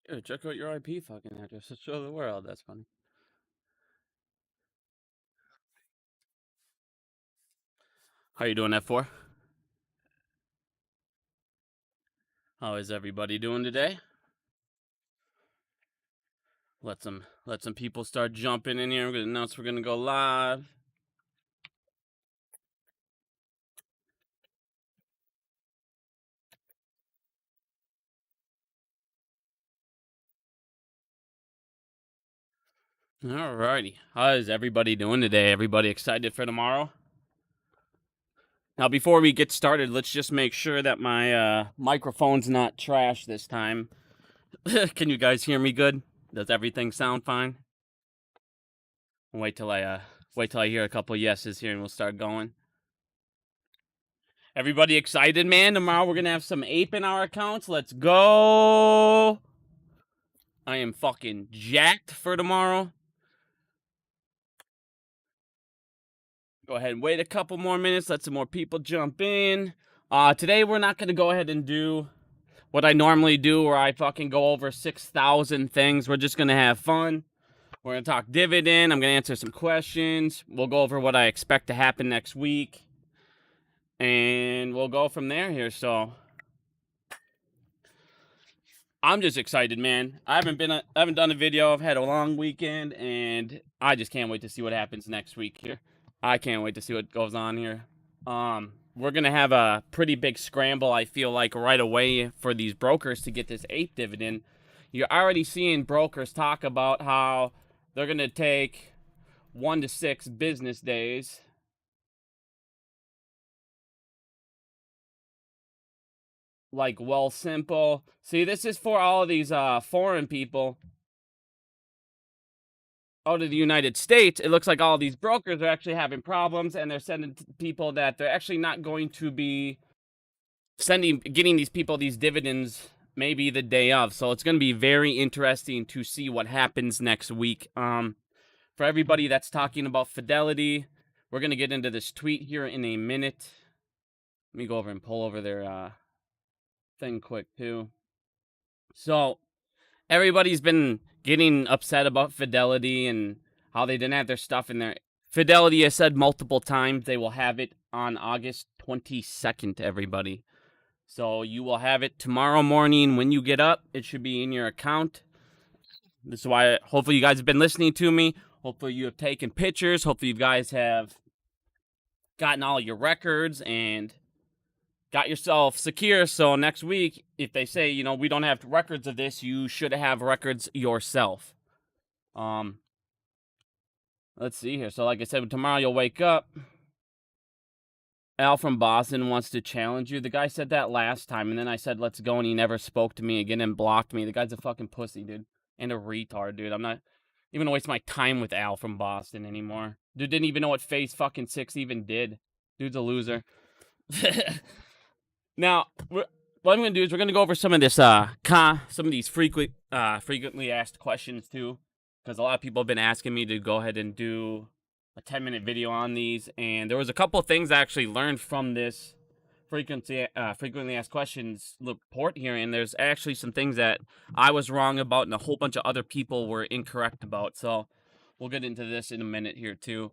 Here, check out your IP fucking address. Let's show the world. That's funny. How you doing, F4? How is everybody doing today? Let some people start jumping in here. I'm gonna announce we're gonna go live. Alrighty. How is everybody doing today? Everybody excited for tomorrow? Now, before we get started, let's just make sure that my microphone's not trash this time. Can you guys hear me good? Does everything sound fine? Wait till I hear a couple yeses here and we'll start going. Everybody excited, man? Tomorrow we're gonna have some APE in our accounts. Let's go. I am fucking jacked for tomorrow. Go ahead and wait a couple more minutes. Let some more people jump in. Today we're not gonna go ahead and do what I normally do, where I fucking go over 6,000 things. We're just gonna have fun. We're gonna talk dividend. I'm gonna answer some questions. We'll go over what I expect to happen next week, and we'll go from there here. So I'm just excited, man. I haven't done a video. I've had a long weekend, and I just can't wait to see what happens next week here. I can't wait to see what goes on here. We're gonna have a pretty big scramble, I feel like, right away for these brokers to get this APE dividend. You're already seeing brokers talk about how they're gonna take 1 to 6 business days. Like, well, simple. See, this is for all of these foreign people out of the United States. It looks like all these brokers are actually having problems, and they're sending people that they're actually not going to be getting these people these dividends maybe the day of. So it's going to be very interesting to see what happens next week. For everybody that's talking about Fidelity, we're going to get into this tweet here in a minute. Let me go over and pull over their thing quick too. So everybody's been getting upset about Fidelity and how they didn't have their stuff in there. Fidelity has said multiple times they will have it on August 22nd, everybody. So you will have it tomorrow morning when you get up. It should be in your account. This is why hopefully you guys have been listening to me. Hopefully you have taken pictures. Hopefully you guys have gotten all your records and got yourself secure. So next week, if they say, you know, we don't have records of this, you should have records yourself. Let's see here. So like I said, tomorrow you'll wake up. Al from Boston wants to challenge you. The guy said that last time, and then I said, let's go, and he never spoke to me again and blocked me. The guy's a fucking pussy, dude. And a retard, dude. I'm not even gonna waste my time with Al from Boston anymore. Dude didn't even know what phase fucking 6 even did. Dude's a loser. Now, what I'm gonna do is we're gonna go over some of this, some of these frequently asked questions too, because a lot of people have been asking me to go ahead and do a 10-minute video on these, and there was a couple of things I actually learned from this frequently asked questions report here, and there's actually some things that I was wrong about and a whole bunch of other people were incorrect about. So we'll get into this in a minute here too.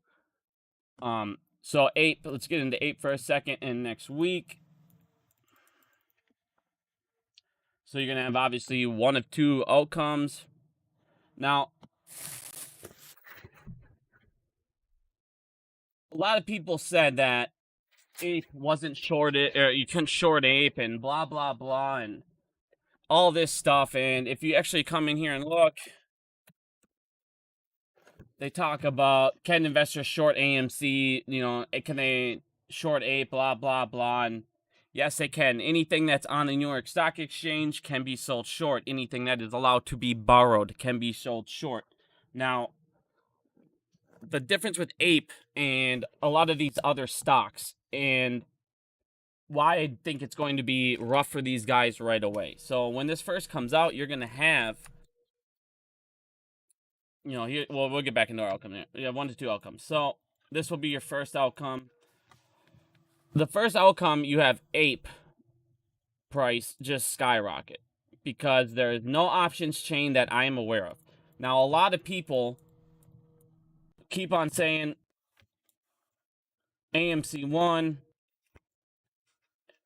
So APE, let's get into APE for a second. And next week, so you're gonna have obviously one of two outcomes. Now, a lot of people said that APE wasn't shorted, or you couldn't short APE and blah, blah, blah, and all this stuff. And if you actually come in here and look, they talk about, can investors short AMC, you know, can they short APE, blah, blah, blah. And yes, they can. Anything that's on the New York Stock Exchange can be sold short. Anything that is allowed to be borrowed can be sold short. Now, the difference with APE and a lot of these other stocks, and why I think it's going to be rough for these guys right away. So when this first comes out, you're going to have, you know, here, well, we'll get back into our outcome here. Yeah, 1 to 2 outcomes. So this will be your first outcome. The first outcome, you have APE price just skyrocket. because there is no options chain that I am aware of. Now, a lot of people keep on saying AMC 1.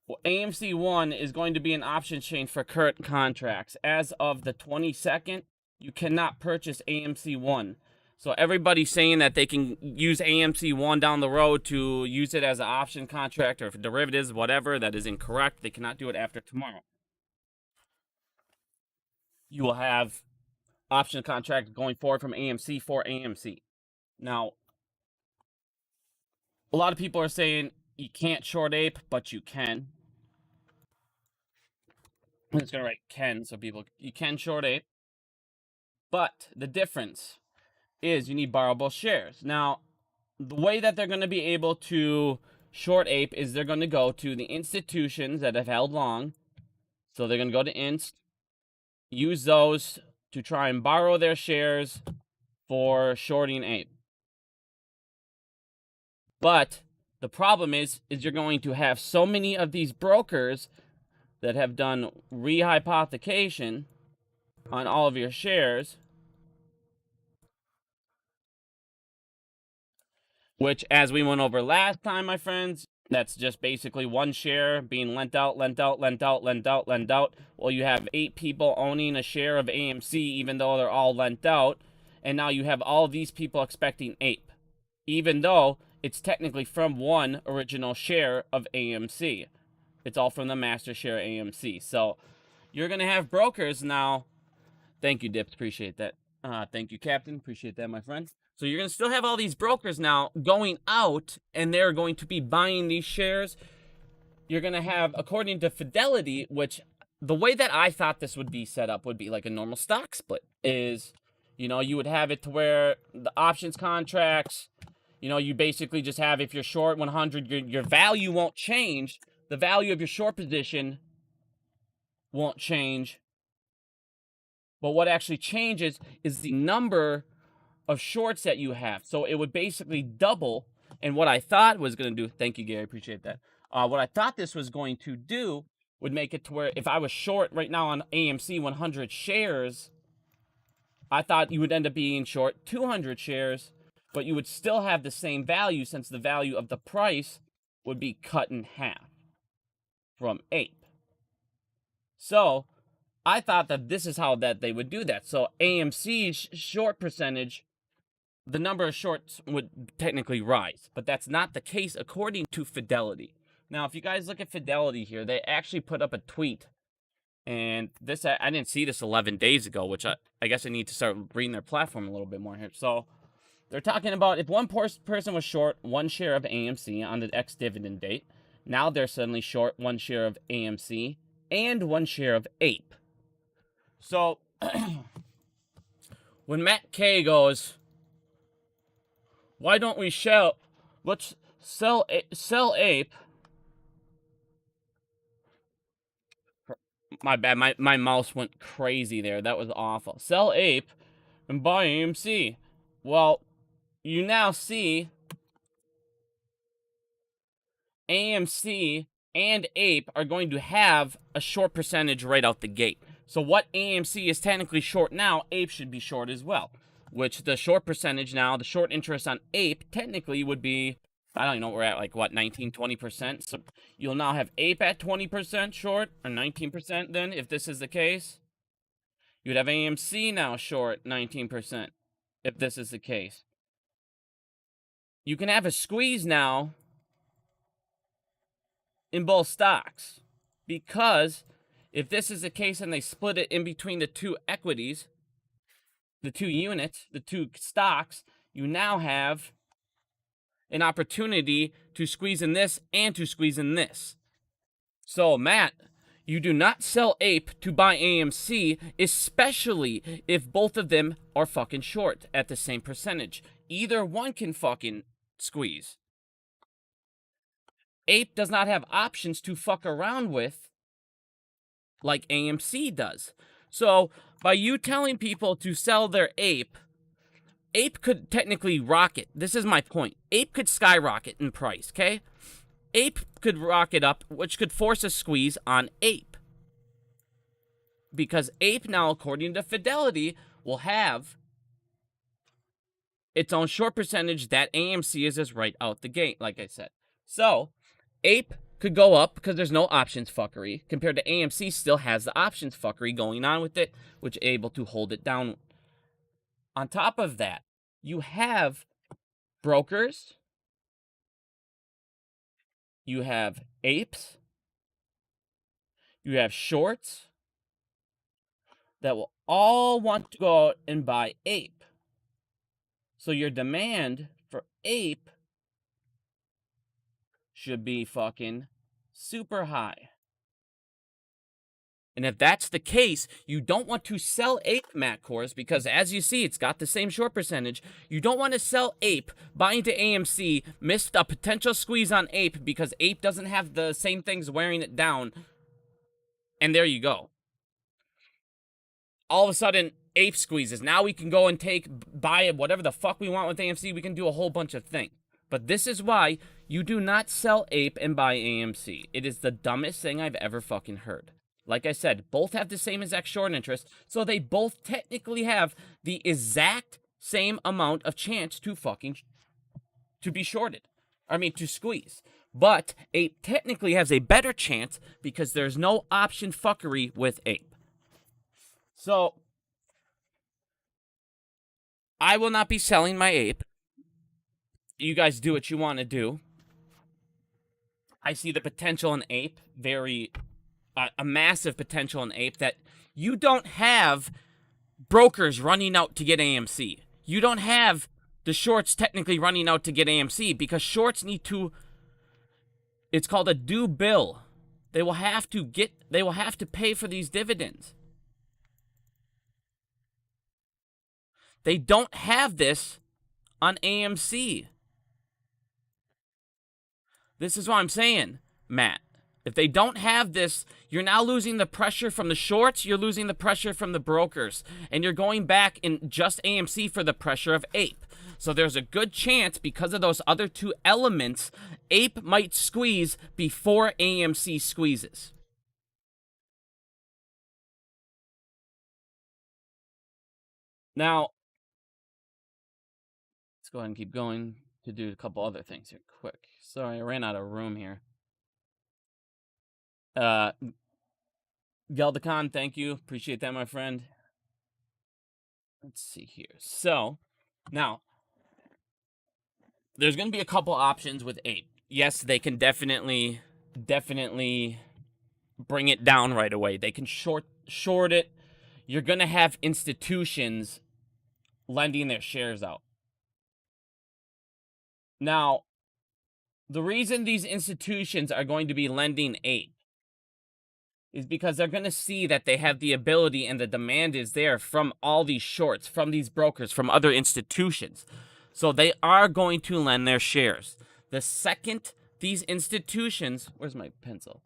Well, AMC 1 is going to be an options chain for current contracts. As of the 22nd, you cannot purchase AMC 1. So everybody's saying that they can use AMC 1 down the road to use it as an option contract or for derivatives, whatever. That is incorrect. They cannot do it after tomorrow. You will have option contract going forward from AMC for AMC. Now, a lot of people are saying you can't short ape, but you can. I'm just going to write can so you can short ape. But the difference is you need borrowable shares. Now, the way that they're going to be able to short ape is they're going to go to the institutions that have held long. So they're going to go to inst, use those to try and borrow their shares for shorting ape. But the problem is you're going to have so many of these brokers that have done rehypothecation on all of your shares, which, as we went over last time, my friends, that's just basically one share being lent out, lent out, lent out, lent out, lent out. Well, you have 8 people owning a share of AMC, even though they're all lent out. And now you have all these people expecting APE, even though it's technically from one original share of AMC. It's all from the master share AMC. So you're going to have brokers now. Thank you, Dips. Appreciate that. Thank you, Captain. Appreciate that, my friend. So you're going to still have all these brokers now going out, and they're going to be buying these shares. You're going to have, according to Fidelity, which the way that I thought this would be set up would be like a normal stock split, is, you know, you would have it to where the options contracts, you know, you basically just have, if you're short 100, your value won't change. The value of your short position won't change. But what actually changes is the number of shorts that you have. So it would basically double. And what I thought was going to do, thank you, Gary, appreciate that. What I thought this was going to do would make it to where if I was short right now on AMC 100 shares, I thought you would end up being short 200 shares, but you would still have the same value since the value of the price would be cut in half from APE. So I thought that this is how that they would do that. So AMC's short percentage, the number of shorts would technically rise, but that's not the case according to Fidelity. Now, if you guys look at Fidelity here, they actually put up a tweet, and this, I didn't see this 11 days ago, which I guess I need to start reading their platform a little bit more here. So they're talking about if one person was short 1 share of AMC on the X dividend date, now they're suddenly short 1 share of AMC and 1 share of APE. So when Matt K goes, why don't we let's sell APE. My bad, my mouse went crazy there. That was awful. Sell APE and buy AMC. Well, you now see AMC and APE are going to have a short percentage right out the gate. So what AMC is technically short now, APE should be short as well. Which the short percentage now, the short interest on APE technically would be, I don't know, we're at like what, 19, 20%. So you'll now have APE at 20% short, or 19% then, if this is the case. You'd have AMC now short 19%, if this is the case. You can have a squeeze now in both stocks, because if this is the case and they split it in between the two equities, the two units, the two stocks, you now have an opportunity to squeeze in this and to squeeze in this. So, Matt, you do not sell APE to buy AMC, especially if both of them are fucking short at the same percentage. Either one can fucking squeeze. APE does not have options to fuck around with like AMC does. So, by you telling people to sell their APE, APE could technically rocket. This is my point. APE could skyrocket in price, okay? APE could rocket up, which could force a squeeze on APE. because APE now, according to Fidelity, will have its own short percentage that AMC is right out the gate, like I said. So, APE could go up because there's no options fuckery, compared to AMC still has the options fuckery going on with it, which is able to hold it down. On top of that, you have brokers, you have apes, you have shorts that will all want to go out and buy ape. So your demand for ape should be fucking super high. And if that's the case, you don't want to sell ape mat cores because, as you see, it's got the same short percentage. You don't want to sell ape, buy into AMC, miss a potential squeeze on ape because ape doesn't have the same things wearing it down. And there you go. All of a sudden, ape squeezes. Now we can go and buy whatever the fuck we want with AMC. We can do a whole bunch of things. But this is why you do not sell ape and buy AMC. It is the dumbest thing I've ever fucking heard. Like I said, both have the same exact short interest, so they both technically have the exact same amount of chance to be shorted. I mean, to squeeze. But ape technically has a better chance because there's no option fuckery with ape. So, I will not be selling my ape. You guys do what you want to do. I see the potential in ape, a massive potential in ape, that you don't have brokers running out to get AMC. You don't have the shorts technically running out to get AMC because shorts need to, it's called a due bill. They will have to pay for these dividends. They don't have this on AMC. This is what I'm saying, Matt. If they don't have this, you're now losing the pressure from the shorts, you're losing the pressure from the brokers, and you're going back in just AMC for the pressure of ape. So there's a good chance, because of those other two elements, ape might squeeze before AMC squeezes. Now, let's go ahead and keep going to do a couple other things here quick. Sorry, I ran out of room here. Geldicon, thank you. Appreciate that, my friend. Let's see here. So, now, there's going to be a couple options with ape. Yes, they can definitely bring it down right away. They can short it. You're going to have institutions lending their shares out. Now, the reason these institutions are going to be lending ape is because they're going to see that they have the ability and the demand is there from all these shorts, from these brokers, from other institutions. So they are going to lend their shares. The second these institutions, where's my pencil?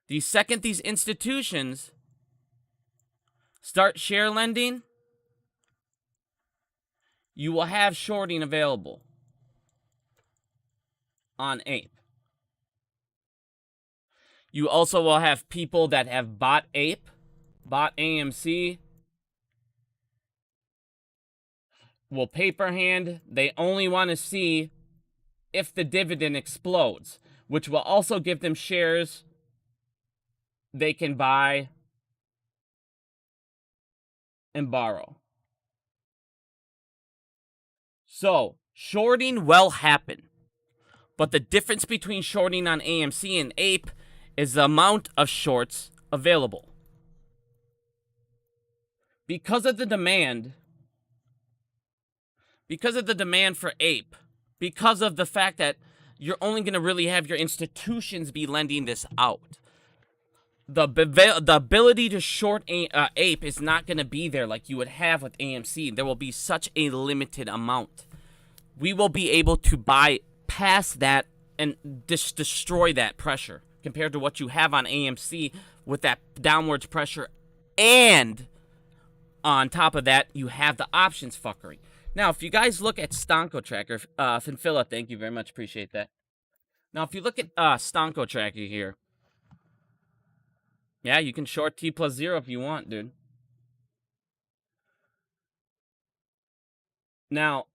The second these institutions start share lending, you will have shorting available on ape. You also will have people that have bought ape, bought AMC, will paper hand. They only want to see if the dividend explodes, which will also give them shares they can buy and borrow. So, shorting will happen. But the difference between shorting on AMC and ape is the amount of shorts available. Because of the demand for ape, because of the fact that you're only going to really have your institutions be lending this out, the ability to short ape is not going to be there like you would have with AMC. There will be such a limited amount. We will be able to buy past that and destroy that pressure compared to what you have on AMC with that downwards pressure. And on top of that, you have the options fuckery. Now, if you guys look at Stonko Tracker, Finfilla, thank you very much. Appreciate that. Now, if you look at Stonko Tracker here, Yeah, you can short T plus 0 if you want, dude. Now,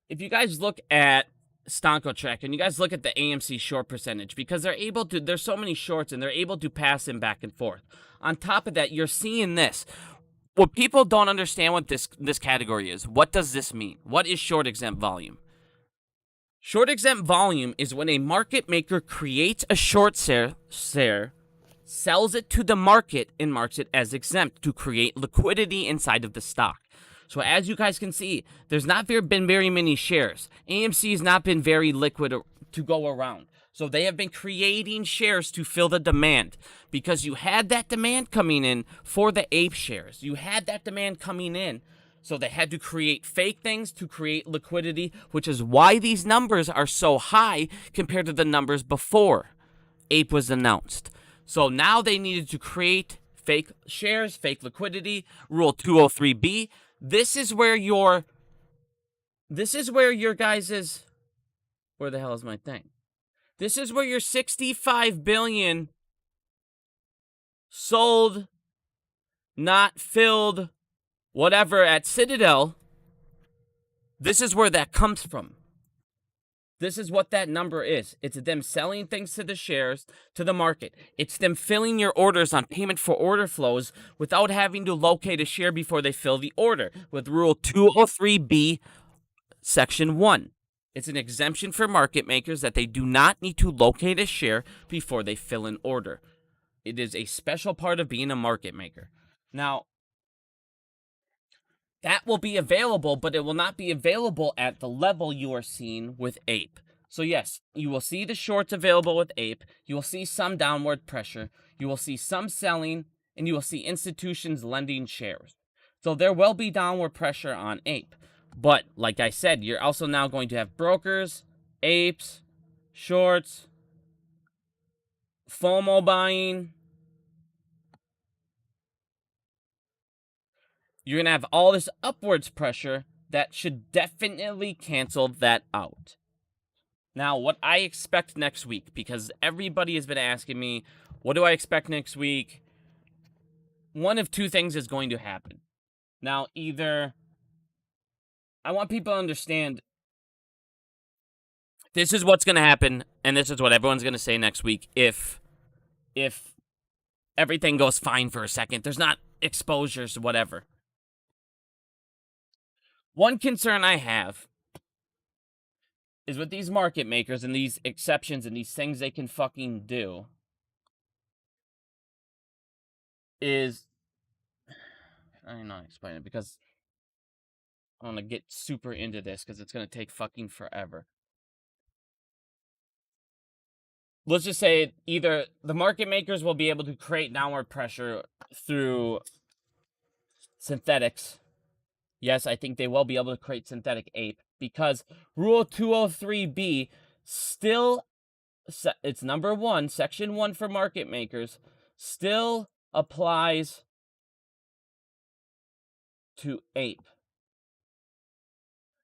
if you guys look at Stonko and you guys look at the AMC short percentage, because there's so many shorts and they're able to pass them back and forth. On top of that, you're seeing this. What people don't understand what this category is. What does this mean? What is short exempt volume? Short exempt volume is when a market maker creates a short share, sells it to the market, and marks it as exempt to create liquidity inside of the stock. So as you guys can see, there's not been very many shares. AMC has not been very liquid to go around. So they have been creating shares to fill the demand because you had that demand coming in for the APE shares. You had that demand coming in. So they had to create fake things to create liquidity, which is why these numbers are so high compared to the numbers before APE was announced. So now they needed to create fake shares, fake liquidity, Rule 203B. This is where your guys's, where the hell is my thing? This is where your 65 billion sold, not filled, whatever at Citadel, this is where that comes from. This is what that number is. It's them selling things to the shares, to the market. It's them filling your orders on payment for order flows without having to locate a share before they fill the order with Rule 203B, Section 1. It's an exemption for market makers that they do not need to locate a share before they fill an order. It is a special part of being a market maker. Now, that will be available, but it will not be available at the level you are seeing with APE. So yes, you will see the shorts available with APE. You will see some downward pressure. You will see some selling, and you will see institutions lending shares. So there will be downward pressure on APE. But like I said, you're also now going to have brokers, APEs, shorts, FOMO buying. You're going to have all this upwards pressure that should definitely cancel that out. Now, what I expect next week, because everybody has been asking me, what do I expect next week? One of two things is going to happen. Now, either I want people to understand this is what's going to happen, and this is what everyone's going to say next week if everything goes fine for a second. There's not exposures, whatever. One concern I have is with these market makers and these exceptions and these things they can fucking do is, I don't know how to explain it because I want to get super into this because it's going to take fucking forever. Let's just say either the market makers will be able to create downward pressure through synthetics. Yes, I think they will be able to create synthetic APE because Rule 203B still, it's number 1, Section 1 for market makers, still applies to APE.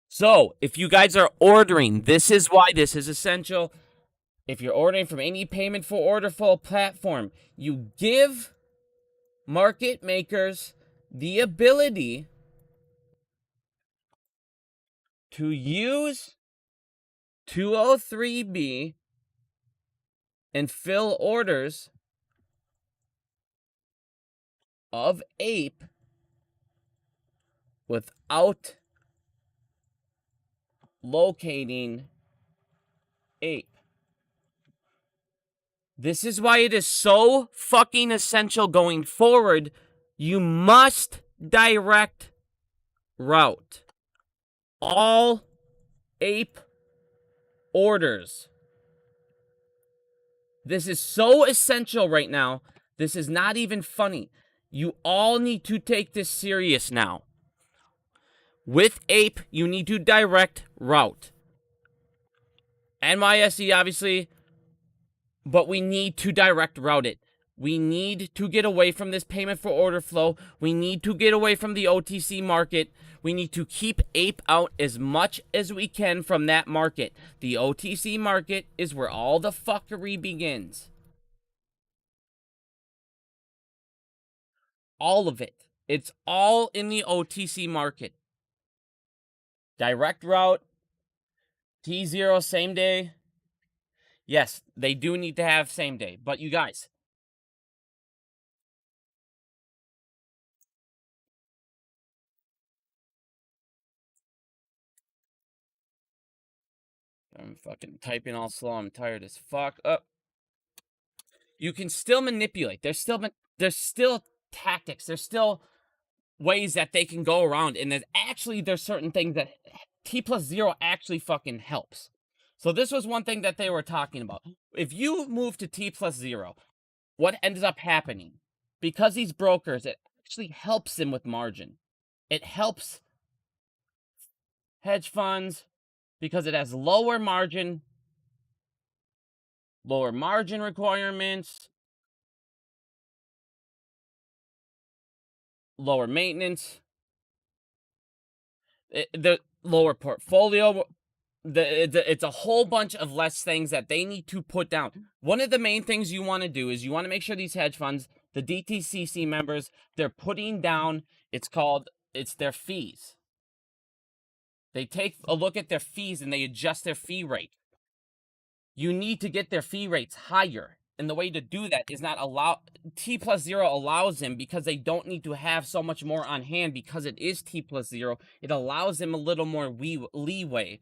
So, if you guys are ordering, this is why this is essential. If you're ordering from any payment for order flow platform, you give market makers the ability to use 203B and fill orders of APE without locating APE. This is why it is so fucking essential going forward. You must direct route all APE orders. This is so essential right now. This is not even funny. You all need to take this serious now. With APE, you need to direct route. NYSE, obviously, but we need to direct route it. We need to get away from this payment for order flow. We need to get away from the OTC market. We need to keep APE out as much as we can from that market. The OTC market is where all the fuckery begins. All of it. It's all in the OTC market. Direct route, T0 same day. Yes, they do need to have same day. But you guys, I'm fucking typing all slow. I'm tired as fuck. You can still manipulate. There's still tactics. There's still ways that they can go around. And there's certain things that T+0 actually fucking helps. So this was one thing that they were talking about. If you move to T+0, what ends up happening? Because these brokers, it actually helps them with margin. It helps hedge funds because it has lower margin requirements, lower maintenance, the lower portfolio. It's a whole bunch of less things that they need to put down. One of the main things you want to do is you want to make sure these hedge funds, the DTCC members, they're putting down, it's their fees. They take a look at their fees and they adjust their fee rate. You need to get their fee rates higher. And the way to do that is not T+0 allows them, because they don't need to have so much more on hand because it is T+0. It allows them a little more leeway.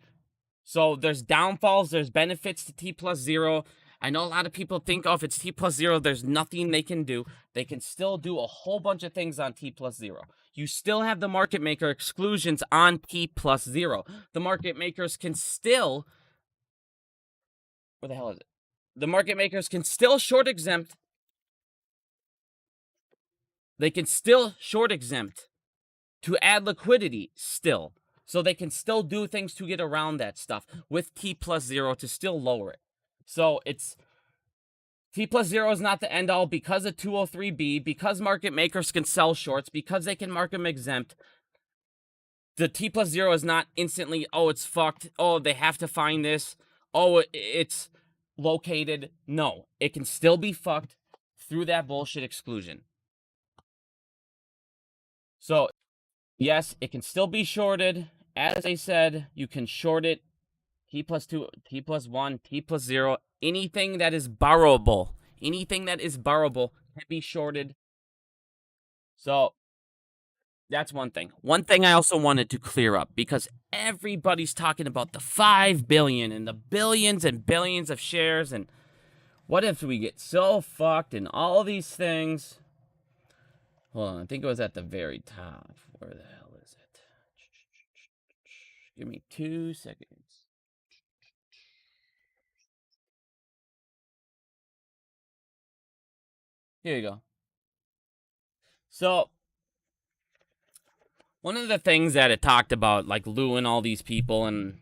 So there's downfalls, there's benefits to T+0. I know a lot of people think, oh, if it's T+0, there's nothing they can do. They can still do a whole bunch of things on T+0. You still have the market maker exclusions on T+0. The market makers can still... Where the hell is it? The market makers can still short exempt. They can still short exempt to add liquidity still. So they can still do things to get around that stuff with T+0 to still lower it. So it's T+0 is not the end all because of 203B, because market makers can sell shorts, because they can mark them exempt. The T+0 is not instantly, oh, it's fucked. Oh, they have to find this. Oh, it's located. No, it can still be fucked through that bullshit exclusion. So, yes, it can still be shorted. As I said, you can short it T+2, T+1, T+0, anything that is borrowable. Anything that is borrowable can be shorted. So, that's one thing. One thing I also wanted to clear up, because everybody's talking about the 5 billion and the billions and billions of shares, and what if we get so fucked and all these things? Hold on, I think it was at the very top. Where the hell is it? Give me 2 seconds. Here you go. So, one of the things that it talked about, like Lou and all these people, and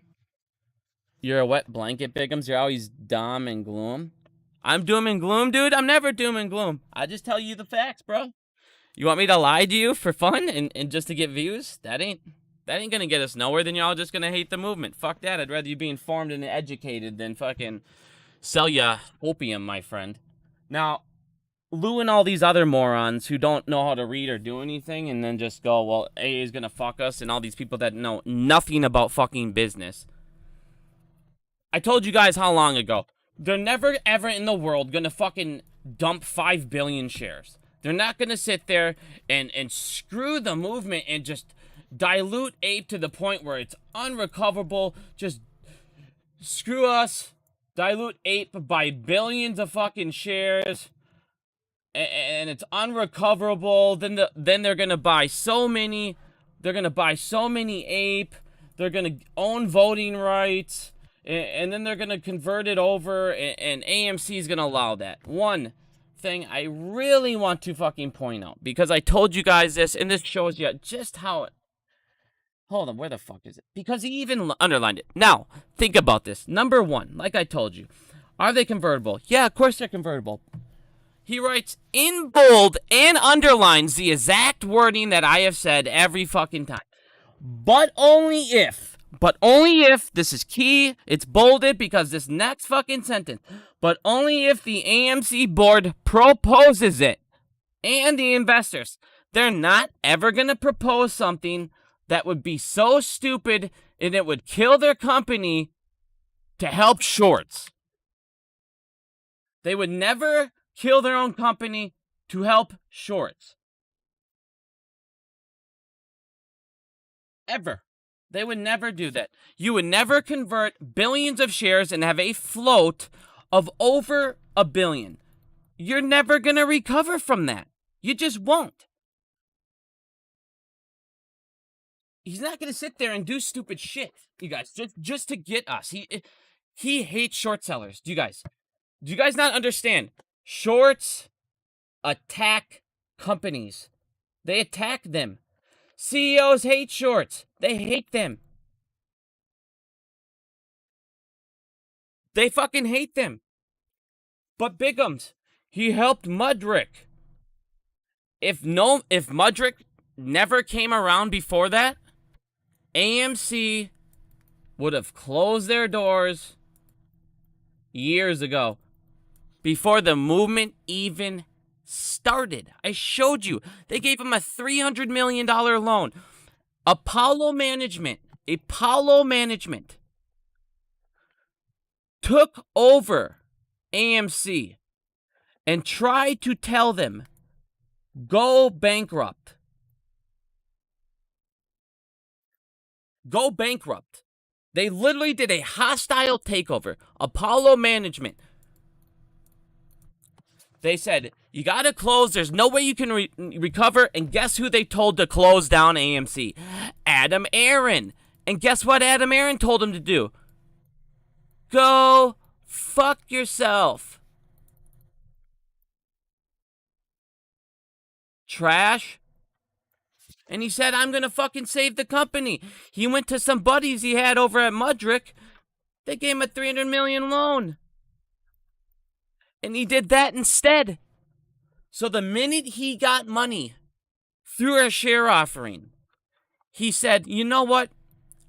you're a wet blanket, Biggums. You're always dumb and gloom. I'm doom and gloom, dude. I'm never doom and gloom. I just tell you the facts, bro. You want me to lie to you for fun and just to get views? That ain't gonna get us nowhere. Then y'all just gonna hate the movement. Fuck that. I'd rather you be informed and educated than fucking sell ya opium, my friend. Now, Lou and all these other morons who don't know how to read or do anything and then just go, well, AA is gonna fuck us, and all these people that know nothing about fucking business. I told you guys how long ago. They're never ever in the world gonna fucking dump 5 billion shares. They're not gonna sit there and screw the movement and just dilute APE to the point where it's unrecoverable. Just screw us, dilute APE by billions of fucking shares, and it's unrecoverable. Then they're gonna buy so many. They're gonna buy so many APE. They're gonna own voting rights, and then they're gonna convert it over, and AMC is gonna allow that. One thing I really want to fucking point out, because I told you guys this, and this shows you just how. Hold on, where the fuck is it? Because he even underlined it. Now, think about this. Number one, like I told you, are they convertible? Yeah, of course they're convertible. He writes in bold and underlines the exact wording that I have said every fucking time. But only if, this is key, it's bolded because this next fucking sentence, but only if the AMC board proposes it, and the investors, They're not ever going to propose something that would be so stupid and it would kill their company to help shorts. They would never kill their own company to help shorts. Ever. They would never do that. You would never convert billions of shares and have a float of over $1 billion. You're never going to recover from that. You just won't. He's not going to sit there and do stupid shit, you guys, just to get us. He hates short sellers. Do you guys not understand? Shorts attack companies. They attack them. CEOs hate shorts. They hate them. They fucking hate them. But Bigums, he helped Mudrick. If Mudrick never came around before that, AMC would have closed their doors years ago, before the movement even started. I showed you. They gave him a $300 million loan. Apollo Management took over AMC and tried to tell them, go bankrupt. Go bankrupt. They literally did a hostile takeover. Apollo Management. They said, you gotta close. There's no way you can recover. And guess who they told to close down AMC? Adam Aaron. And guess what Adam Aaron told him to do? Go fuck yourself. Trash. And he said, I'm going to fucking save the company. He went to some buddies he had over at Mudrick. They gave him a $300 million loan. And he did that instead. So the minute he got money through a share offering, he said, you know what?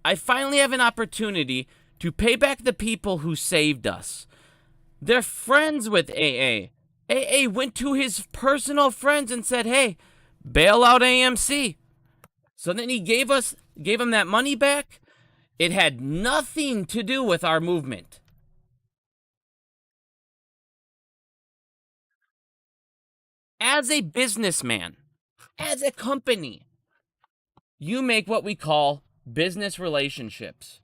I finally have an opportunity to pay back the people who saved us. They're friends with AA. AA went to his personal friends and said, hey, bail out AMC. So then he gave him that money back. It had nothing to do with our movement. As a businessman, as a company, you make what we call business relationships.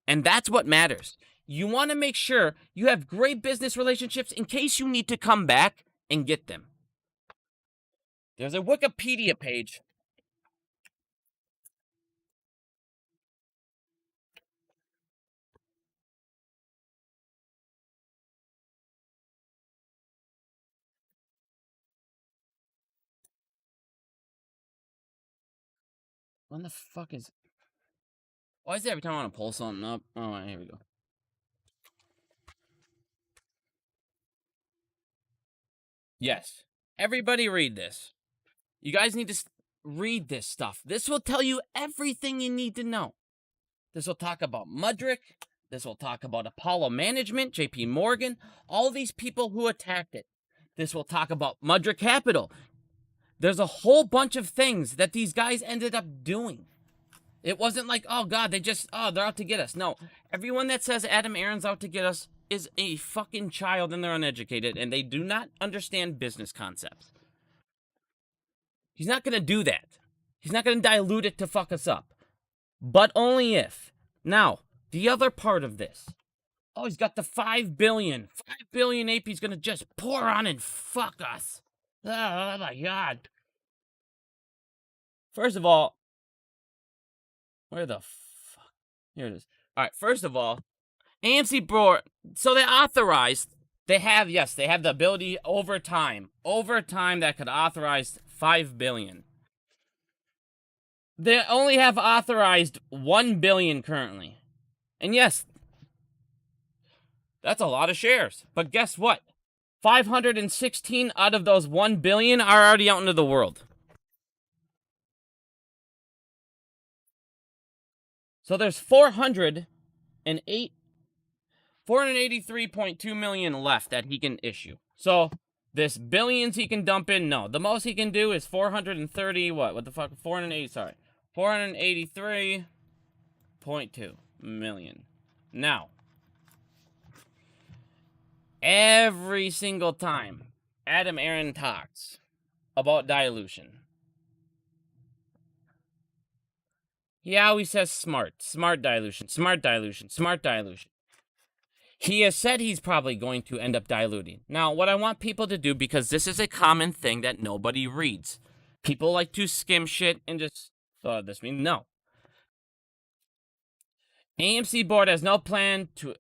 And that's what matters. You want to make sure you have great business relationships in case you need to come back and get them. There's a Wikipedia page. When the fuck is... Why is it every time I want to pull something up? Oh, here we go. Yes. Everybody read this. You guys need to read this stuff. This will tell you everything you need to know. This will talk about Mudrick. This will talk about Apollo Management, JP Morgan, all these people who attacked it. This will talk about Mudrick Capital. There's a whole bunch of things that these guys ended up doing. It wasn't like, oh God, they're out to get us. No, everyone that says Adam Aaron's out to get us is a fucking child and they're uneducated and they do not understand business concepts. He's not going to do that. He's not going to dilute it to fuck us up. But only if. Now, the other part of this. Oh, he's got the $5 billion. $5 billion APE's going to just pour on and fuck us. Oh my God. First of all, where the fuck? Here it is. All right, first of all, AMC board. So they have the ability over time that could authorize $5 billion. They only have authorized $1 billion currently. And yes, that's a lot of shares. But guess what? 516 out of those 1 billion are already out into the world. So there's 483.2 million left that he can issue. So this billions he can dump in. No, the most he can do is 430. What the fuck? 480. Sorry, 483.2 million. Now, every single time Adam Aaron talks about dilution, he always says smart dilution, smart dilution, smart dilution. He has said he's probably going to end up diluting. Now, what I want people to do, because this is a common thing that nobody reads. People like to skim shit and just thought this means no. AMC board has no plan to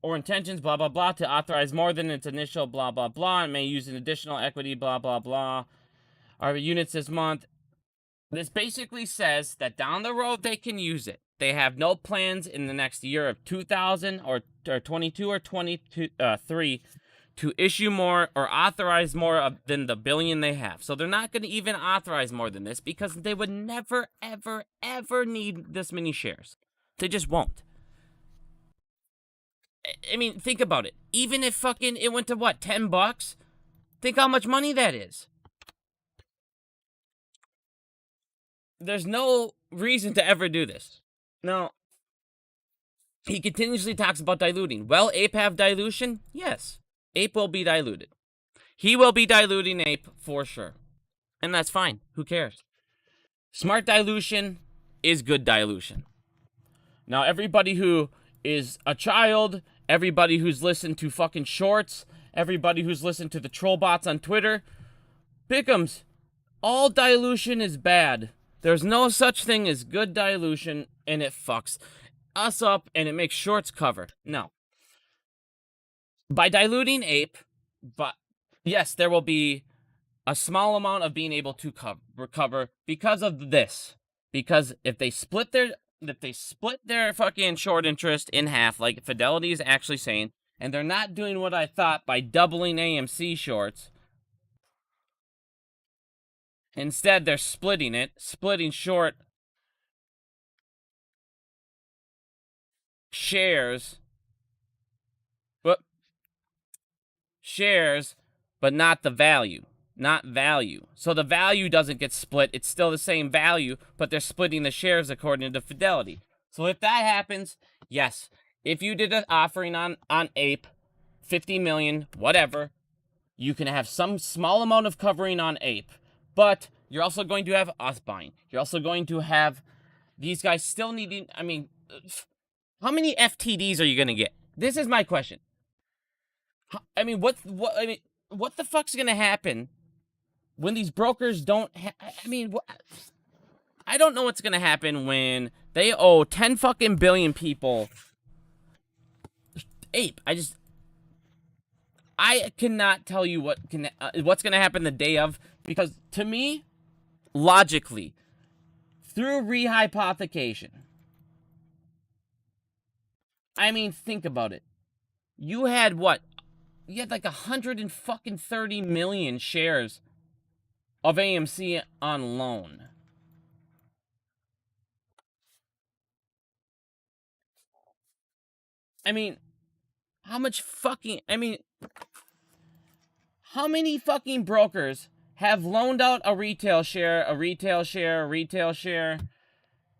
or intentions, blah, blah, blah, to authorize more than its initial blah, blah, blah, and may use an additional equity, blah, blah, blah, our units this month. This basically says that down the road they can use it. They have no plans in the next year of 2000 or 22 or 23 to issue more or authorize more than the billion they have. So they're not going to even authorize more than this because they would never, ever, ever need this many shares. They just won't. I mean, think about it. Even if fucking it went to what, $10? Think how much money that is. There's no reason to ever do this. Now, he continuously talks about diluting. Will APE have dilution? Yes. APE will be diluted. He will be diluting APE for sure. And that's fine. Who cares? Smart dilution is good dilution. Now, everybody who is a child, everybody who's listened to fucking shorts, everybody who's listened to the troll bots on Twitter, pick'ems, all dilution is bad. There's no such thing as good dilution, and it fucks us up, and it makes shorts cover. No. By diluting APE, but yes, there will be a small amount of being able to recover because of this. Because if they split their fucking short interest in half, like Fidelity is actually saying, and they're not doing what I thought by doubling AMC shorts. Instead, they're splitting short shares, but not the value. Not value. So the value doesn't get split. It's still the same value, but they're splitting the shares according to Fidelity. So if that happens, yes. If you did an offering on APE, 50 million, whatever, you can have some small amount of covering on APE. But you're also going to have us buying. You're also going to have these guys still needing, I mean, how many FTDs are you going to get? This is my question. I mean, what the fuck's going to happen when these brokers don't I don't know what's going to happen when they owe 10 fucking billion people APE. I cannot tell you what's going to happen the day of, because to me, logically, through rehypothecation, I mean, think about it. You had what? You had like 130 million shares of AMC on loan. I mean, how many fucking brokers have loaned out a retail share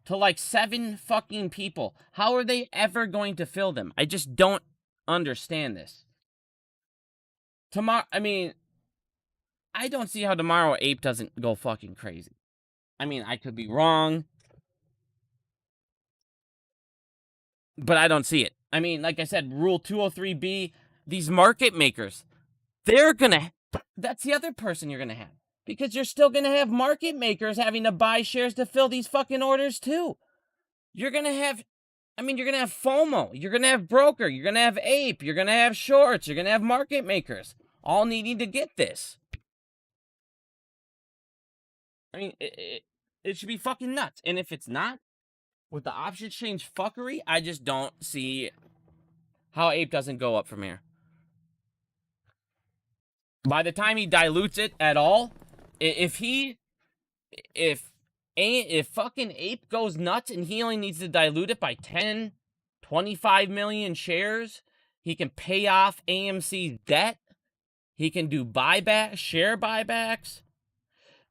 to like 7 fucking people? How are they ever going to fill them? I just don't understand this. Tomorrow, I mean, I don't see how tomorrow APE doesn't go fucking crazy. I mean, I could be wrong, but I don't see it. I mean, like I said, Rule 203B, these market makers, that's the other person you're gonna have. Because you're still gonna have market makers having to buy shares to fill these fucking orders too. You're gonna have FOMO, you're gonna have broker, you're gonna have APE, you're gonna have shorts, you're gonna have market makers, all needing to get this. I mean, it should be fucking nuts. And if it's not, with the option exchange fuckery, I just don't see how APE doesn't go up from here. By the time he dilutes it at all, if fucking APE goes nuts and he only needs to dilute it by 10, 25 million shares, he can pay off AMC's debt He can do buyback, share buybacks.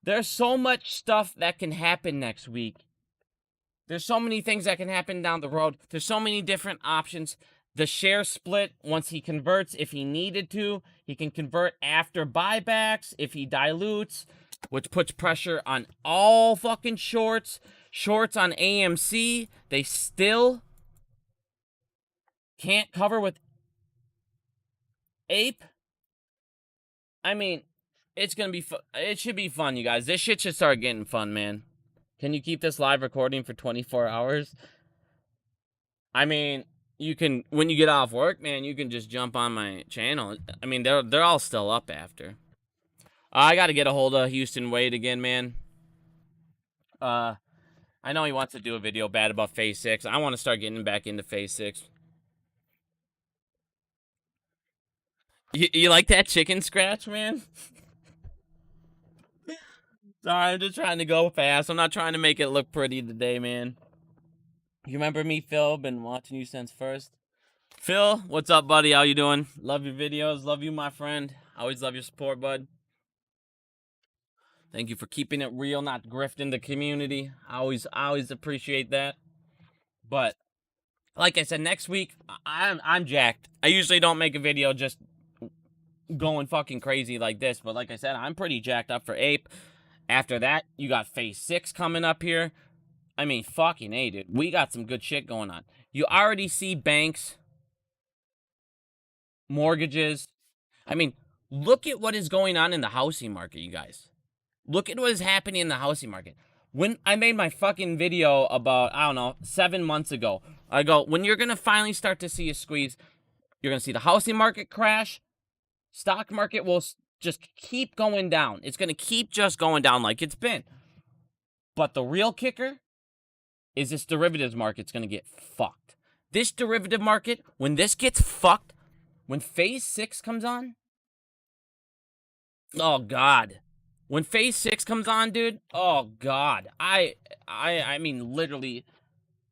There's so much stuff that can happen next week. There's so many things that can happen down the road. There's so many different options. The share split, once he converts, if he needed to, he can convert after buybacks if he dilutes, which puts pressure on all fucking shorts. Shorts on AMC, they still can't cover with APE. I mean, it's gonna be fun. It should be fun, you guys. This shit should start getting fun, man. Can you keep this live recording for 24 hours? I mean, you can, when you get off work, man, you can just jump on my channel. I mean, they're all still up after. I got to get a hold of Houston Wade again, man. I know he wants to do a video bad about Phase 6. I want to start getting back into Phase 6. You like that chicken scratch, man? Sorry, I'm just trying to go fast. I'm not trying to make it look pretty today, man. You remember me, Phil? Been watching you since first. Phil, what's up, buddy? How you doing? Love your videos. Love you, my friend. Always love your support, bud. Thank you for keeping it real, not grifting the community. I always appreciate that. But like I said, next week I'm jacked. I usually don't make a video just going fucking crazy like this, but like I said, I'm pretty jacked up for APE. After that, you got Phase 6 coming up here. I mean, fucking A, dude. We got some good shit going on. You already see banks, mortgages. I mean, look at what is going on in the housing market, you guys. Look at what is happening in the housing market. When I made my fucking video about, I don't know, 7 months ago, I go, when you're going to finally start to see a squeeze, you're going to see the housing market crash. Stock market will just keep going down. It's going to keep just going down like it's been. But the real kicker is this derivatives market's going to get fucked. This derivative market, when this gets fucked, when Phase 6 comes on, oh, God. When Phase 6 comes on, dude, oh, God. I mean, literally,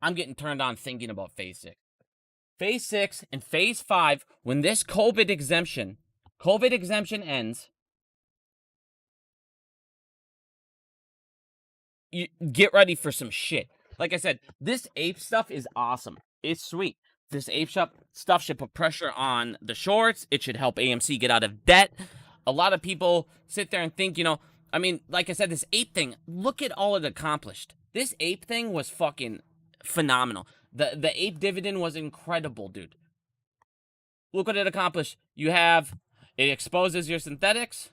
I'm getting turned on thinking about Phase 6. Phase 6 and Phase 5, when this COVID exemption ends, you get ready for some shit. Like I said, this APE stuff is awesome. It's sweet. This APE stuff should put pressure on the shorts. It should help AMC get out of debt. A lot of people sit there and think, you know, I mean, like I said, this APE thing, look at all it accomplished. This APE thing was fucking phenomenal. The APE dividend was incredible, dude. Look what it accomplished. You have, it exposes your synthetics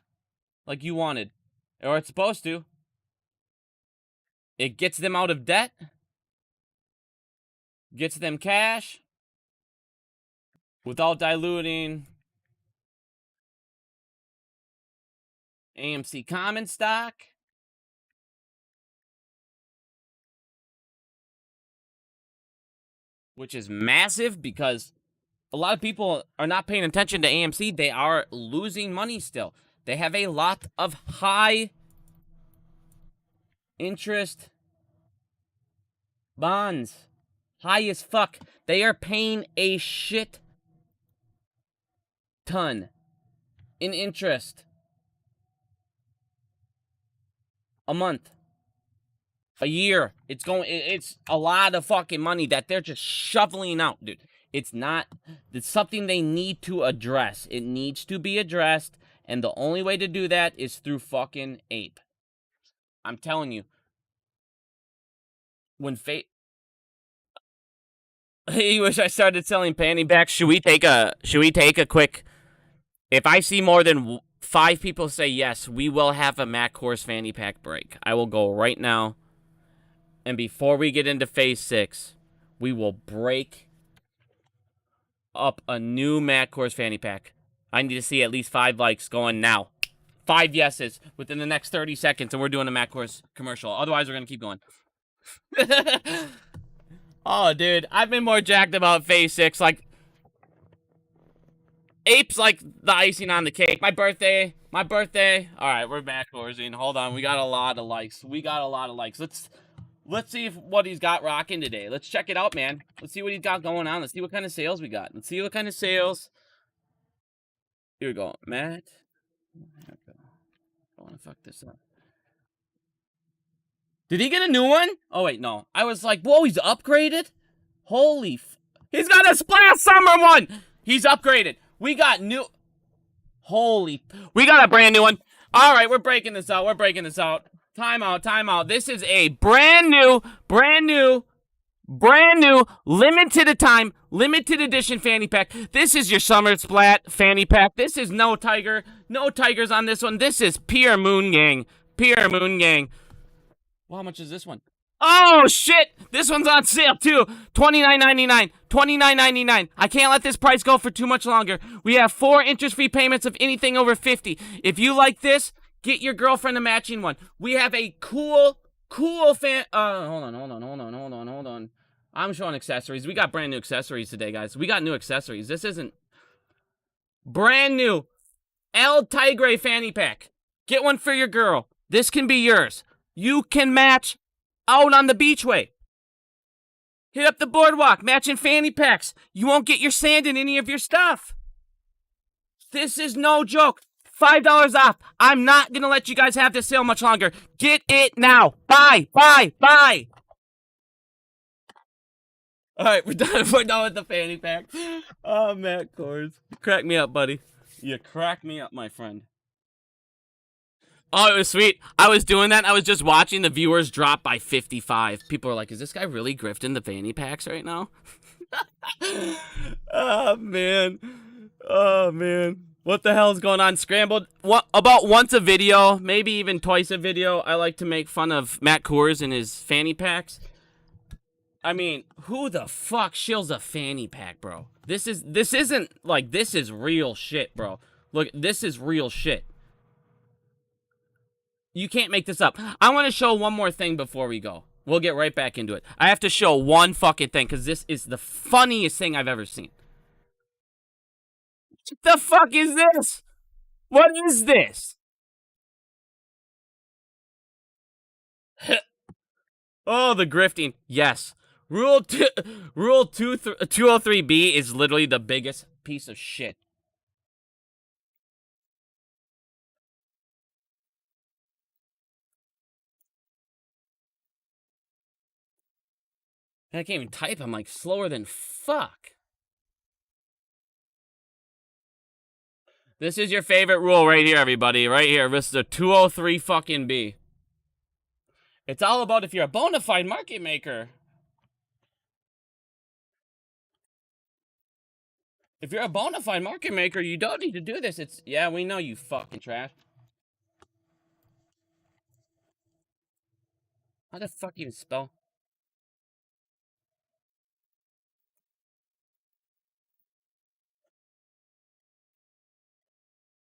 like you wanted, or it's supposed to. It gets them out of debt, gets them cash without diluting AMC common stock. Which is massive because a lot of people are not paying attention to AMC. They are losing money still. They have a lot of high interest bonds. High as fuck. They are paying a shit ton in interest a month, a year. It's a lot of fucking money that they're just shoveling out, dude. It's something they need to address. It needs to be addressed, and the only way to do that is through fucking APE. I'm telling you. When you wish I started selling panty backs. Should we take a quick, if I see more than 5 people say yes, we will have a Mac Horse fanny pack break. I will go right now. And before we get into Phase 6, we will break up a new Mac Horse fanny pack. I need to see at least 5 likes going now. 5 yeses within the next 30 seconds, and we're doing a Mac Horse commercial. Otherwise, we're going to keep going. Oh, dude, I've been more jacked about Phase 6. Like, APE's like the icing on the cake. My birthday. All right, we're Mac Horsing. Hold on, we got a lot of likes. Let's see what he's got rocking today. Let's check it out, man. Let's see what he's got going on. Let's see what kind of sales we got. Here we go. Matt I want to fuck this up. Did he get a new one? Oh, wait, no. I was like, whoa, he's upgraded? Holy he's got a Splash Summer one! He's upgraded. We got new... Holy... We got a brand new one. All right, we're breaking this out. We're breaking this out. Time out, time out. This is a brand new, limited time, limited edition fanny pack. This is your summer splat fanny pack. This is no tiger. No tigers on this one. This is pure moon gang. Pure moon gang. Well, how much is this one? Oh, shit! This one's on sale, too. $29.99. $29.99. I can't let this price go for too much longer. We have 4 interest-free payments of anything over $50. If you like this, get your girlfriend a matching one. We have a cool fan... hold on. I'm showing accessories. We got brand new accessories today, guys. We got new accessories. This isn't... Brand new El Tigre fanny pack. Get one for your girl. This can be yours. You can match out on the beachway. Hit up the boardwalk, matching fanny packs. You won't get your sand in any of your stuff. This is no joke. $5 off. I'm not going to let you guys have this sale much longer. Get it now. Buy. All right, we're done. We're done with the fanny pack. Oh, Matt Kors. You crack me up, buddy. You crack me up, my friend. Oh, it was sweet. I was doing that. I was just watching the viewers drop by 55. People are like, is this guy really grifting the fanny packs right now? Oh, man. What the hell is going on? Scrambled. About once a video, maybe even twice a video, I like to make fun of Matt Kors and his fanny packs. I mean, who the fuck shills a fanny pack, bro? This isn't, like, this is real shit, bro. Look, this is real shit. You can't make this up. I want to show one more thing before we go. We'll get right back into it. I have to show one fucking thing, because this is the funniest thing I've ever seen. What the fuck is this? What is this? Oh, the grifting. Yes. Rule 203B is literally the biggest piece of shit. I can't even type. I'm like slower than fuck. This is your favorite rule right here, everybody. Right here. This is a 203 fucking B. It's all about if you're a bona fide market maker. If you're a bona fide market maker, you don't need to do this. It's, yeah, we know you fucking trash. How the fuck you spell?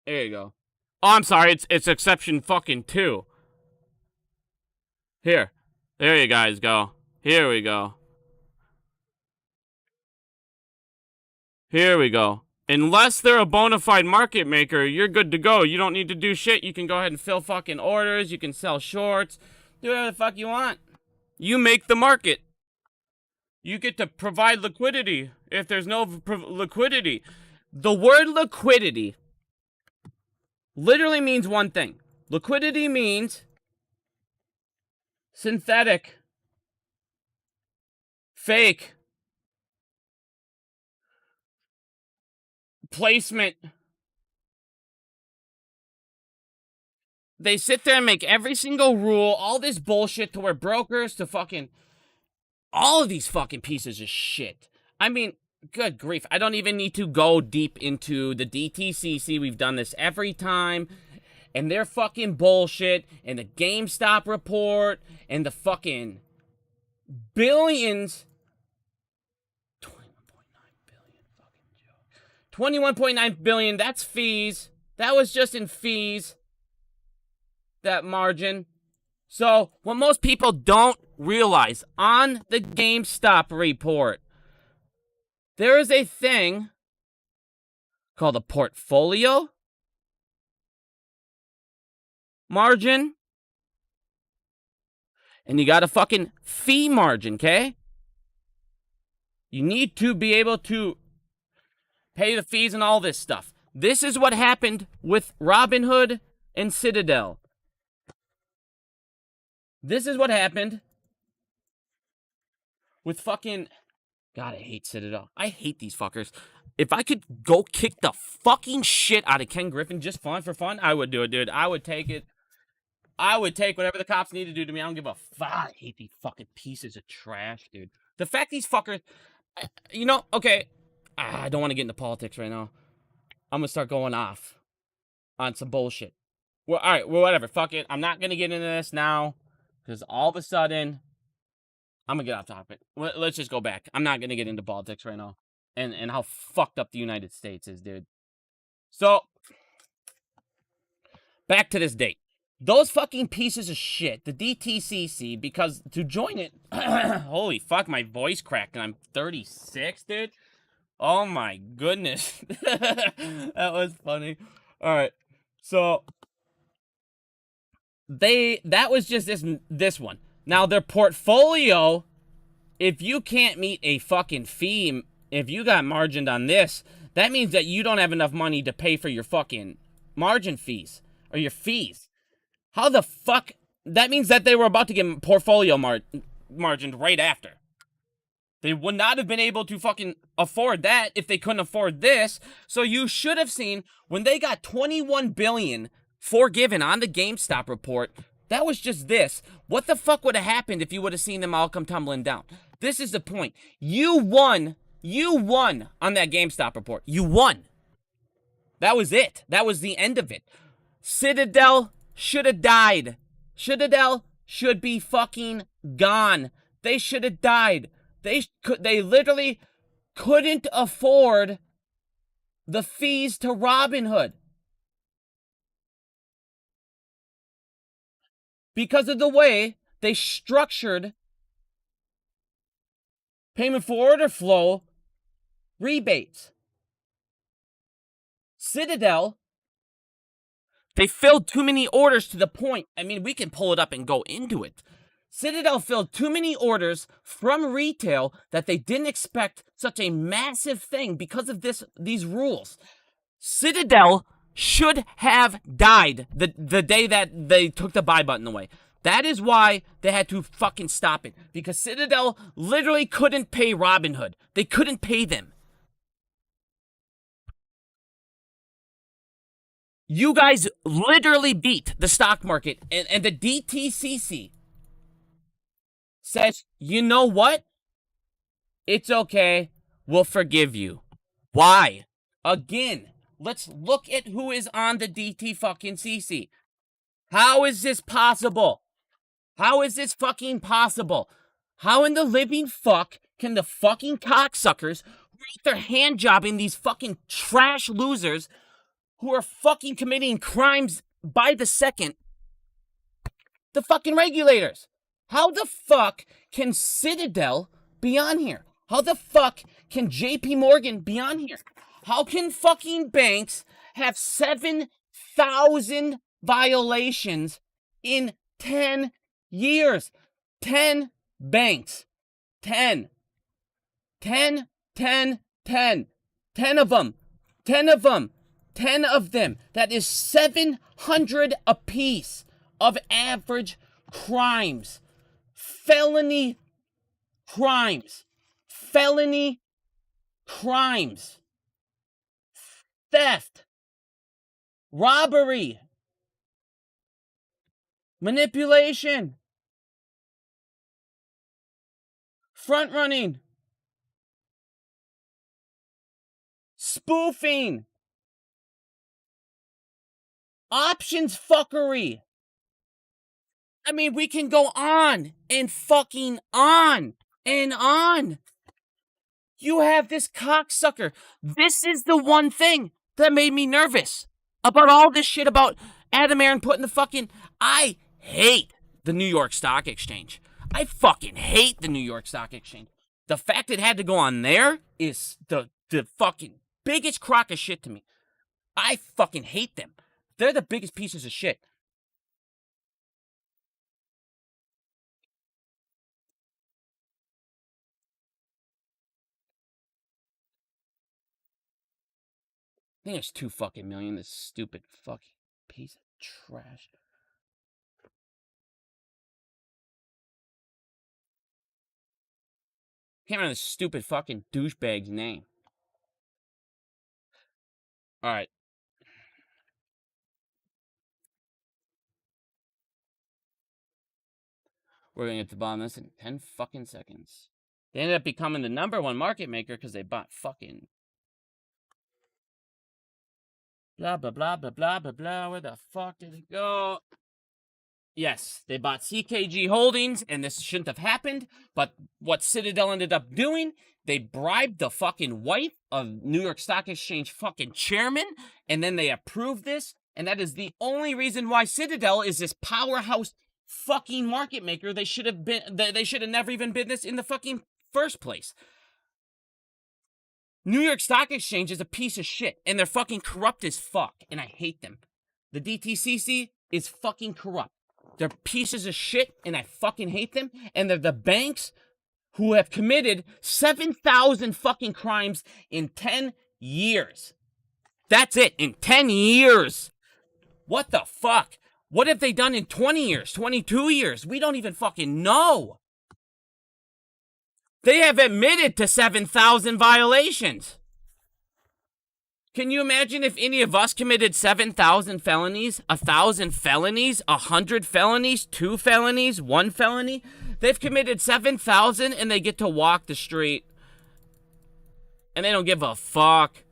There you go. Oh, I'm sorry. It's exception fucking 2. Here. There you guys go. Here we go. Here we go. Unless they're a bona fide market maker, you're good to go. You don't need to do shit. You can go ahead and fill fucking orders. You can sell shorts. Do whatever the fuck you want. You make the market. You get to provide liquidity if there's no liquidity. The word liquidity literally means one thing. Liquidity means synthetic, fake, placement. They sit there and make every single rule, all this bullshit to where brokers to fucking... all of these fucking pieces of shit. I mean, good grief. I don't even need to go deep into the DTCC. We've done this every time. And their fucking bullshit. And the GameStop report. And the fucking billions. 21.9 billion fucking joke. 21.9 billion. That's fees. That was just in fees. That margin. So, what most people don't realize on the GameStop report, there is a thing called a portfolio margin, and you got a fucking fee margin, okay? You need to be able to pay the fees and all this stuff. This is what happened with Robinhood and Citadel. This is what happened with fucking... God, I hate Citadel. I hate these fuckers. If I could go kick the fucking shit out of Ken Griffin just for fun, I would do it, dude. I would take it. I would take whatever the cops need to do to me. I don't give a fuck. I hate these fucking pieces of trash, dude. The fact these fuckers... You know, okay. I don't want to get into politics right now. I'm going to start going off on some bullshit. Well, all right, well, whatever. Fuck it. I'm not going to get into this now because all of a sudden... I'm going to get off topic. Let's just go back. I'm not going to get into politics right now. And how fucked up the United States is, dude. So, back to this date. Those fucking pieces of shit, the DTCC, because to join it... Holy fuck, my voice cracked and I'm 36, dude. Oh my goodness. That was funny. All right. So, that was just this one. Now, their portfolio, if you can't meet a fucking fee, if you got margined on this, that means that you don't have enough money to pay for your fucking margin fees or your fees. How the fuck? That means that they were about to get portfolio margined right after. They would not have been able to fucking afford that if they couldn't afford this. So you should have seen when they got $21 billion forgiven on the GameStop report. That was just this. What the fuck would have happened if you would have seen them all come tumbling down? This is the point. You won. You won on that GameStop report. You won. That was it. That was the end of it. Citadel should have died. Citadel should be fucking gone. They should have died. They literally couldn't afford the fees to Robinhood. Because of the way they structured payment for order flow rebates. Citadel, they filled too many orders to the point. I mean, we can pull it up and go into it. Citadel filled too many orders from retail that they didn't expect such a massive thing because of these rules. Citadel should have died the day that they took the buy button away. That is why they had to fucking stop it. Because Citadel literally couldn't pay Robinhood. They couldn't pay them. You guys literally beat the stock market. And the DTCC says, you know what? It's okay. We'll forgive you. Why? Again, let's look at who is on the DT fucking CC. How is this possible? How is this fucking possible? How in the living fuck can the fucking cocksuckers who are out there hand jobbing these fucking trash losers who are fucking committing crimes by the second, the fucking regulators? How the fuck can Citadel be on here? How the fuck can JP Morgan be on here? How can fucking banks have 7,000 violations in 10 years? 10 banks. 10. 10, 10, 10. 10 of them. 10 of them. 10 of them. That is 700 apiece of average crimes. Felony crimes. Felony crimes. Theft. Robbery. Manipulation. Front running. Spoofing. Options fuckery. I mean, we can go on and fucking on and on. You have this cocksucker. This is the one thing that made me nervous about all this shit about Adam Aaron putting the fucking... I hate the New York Stock Exchange. I fucking hate the New York Stock Exchange. The fact it had to go on there is the fucking biggest crock of shit to me. I fucking hate them. They're the biggest pieces of shit. think there's 2 fucking million. This stupid fucking piece of trash. Can't remember this stupid fucking douchebag's name. All right. We're gonna get to the bottom of this in 10 fucking seconds. They ended up becoming the #1 market maker because they bought fucking blah blah blah blah blah blah blah. Where the fuck did it go? Yes, they bought CKG Holdings, and this shouldn't have happened. But what Citadel ended up doing, they bribed the fucking wife of New York Stock Exchange fucking chairman, and then they approved this. And that is the only reason why Citadel is this powerhouse fucking market maker. They should have been. They should have never even been this in the fucking first place. New York Stock Exchange is a piece of shit, and they're fucking corrupt as fuck, and I hate them. The DTCC is fucking corrupt. They're pieces of shit, and I fucking hate them. And they're the banks who have committed 7,000 fucking crimes in 10 years. That's it, in 10 years. What the fuck? What have they done in 20 years, 22 years? We don't even fucking know. They have admitted to 7,000 violations. Can you imagine if any of us committed 7,000 felonies, 1,000 felonies, 100 felonies, 2 felonies, 1 felony? They've committed 7,000 and they get to walk the street. And they don't give a fuck.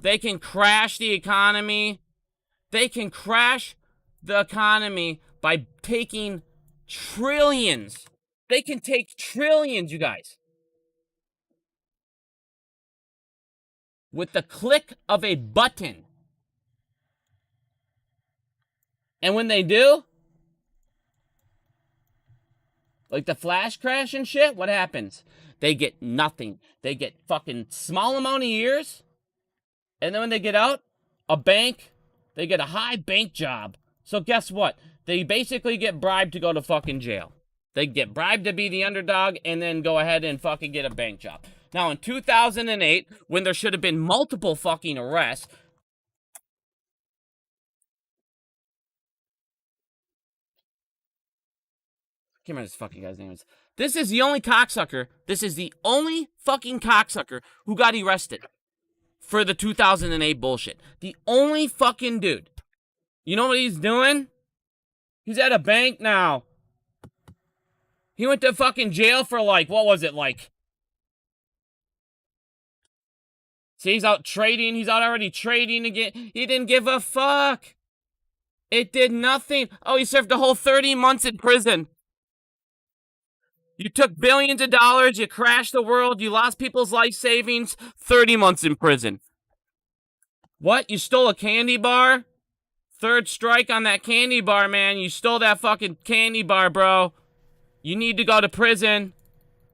They can crash the economy. They can crash the economy by taking trillions. They can take trillions, you guys. With the click of a button. And when they do, like the flash crash and shit, what happens? They get nothing. They get fucking small amount of years. And then when they get out, a bank, they get a high bank job. So guess what? They basically get bribed to go to fucking jail. They get bribed to be the underdog and then go ahead and fucking get a bank job. Now, in 2008, when there should have been multiple fucking arrests, I can't remember this fucking guy's name is. This is the only cocksucker. This is the only fucking cocksucker who got arrested for the 2008 bullshit. The only fucking dude. You know what he's doing? He's at a bank now. He went to fucking jail for like, what was it, like? See, he's out trading. He's out already trading again. He didn't give a fuck. It did nothing. Oh, he served a whole 30 months in prison. You took billions of dollars. You crashed the world. You lost people's life savings. 30 months in prison. What? You stole a candy bar? Third strike on that candy bar, man. You stole that fucking candy bar, bro. You need to go to prison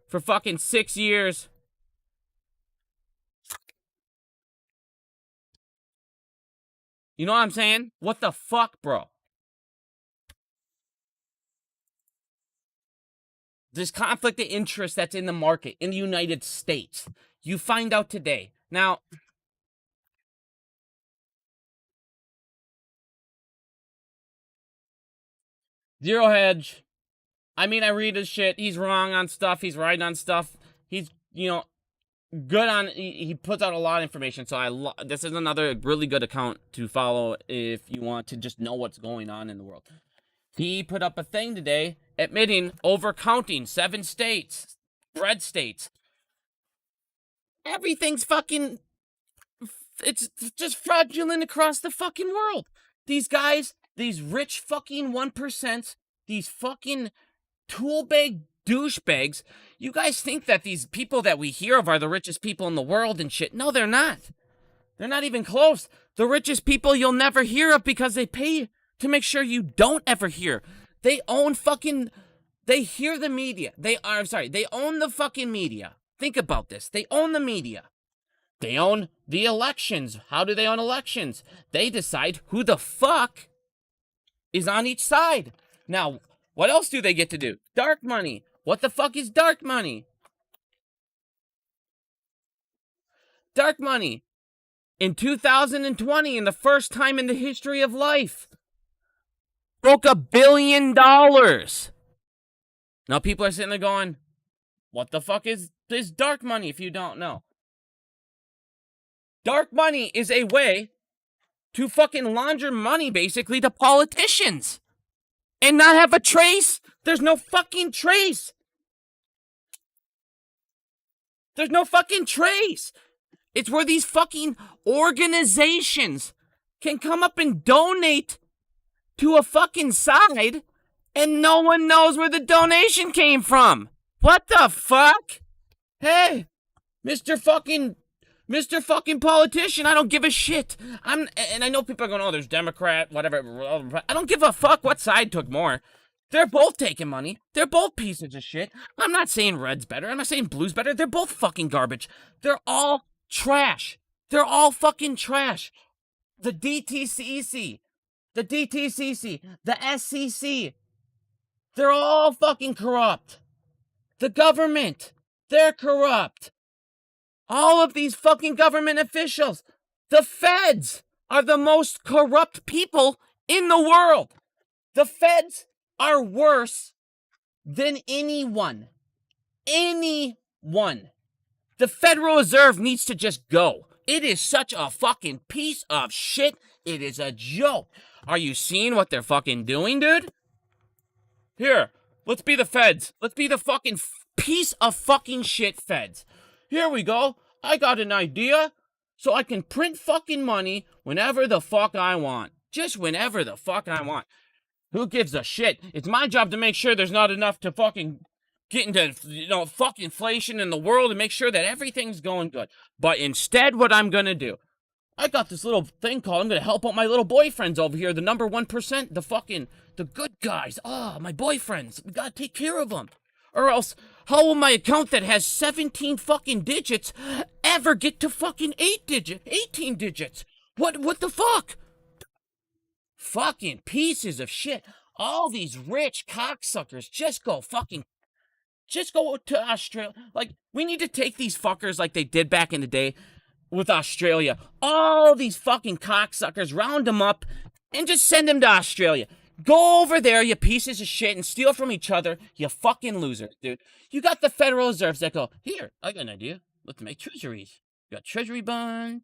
for fucking 6 years. You know what I'm saying? What the fuck, bro? This conflict of interest that's in the market in the United States. You find out today. Now, Zero Hedge. I mean, I read his shit. He's wrong on stuff. He's right on stuff. He's, good on. He puts out a lot of information. So this is another really good account to follow if you want to just know what's going on in the world. He put up a thing today admitting overcounting 7 states, red states. Everything's fucking. It's just fraudulent across the fucking world. These guys, these rich fucking 1%, these fucking tool bag douchebags, you guys think that these people that we hear of are the richest people in the world and shit. No, they're not. They're not even close. The richest people you'll never hear of because they pay to make sure you don't ever hear. They own fucking, they hear the media. They own the fucking media. Think about this. They own the media. They own the elections. How do they own elections? They decide who the fuck is on each side. Now, what else do they get to do? Dark money. What the fuck is dark money? Dark money in 2020, in the first time in the history of life, broke $1 billion. Now people are sitting there going, what the fuck is this dark money if you don't know? Dark money is a way to fucking launder money basically to politicians and not have a trace. There's no fucking trace. There's no fucking trace. It's where these fucking organizations can come up and donate to a fucking side and no one knows where the donation came from. What the fuck? Hey, Mr. fucking politician, I don't give a shit. And I know people are going, oh, there's Democrat, whatever. I don't give a fuck what side took more. They're both taking money. They're both pieces of shit. I'm not saying red's better. I'm not saying blue's better. They're both fucking garbage. They're all trash. They're all fucking trash. The DTCC, the SEC, they're all fucking corrupt. The government, they're corrupt. All of these fucking government officials, the feds are the most corrupt people in the world. The feds are worse than anyone. Anyone. The Federal Reserve needs to just go. It is such a fucking piece of shit. It is a joke. Are you seeing what they're fucking doing, dude? Here, let's be the feds. Let's be the fucking piece of fucking shit feds. Here we go. I got an idea. So I can print fucking money whenever the fuck I want. Just whenever the fuck I want. Who gives a shit? It's my job to make sure there's not enough to fucking get into, fuck inflation in the world and make sure that everything's going good. But instead, what I'm gonna do, I got this little thing called, I'm gonna help out my little boyfriends over here, the number 1%, the good guys. My boyfriends, we gotta take care of them. Or else, how will my account that has 17 fucking digits ever get to fucking 18 digits? What the fuck? Fucking pieces of shit. All these rich cocksuckers just go to Australia. Like, we need to take these fuckers like they did back in the day with Australia. All these fucking cocksuckers, round them up and just send them to Australia. Go over there, you pieces of shit, and steal from each other, you fucking losers, dude. You got the Federal Reserves that go, here, I got an idea. Let's make treasuries. You got treasury bond.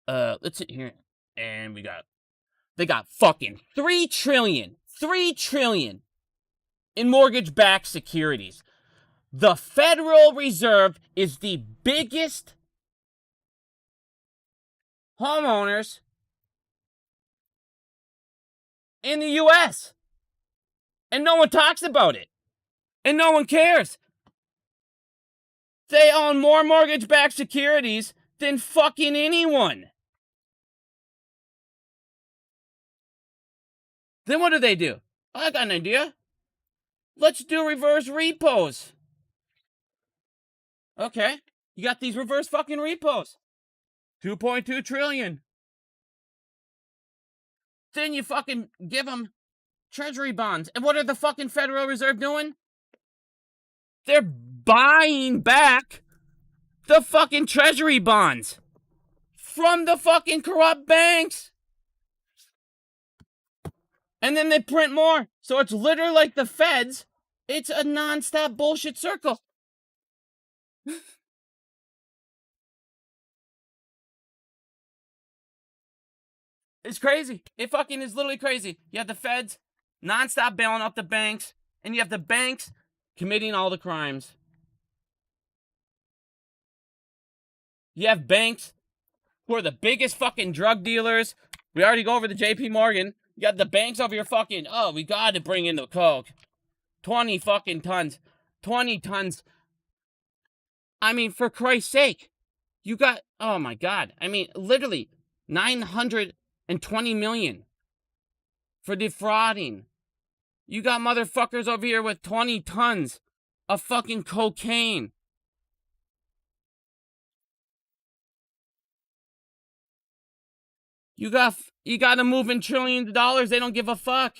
Let's sit here. And they got fucking $3 trillion in mortgage-backed securities. The Federal Reserve is the biggest homeowners in the U.S. And no one talks about it. And no one cares. They own more mortgage-backed securities than fucking anyone. Then what do? I got an idea. Let's do reverse repos. Okay. You got these reverse fucking repos. 2.2 trillion. Then you fucking give them treasury bonds. And what are the fucking Federal Reserve doing? They're buying back the fucking treasury bonds from the fucking corrupt banks. And then they print more. So it's literally like the feds. It's a non-stop bullshit circle. It's crazy. It fucking is literally crazy. You have the feds non-stop bailing out the banks, and you have the banks committing all the crimes. You have banks who are the biggest fucking drug dealers. We already go over the JP Morgan. You got the banks over here fucking, we got to bring in the coke. 20 fucking tons. 20 tons. I mean, for Christ's sake. You got, oh my God. I mean, literally, 920 million for defrauding. You got motherfuckers over here with 20 tons of fucking cocaine. You got to move in trillions of dollars. They don't give a fuck.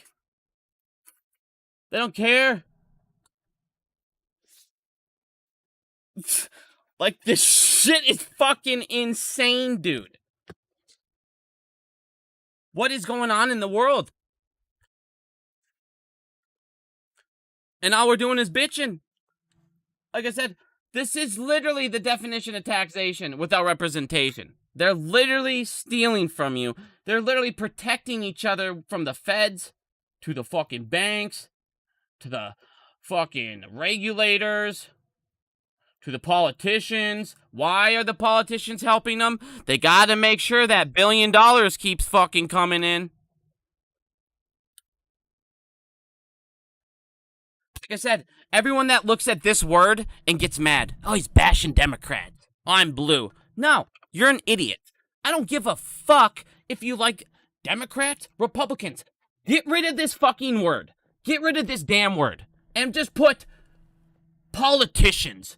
They don't care. Like this Shit is fucking insane, dude. What is going on in the world? And all we're doing is bitching. Like I said, this is literally the definition of taxation without representation. They're literally stealing from you. They're literally protecting each other from the feds to the fucking banks to the fucking regulators to the politicians. Why are the politicians helping them? They gotta make sure that $1 billion keeps fucking coming in. Like I said, everyone that looks at this word and gets mad, oh, he's bashing Democrats. Oh, I'm blue. No, you're an idiot. I don't give a fuck if you like Democrats, Republicans. Get rid of this fucking word. Get rid of this damn word. And just put politicians.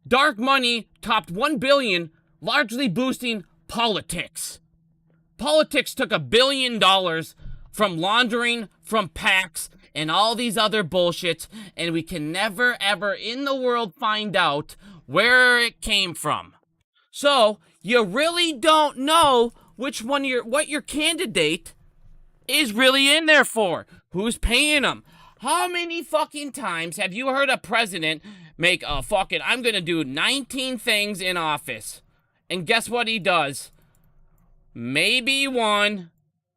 Dark money topped $1 billion, largely boosting politics. Politics took $1 billion from laundering, from PACs, and all these other bullshits, and we can never, ever in the world find out where it came from. So, you really don't know which one what your candidate is really in there for. Who's paying them? How many fucking times have you heard a president make a fucking, I'm gonna do 19 things in office, and guess what he does? Maybe one,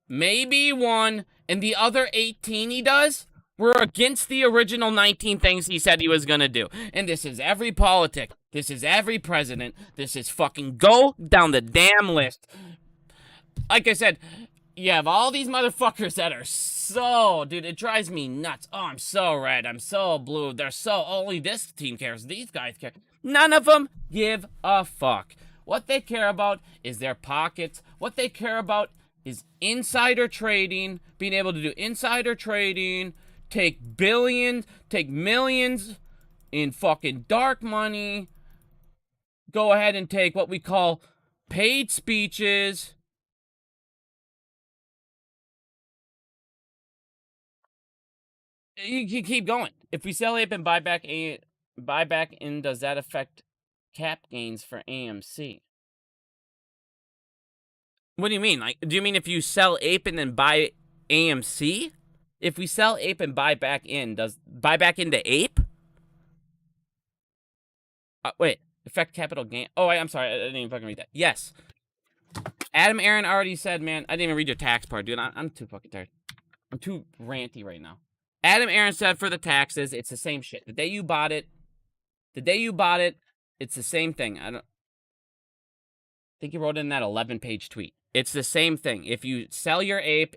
and the other 18 he does were against the original 19 things he said he was gonna do. And this is every politic. This is every president. This is fucking go down the damn list. Like I said, you have all these motherfuckers that are so, dude, it drives me nuts. Oh, I'm so red. I'm so blue. They're so, only this team cares. These guys care. None of them give a fuck. What they care about is their pockets. What they care about is insider trading, being able to do insider trading, take billions, take millions in fucking dark money, go ahead and take what we call paid speeches. You can keep going. If we sell APE and buy back in, does that affect cap gains for AMC? What do you mean? Like, do you mean if you sell APE and then buy AMC? If we sell APE and buy back in, does buy back into APE? Wait, affect capital gain. Oh, I'm sorry. I didn't even fucking read that. Yes. Adam Aaron already said, man, I didn't even read your tax part, dude. I'm too fucking tired. I'm too ranty right now. Adam Aaron said for the taxes, it's the same shit. The day you bought it, it's the same thing. I think he wrote it in that 11-page tweet. It's the same thing. If you sell your APE,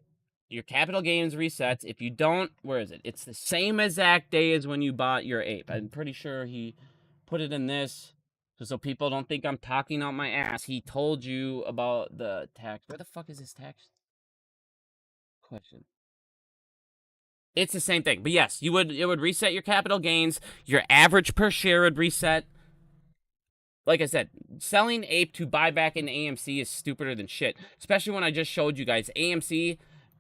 your capital gains resets. If you don't, where is it? It's the same exact day as when you bought your APE. I'm pretty sure he put it in this, so people don't think I'm talking out my ass. He told you about the tax. Where the fuck is this tax question? It's the same thing. But yes, it would reset your capital gains. Your average per share would reset. Like I said, selling APE to buy back into AMC is stupider than shit. Especially when I just showed you guys AMC,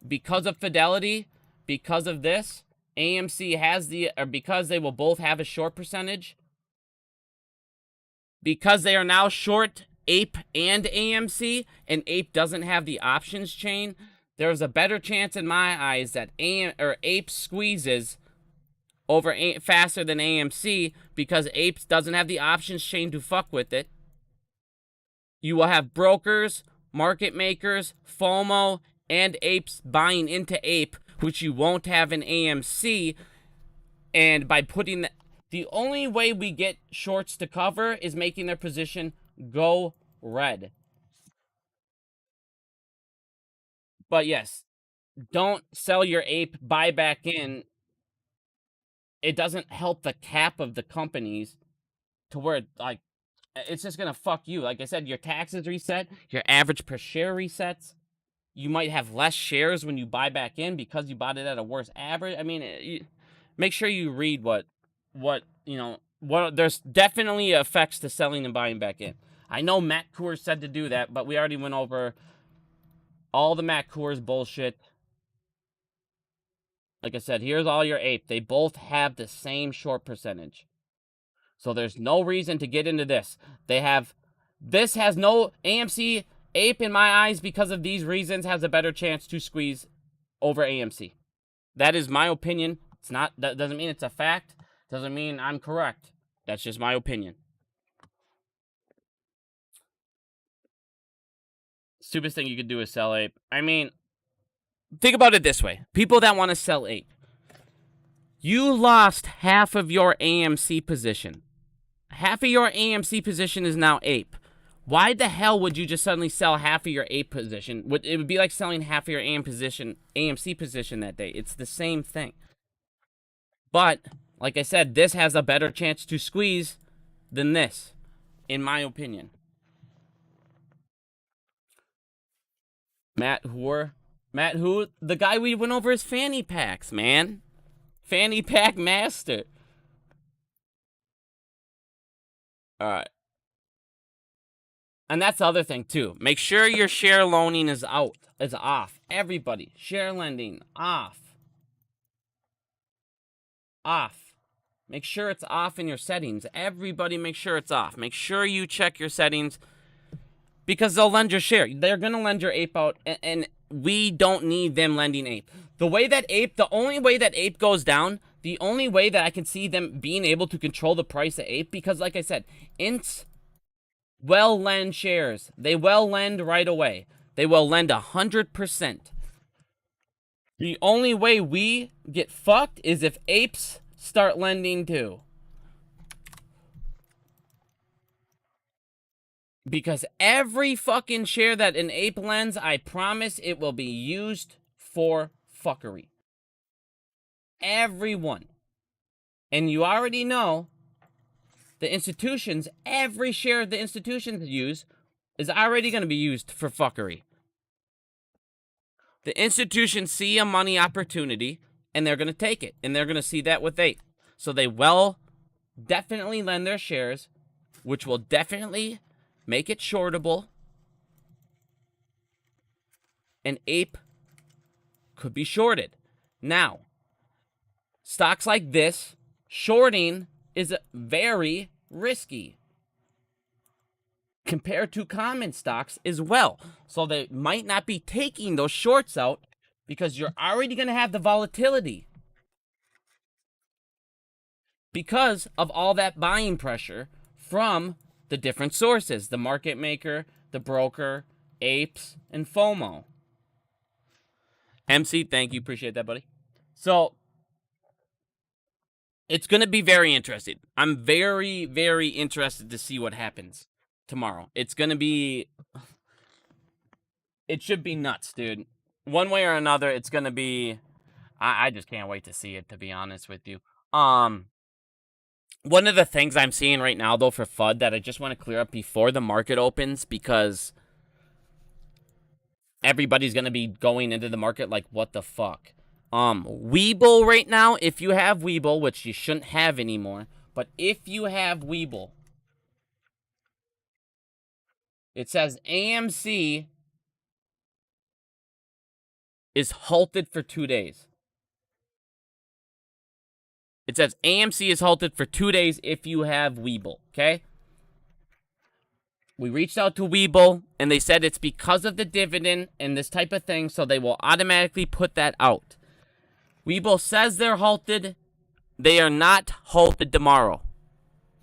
because of Fidelity, because of this, AMC has because they will both have a short percentage. Because they are now short APE and AMC, and APE doesn't have the options chain, there's a better chance in my eyes that APE squeezes over faster than AMC because APE doesn't have the options chain to fuck with it. You will have brokers, market makers, FOMO, and apes buying into APE, which you won't have in AMC. And by putting the only way we get shorts to cover is making their position go red. But yes, don't sell your APE, buy back in. It doesn't help the cap of the companies to where, like, it's just going to fuck you. Like I said, your taxes reset, your average per share resets. You might have less shares when you buy back in because you bought it at a worse average. I mean, make sure you read what there's definitely effects to selling and buying back in. I know Matt Coors said to do that, but we already went over all the Matt Coors bullshit. Like I said, here's all your APE. They both have the same short percentage. So there's no reason to get into this. This has no AMC, APE in my eyes because of these reasons has a better chance to squeeze over AMC. That is my opinion. That doesn't mean it's a fact. Doesn't mean I'm correct. That's just my opinion. Stupidest thing you could do is sell APE. I mean, think about it this way. People that want to sell APE. You lost half of your AMC position. Half of your AMC position is now APE. Why the hell would you just suddenly sell half of your APE position? It would be like selling half of your AMC position that day. It's the same thing. But, like I said, this has a better chance to squeeze than this, in my opinion. Matt who? The guy we went over his fanny packs, man. Fanny pack master. Alright. And that's the other thing, too. Make sure your share loaning is off. Everybody, share lending, off. Off. Make sure it's off in your settings. Everybody make sure it's off. Make sure you check your settings because they'll lend your share. They're going to lend your APE out, and we don't need them lending APE. The only way that APE goes down, the only way that I can see them being able to control the price of APE, because like I said, ints will lend shares. They will lend right away. They will lend 100%. The only way we get fucked is if apes start lending too. Because every fucking share that an ape lends, I promise it will be used for fuckery. Everyone. And you already know the institutions, every share the institutions use is already going to be used for fuckery. The institutions see a money opportunity, and they're going to take it. And they're going to see that with APE. So they will definitely lend their shares, which will definitely make it shortable. And APE could be shorted. Now, stocks like this, shorting is very risky compared to common stocks as well. So they might not be taking those shorts out because you're already going to have the volatility because of all that buying pressure from the different sources, the market maker, the broker, apes, and FOMO. MC, thank you. Appreciate that, buddy. So it's going to be very interesting. I'm very, very interested to see what happens tomorrow. It's going to be... It should be nuts, dude. One way or another, it's going to be... I just can't wait to see it, to be honest with you. One of the things I'm seeing right now, though, for FUD that I just want to clear up before the market opens, because everybody's going to be going into the market like, what the fuck? WeBull right now, if you have WeBull, which you shouldn't have anymore, but if you have WeBull, it says AMC is halted for 2 days. It says AMC is halted for 2 days if you have WeBull, okay? We reached out to WeBull, and they said it's because of the dividend and this type of thing, so they will automatically put that out. WeBull says they're halted. They are not halted tomorrow.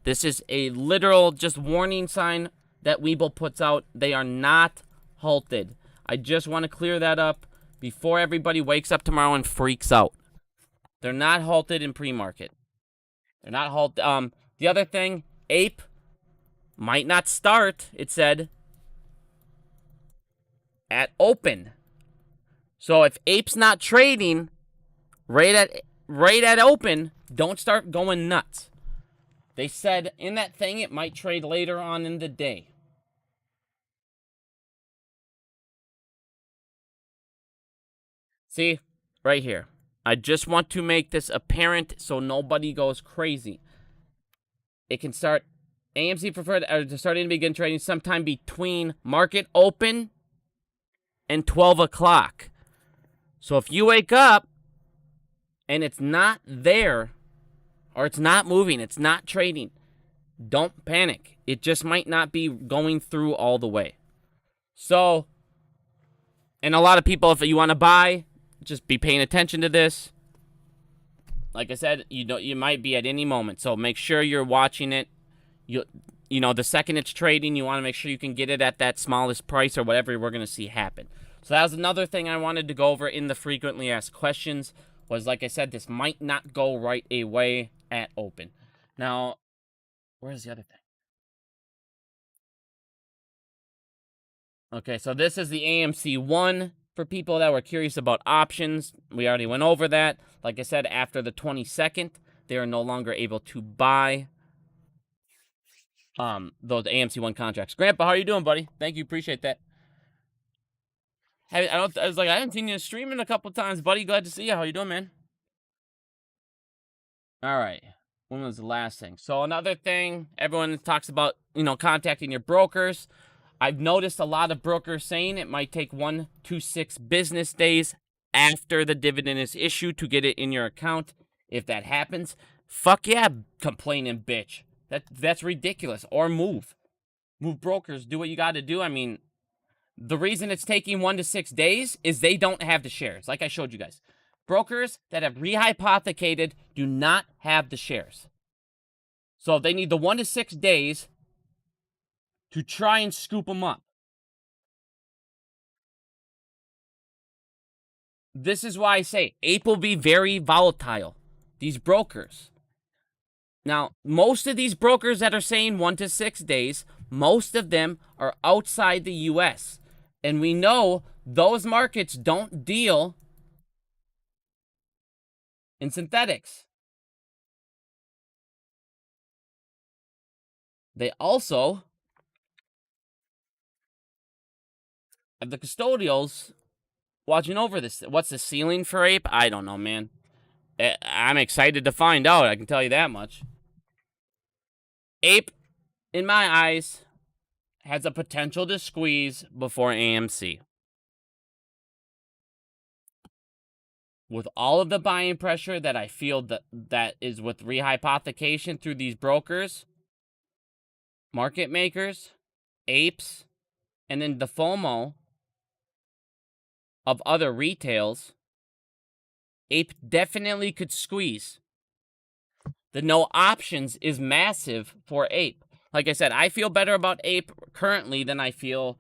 This is a literal just warning sign that WeBull puts out. They are not halted. I just want to clear that up before everybody wakes up tomorrow and freaks out. They're not halted in pre-market. They're not halted. The other thing, APE might not start, it said, at open. So if APE's not trading right at open, don't start going nuts. They said in that thing it might trade later on in the day. See, right here. I just want to make this apparent so nobody goes crazy. It can start, AMC preferred to starting to begin trading sometime between market open and 12 o'clock. So if you wake up and it's not there, or it's not moving, it's not trading, don't panic. It just might not be going through all the way. So, and a lot of people, if you want to buy, just be paying attention to this. Like I said, you might be at any moment, so make sure you're watching it. You know, the second it's trading, you want to make sure you can get it at that smallest price or whatever we're going to see happen. So that was another thing I wanted to go over in the frequently asked questions was, like I said, this might not go right away at open. Now, where's the other thing? Okay, so this is the AMC 1 for people that were curious about options. We already went over that. Like I said, after the 22nd, they are no longer able to buy those AMC 1 contracts. Grandpa, how are you doing, buddy? Thank you, appreciate that. I was like, I haven't seen you streaming a couple times, buddy. Glad to see you. How you doing, man? All right. When was the last thing? So another thing, everyone talks about, contacting your brokers. I've noticed a lot of brokers saying it might take 1 to 6 business days after the dividend is issued to get it in your account. If that happens, fuck yeah, complaining bitch. That's ridiculous. Or move. Move brokers. Do what you got to do. I mean, the reason it's taking 1 to 6 days is they don't have the shares, like I showed you guys. Brokers that have rehypothecated do not have the shares. So they need the 1 to 6 days to try and scoop them up. This is why I say APE will be very volatile. These brokers. Now, most of these brokers that are saying 1 to 6 days, most of them are outside the U.S. And we know those markets don't deal in synthetics. They also have the custodials watching over this. What's the ceiling for APE? I don't know, man. I'm excited to find out, I can tell you that much. APE, in my eyes, has a potential to squeeze before AMC. With all of the buying pressure that I feel that is with rehypothecation through these brokers, market makers, APEs, and then the FOMO of other retails, APE definitely could squeeze. The no options is massive for APE. Like I said, I feel better about APE currently than I feel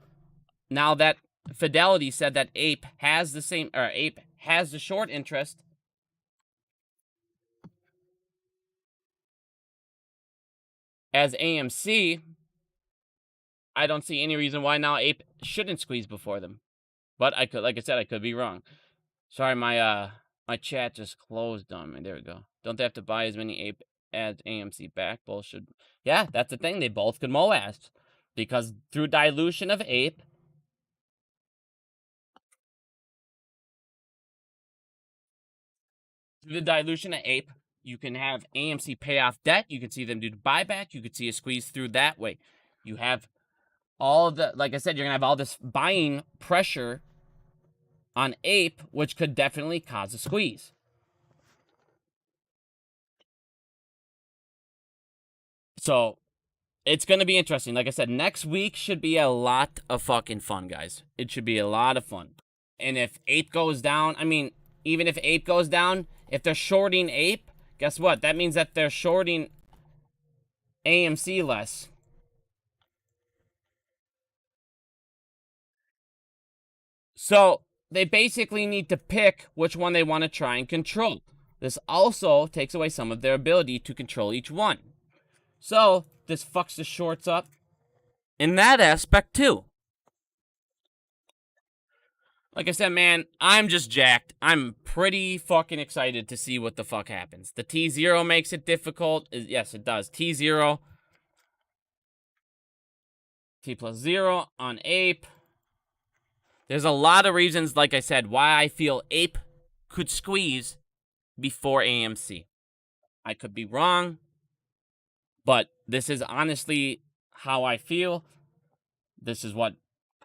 now that Fidelity said that APE has the short interest as AMC. I don't see any reason why now APE shouldn't squeeze before them. But I could, like I said, I could be wrong. Sorry, my chat just closed on me. There we go. Don't they have to buy as many APE as AMC back? Bullshit. Yeah, that's the thing. They both could MOAS. Because through dilution of APE, you can have AMC pay off debt. You can see them do the buyback. You could see a squeeze through that way. You have all of the, like I said, you're going to have all this buying pressure on APE, which could definitely cause a squeeze. So, it's going to be interesting. Like I said, next week should be a lot of fucking fun, guys. It should be a lot of fun. And if APE goes down, I mean, even if APE goes down, if they're shorting APE, guess what? That means that they're shorting AMC less. So, they basically need to pick which one they want to try and control. This also takes away some of their ability to control each one. So, this fucks the shorts up in that aspect too. Like I said, man, I'm just jacked. I'm pretty fucking excited to see what the fuck happens. The T0 makes it difficult. Yes, it does. T0. T plus 0 on APE. There's a lot of reasons, like I said, why I feel APE could squeeze before AMC. I could be wrong, but this is honestly how I feel. This is what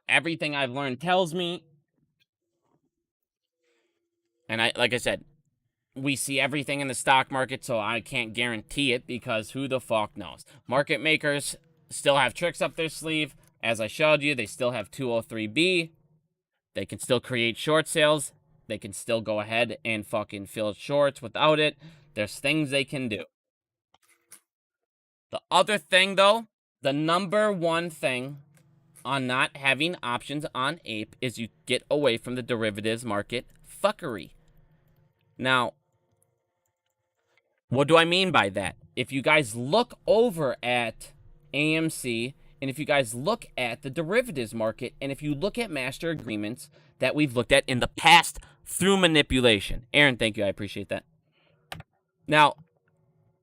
everything I've learned tells me. And like I said, we see everything in the stock market, so I can't guarantee it because who the fuck knows? Market makers still have tricks up their sleeve. As I showed you, they still have 203B. They can still create short sales. They can still go ahead and fucking fill shorts without it. There's things they can do. The other thing, though, the number one thing on not having options on APE is you get away from the derivatives market fuckery. Now, what do I mean by that? If you guys look over at AMC, and if you guys look at the derivatives market, and if you look at master agreements that we've looked at in the past through manipulation. Aaron, thank you. I appreciate that. Now,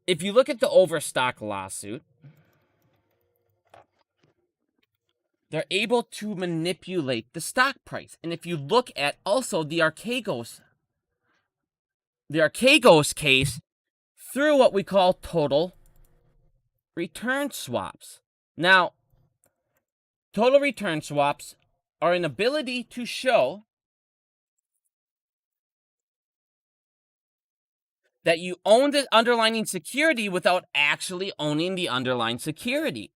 if you look at the Overstock lawsuit, they're able to manipulate the stock price. And if you look at also the Archegos case through what we call total return swaps. Now, total return swaps are an ability to show that you own the underlying security without actually owning the underlying security.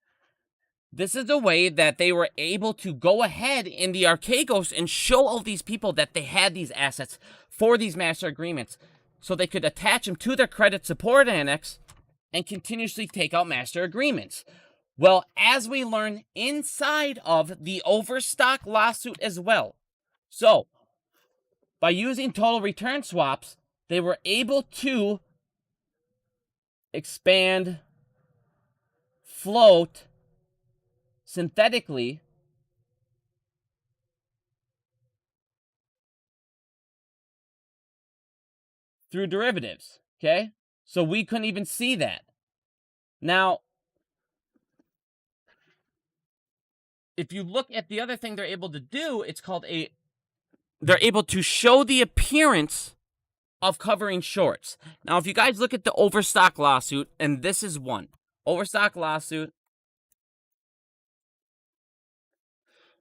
This is a way that they were able to go ahead in the Archegos and show all these people that they had these assets for these master agreements so they could attach them to their credit support annex and continuously take out master agreements. Well, as we learn inside of the Overstock lawsuit as well. So, by using total return swaps, they were able to expand, float, synthetically through derivatives, okay? So we couldn't even see that. Now, if you look at the other thing they're able to do, it's called they're able to show the appearance of covering shorts. Now, if you guys look at the Overstock lawsuit, and this is one. Overstock lawsuit.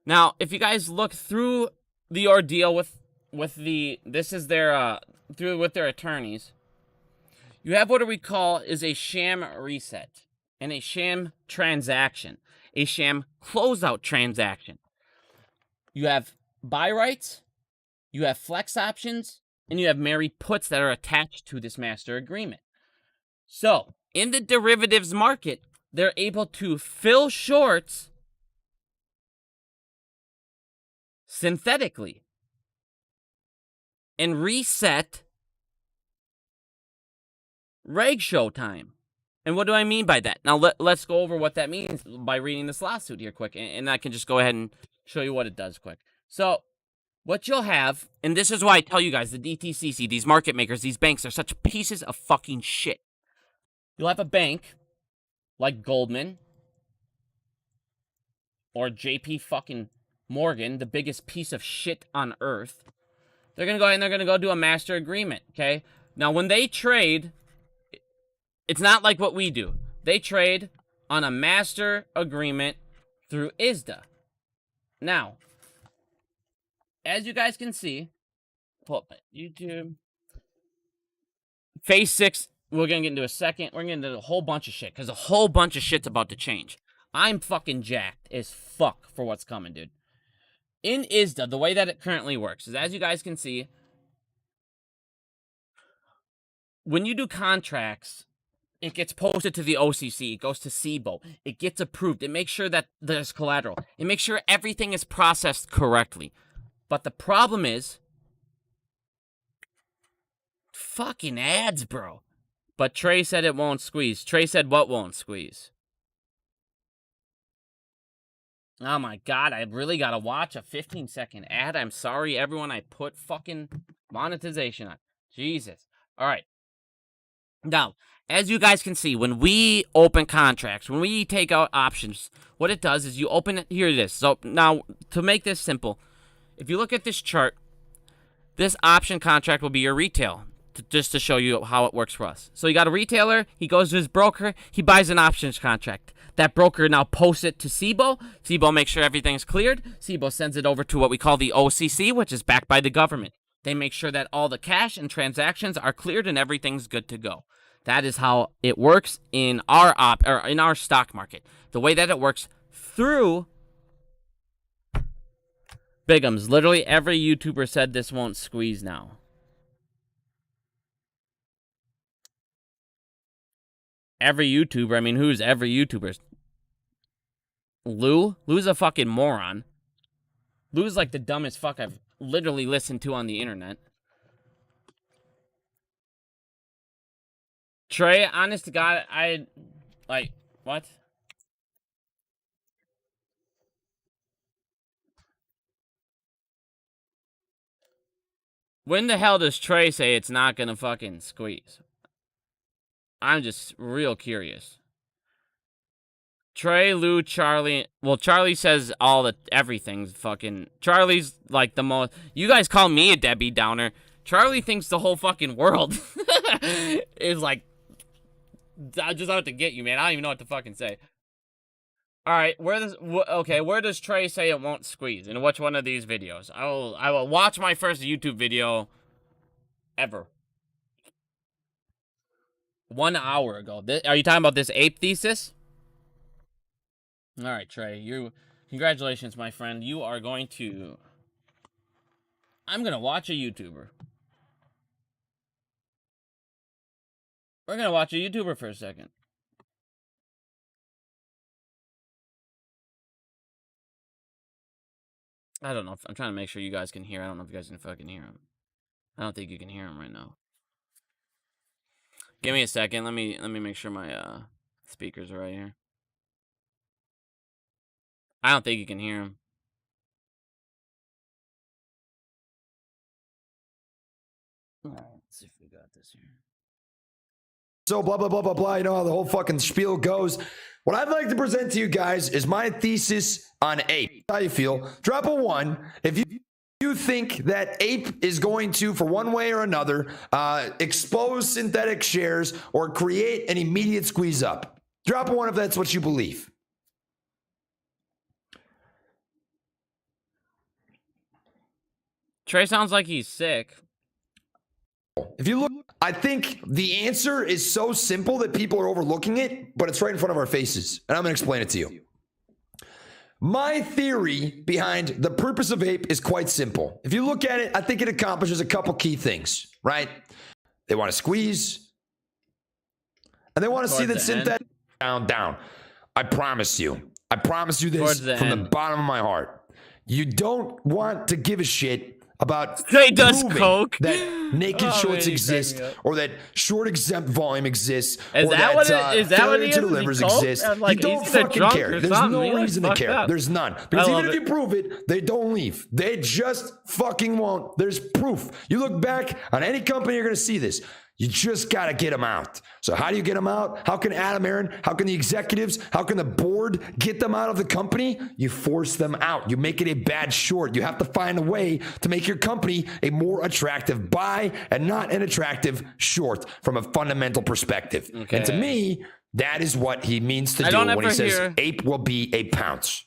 Now, if you guys look through the ordeal with this is their with their attorneys, you have what we call is a sham reset and a sham transaction, a sham closeout transaction. You have buy rights, you have flex options, and you have married puts that are attached to this master agreement. So, in the derivatives market, they're able to fill shorts synthetically and reset reg show time. And what do I mean by that? Now, let's go over what that means by reading this lawsuit here quick. And I can just go ahead and show you what it does quick. So, what you'll have, and this is why I tell you guys, the DTCC, these market makers, these banks are such pieces of fucking shit. You'll have a bank like Goldman or JP fucking Morgan, the biggest piece of shit on earth. They're going to go ahead and they're going to go do a master agreement, okay? Now, when they trade, it's not like what we do. They trade on a master agreement through ISDA. Now, as you guys can see, pull up YouTube. Phase 6, we're going to get into a second. We're going to get into a whole bunch of shit, because a whole bunch of shit's about to change. I'm fucking jacked as fuck for what's coming, dude. In ISDA, the way that it currently works is, as you guys can see, when you do contracts, it gets posted to the OCC, it goes to CBO, it gets approved, it makes sure that there's collateral, it makes sure everything is processed correctly. But the problem is, fucking ads, bro. But Trey said it won't squeeze. Trey said what won't squeeze? Oh my god, I really gotta watch a 15-second ad. I'm sorry, everyone, I put fucking monetization on. Jesus. Alright. Now, as you guys can see, when we open contracts, when we take out options, what it does is you open it. Here it is. So, now, to make this simple, if you look at this chart, this option contract will be your retail, just to show you how it works for us. So you got a retailer, he goes to his broker, he buys an options contract. That broker now posts it to Cboe. Cboe makes sure everything's cleared. Cboe sends it over to what we call the OCC, which is backed by the government. They make sure that all the cash and transactions are cleared and everything's good to go. That is how it works in our in our stock market. The way that it works through Bigums. Literally every YouTuber said this won't squeeze now. Every YouTuber. I mean, who's every YouTuber? Lou? Lou's a fucking moron. Lou's like the dumbest fuck I've literally listened to on the internet. Trey, honest to God, like, what? When the hell does Trey say it's not gonna fucking squeeze? I'm just real curious. Trey, Lou, Charlie. Well, Charlie says everything's fucking. Charlie's like the most. You guys call me a Debbie Downer. Charlie thinks the whole fucking world is like. I just have to get you, man. I don't even know what to fucking say. All right, where does Trey say it won't squeeze? In which one of these videos? I will watch my first YouTube video ever. 1 hour ago. Are you talking about this ape thesis? All right, Trey. Congratulations, my friend. You are going to. I'm gonna watch a YouTuber. We're gonna watch a YouTuber for a second. I don't know. I'm trying to make sure you guys can hear. I don't know if you guys can fucking hear him. I don't think you can hear him right now. Give me a second. Let me make sure my speakers are right here. I don't think you can hear him. All right, let's see if we got this here. So blah, blah, blah, blah, blah. You know how the whole fucking spiel goes. What I'd like to present to you guys is my thesis on APE. How you feel? Drop a 1 if you think that APE is going to, for one way or another, expose synthetic shares or create an immediate squeeze up. Drop a 1 if that's what you believe. Trey sounds like he's sick. If you look, I think the answer is so simple that people are overlooking it, but it's right in front of our faces. And I'm going to explain it to you. My theory behind the purpose of APE is quite simple. If you look at it, I think it accomplishes a couple key things, right? They want to squeeze, and they want to see that synthetic down. I promise you this from the bottom of my heart. You don't want to give a shit about Trey does coke that naked shorts exist, or that short exempt volume exists, is or that what failure to delivers exists. Like, you don't fucking care. There's no reason to care. There's none. Because even if you prove it, they don't leave. They just fucking won't. There's proof. You look back on any company, you're going to see this. You just got to get them out. So how do you get them out? How can Adam Aaron, how can the executives, how can the board get them out of the company? You force them out. You make it a bad short. You have to find a way to make your company a more attractive buy and not an attractive short from a fundamental perspective. Okay. And to me, that is what he means to do when he says APE will be a pounce.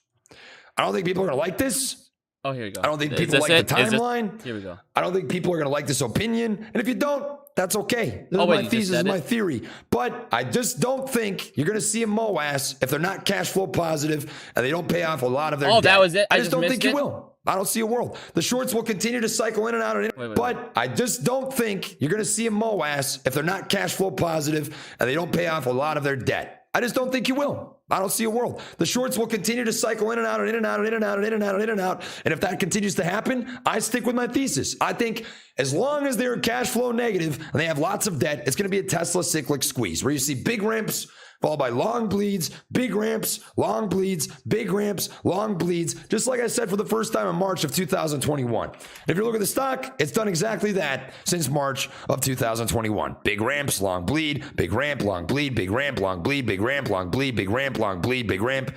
I don't think people are going to like this. Oh, here we go. I don't think people like the timeline. Here we go. I don't think people are going to like this opinion. And if you don't, that's okay. This is my thesis, my theory. But I just don't think you're going to see a MOAS if they're not cash flow positive and they don't pay off a lot of their debt. That was it? I just don't think you will. I don't see a world. The shorts will continue to cycle in and out. But I just don't think you're going to see a MOAS if they're not cash flow positive and they don't pay off a lot of their debt. I just don't think you will. I don't see a world. The shorts will continue to cycle in and out and in and out and in and out and in and out and in and out. And if that continues to happen, I stick with my thesis. I think as long as they're cash flow negative and they have lots of debt, it's going to be a Tesla cyclic squeeze where you see big ramps followed by long bleeds, big ramps, long bleeds, big ramps, long bleeds, just like I said for the first time in March of 2021. And if you look at the stock, it's done exactly that since March of 2021. Big ramps, long bleed, big ramp, long bleed, big ramp, long bleed, big ramp, long bleed, big ramp, long bleed, big ramp.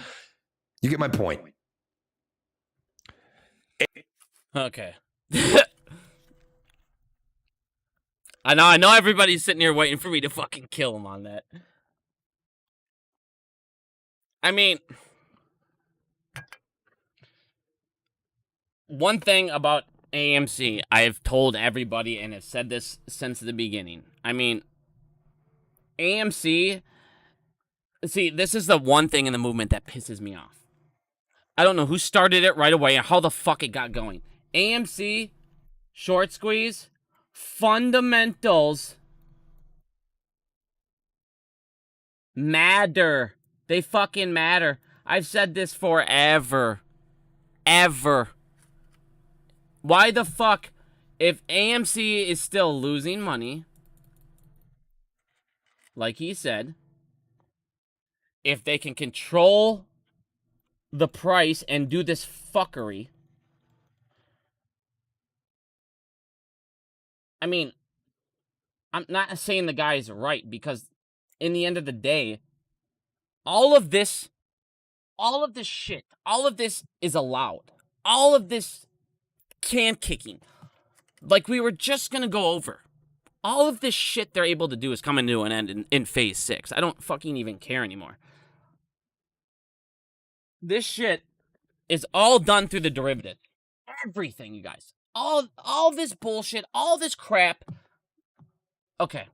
You get my point. Okay. I know everybody's sitting here waiting for me to fucking kill him on that. I mean, one thing about AMC, I've told everybody and have said this since the beginning. I mean, AMC, see, this is the one thing in the movement that pisses me off. I don't know who started it right away and how the fuck it got going. AMC, short squeeze, fundamentals matter. They fucking matter. I've said this forever. Ever. Why the fuck, if AMC is still losing money, like he said, if they can control the price and do this fuckery, I mean, I'm not saying the guy's right, because in the end of the day, all of this shit, all of this is allowed. All of this can kicking, like we were just gonna go over, all of this shit they're able to do is coming to an end in phase 6. I don't fucking even care anymore. This shit is all done through the derivative. Everything, you guys. All this bullshit, all this crap. Okay.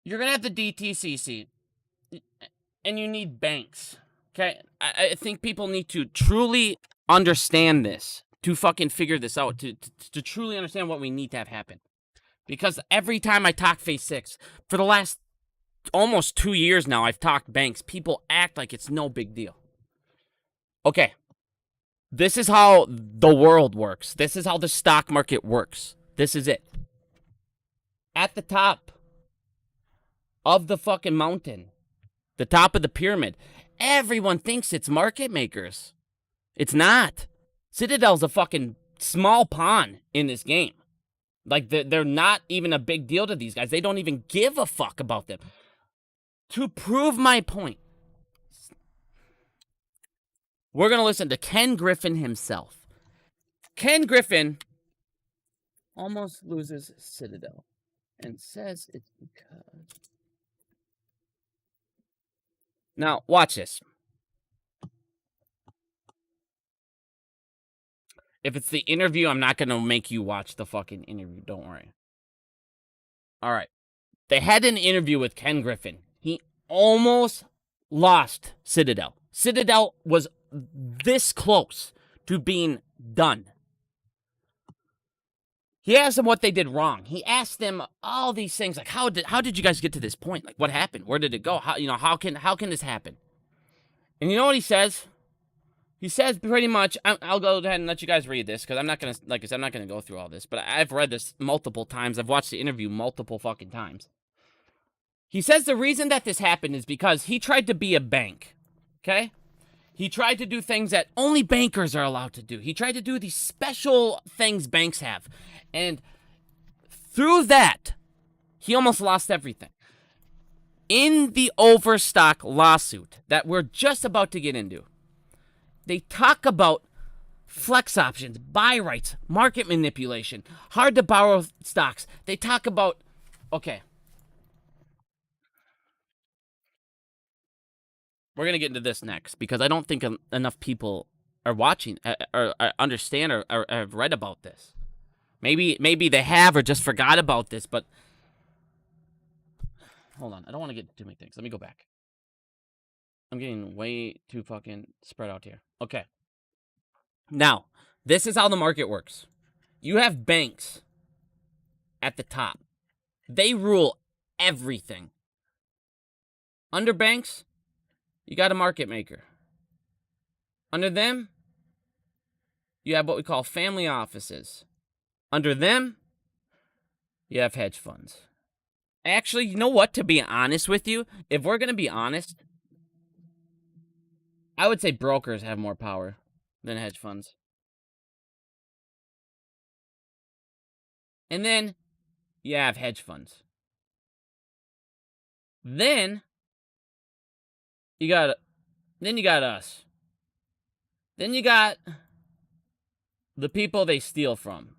You're gonna have the DTCC, and you need banks. Okay? I think people need to truly understand this, to fucking figure this out, to truly understand what we need to have happen. Because every time I talk phase 6, for the last almost 2 years now, I've talked banks, people act like it's no big deal. Okay. This is how the world works. This is how the stock market works. This is it. At the top of the fucking mountain, the top of the pyramid, everyone thinks it's market makers. It's not. Citadel's a fucking small pawn in this game. Like, they're not even a big deal to these guys. They don't even give a fuck about them. To prove my point, we're going to listen to Ken Griffin himself. Ken Griffin almost loses Citadel and says it's because... Now, watch this. If it's the interview, I'm not going to make you watch the fucking interview. Don't worry. All right. They had an interview with Ken Griffin. He almost lost Citadel. Citadel was this close to being done. He asked them what they did wrong. He asked them all these things, like how did you guys get to this point? Like, what happened? Where did it go? How can this happen? And you know what he says? He says pretty much, I'll go ahead and let you guys read this, because I'm not going to, like I said, I'm not going to go through all this, but I've read this multiple times. I've watched the interview multiple fucking times. He says the reason that this happened is because he tried to be a bank, okay? He tried to do things that only bankers are allowed to do. He tried to do these special things banks have. And through that, he almost lost everything. In the Overstock lawsuit that we're just about to get into, they talk about flex options, buy rights, market manipulation, hard to borrow stocks. They talk about, okay. We're going to get into this next, because I don't think enough people are watching or understand or have read about this. Maybe they have or just forgot about this, but hold on. I don't want to get too many things. Let me go back. I'm getting way too fucking spread out here. Okay. Now, this is how the market works. You have banks at the top. They rule everything. Under banks, you got a market maker. Under them, you have what we call family offices. Under them, you have hedge funds. Actually, you know what? To be honest with you, if we're going to be honest, I would say brokers have more power than hedge funds. And then you have hedge funds. Then you got us. Then you got the people they steal from.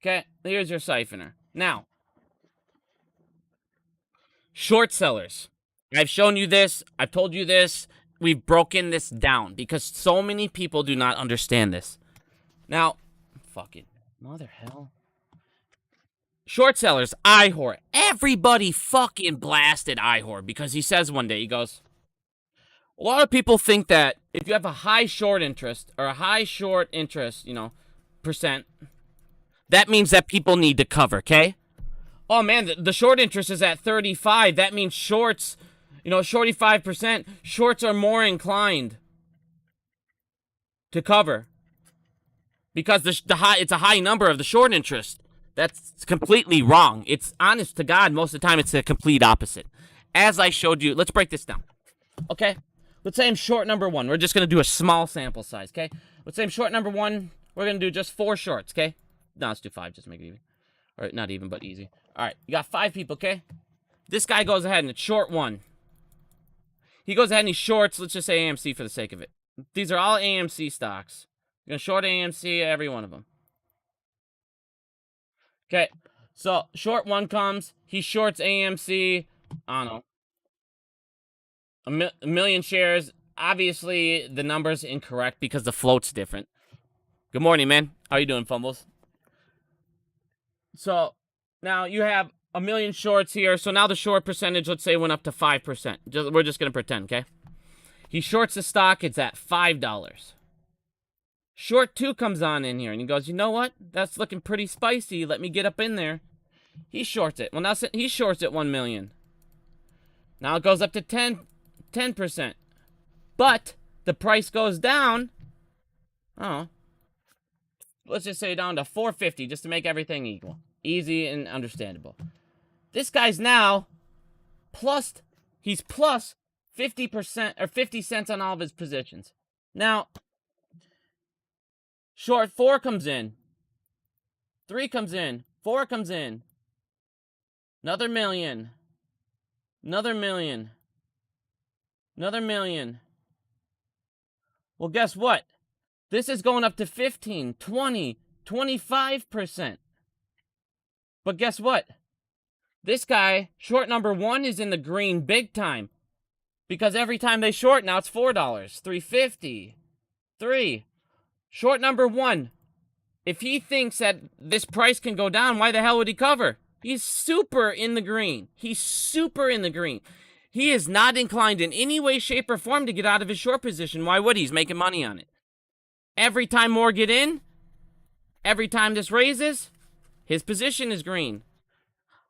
Okay, here's your siphoner. Now, short sellers. I've shown you this. I've told you this. We've broken this down because so many people do not understand this. Now, fucking mother hell. Short sellers, IHOR. Everybody fucking blasted IHOR because he says one day, he goes, a lot of people think that if you have a high short interest or a high short interest, you know, percent, that means that people need to cover, okay? Oh man, the short interest is at 35. That means shorts, you know, 45%, shorts are more inclined to cover because it's a high number of the short interest. That's completely wrong. It's honest to God, most of the time it's the complete opposite. As I showed you, let's break this down. Okay? Let's say I'm short number 1. We're just going to do a small sample size, okay? Let's say I'm short number 1. We're going to do just 4 shorts, okay? No, let's do 5, just to make it even. Or not even, but easy. All right, you got 5 people, okay? This guy goes ahead and it's short 1. He goes ahead and he shorts, let's just say AMC for the sake of it. These are all AMC stocks. You're going to short AMC, every one of them. Okay, so short 1 comes, he shorts AMC, I don't know, a million shares. Obviously, the number's incorrect because the float's different. Good morning, man. How you doing, Fumbles? So, now you have a million shorts here. So now the short percentage, let's say, went up to 5%. We're just going to pretend, okay? He shorts the stock. It's at $5. Short 2 comes on in here, and he goes, you know what? That's looking pretty spicy. Let me get up in there. He shorts it. Well, now he shorts it 1 million. Now it goes up to 10%. But the price goes down. Oh. Let's just say down to 450 just to make everything equal. Easy and understandable. This guy's now he's plus 50% or 50 cents on all of his positions. Now, short 4 comes in. 3 comes in. 4 comes in. Another million. Another million. Another million. Well, guess what? This is going up to 15, 20, 25%. But guess what? This guy, short number 1, is in the green big time. Because every time they short, now it's $4, $3.50, $3. Short number 1, if he thinks that this price can go down, why the hell would he cover? He's super in the green. He's super in the green. He is not inclined in any way, shape, or form to get out of his short position. Why would he? He's making money on it. Every time more get in, every time this raises, his position is green.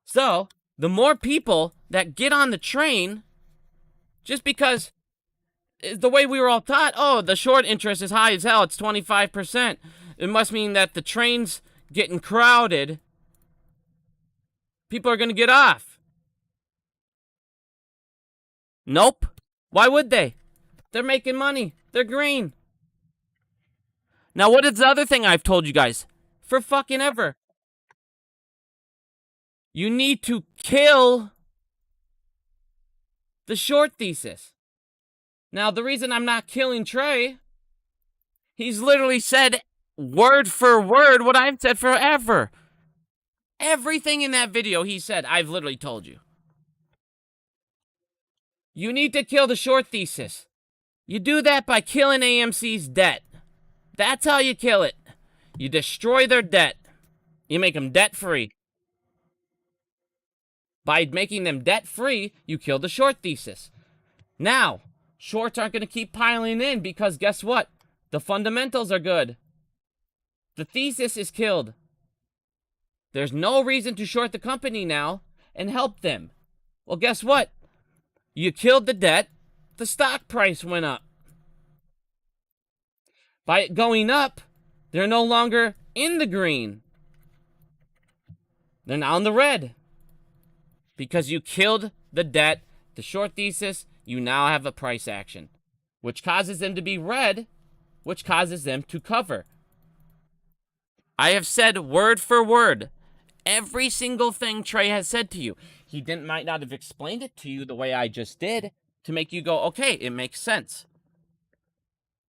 So, the more people that get on the train, just because the way we were all taught, oh, the short interest is high as hell, it's 25%. It must mean that the train's getting crowded. People are going to get off. Nope. Why would they? They're making money. They're green. Now, what is the other thing I've told you guys? For fucking ever. You need to kill the short thesis. Now, the reason I'm not killing Trey, he's literally said word for word what I've said forever. Everything in that video he said, I've literally told you. You need to kill the short thesis. You do that by killing AMC's debt. That's how you kill it. You destroy their debt. You make them debt-free. By making them debt-free, you kill the short thesis. Now, shorts aren't going to keep piling in because guess what? The fundamentals are good. The thesis is killed. There's no reason to short the company now and help them. Well, guess what? You killed the debt. The stock price went up. By it going up, they're no longer in the green. They're now in the red. Because you killed the debt, the short thesis, you now have a price action, which causes them to be red, which causes them to cover. I have said word for word every single thing Trey has said to you. He might not have explained it to you the way I just did to make you go, okay, it makes sense.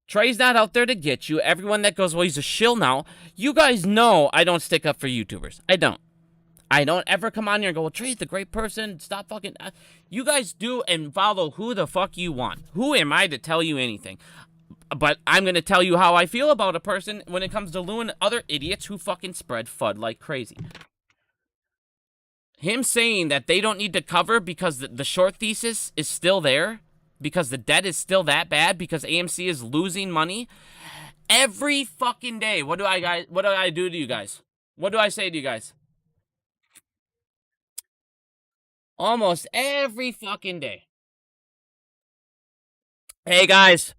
Trey's not out there to get you. Everyone that goes, well, he's a shill now. You guys know I don't stick up for YouTubers. I don't ever come on here and go, well, Trey's the great person. Stop fucking. You guys do and follow who the fuck you want. Who am I to tell you anything? But I'm going to tell you how I feel about a person when it comes to Lou and other idiots who fucking spread FUD like crazy. Him saying that they don't need to cover because the short thesis is still there, because the debt is still that bad, because AMC is losing money every fucking day. What do I do to you guys? What do I say to you guys? Almost every fucking day. Hey guys,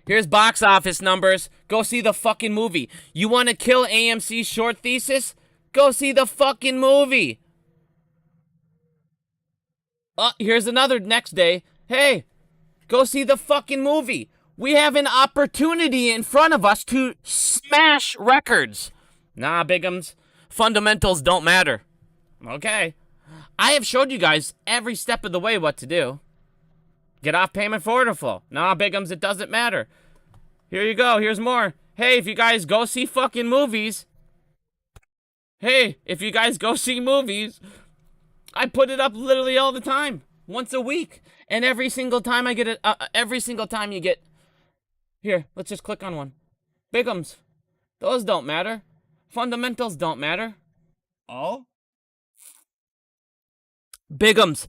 here's box office numbers. Go see the fucking movie. You want to kill AMC's short thesis? Go see the fucking movie. Here's another next day. Hey, go see the fucking movie. We have an opportunity in front of us to smash records. Nah, Bigums. Fundamentals don't matter. Okay. I have showed you guys every step of the way what to do. Get off payment for order flow. Nah, Bigums, it doesn't matter. Here you go. Here's more. Hey, if you guys go see fucking movies. Hey, if you guys go see movies. I put it up literally all the time. Once a week. And every single time I get it, every single time you get... Here, let's just click on one. Bigums. Those don't matter. Fundamentals don't matter. Oh? Bigums.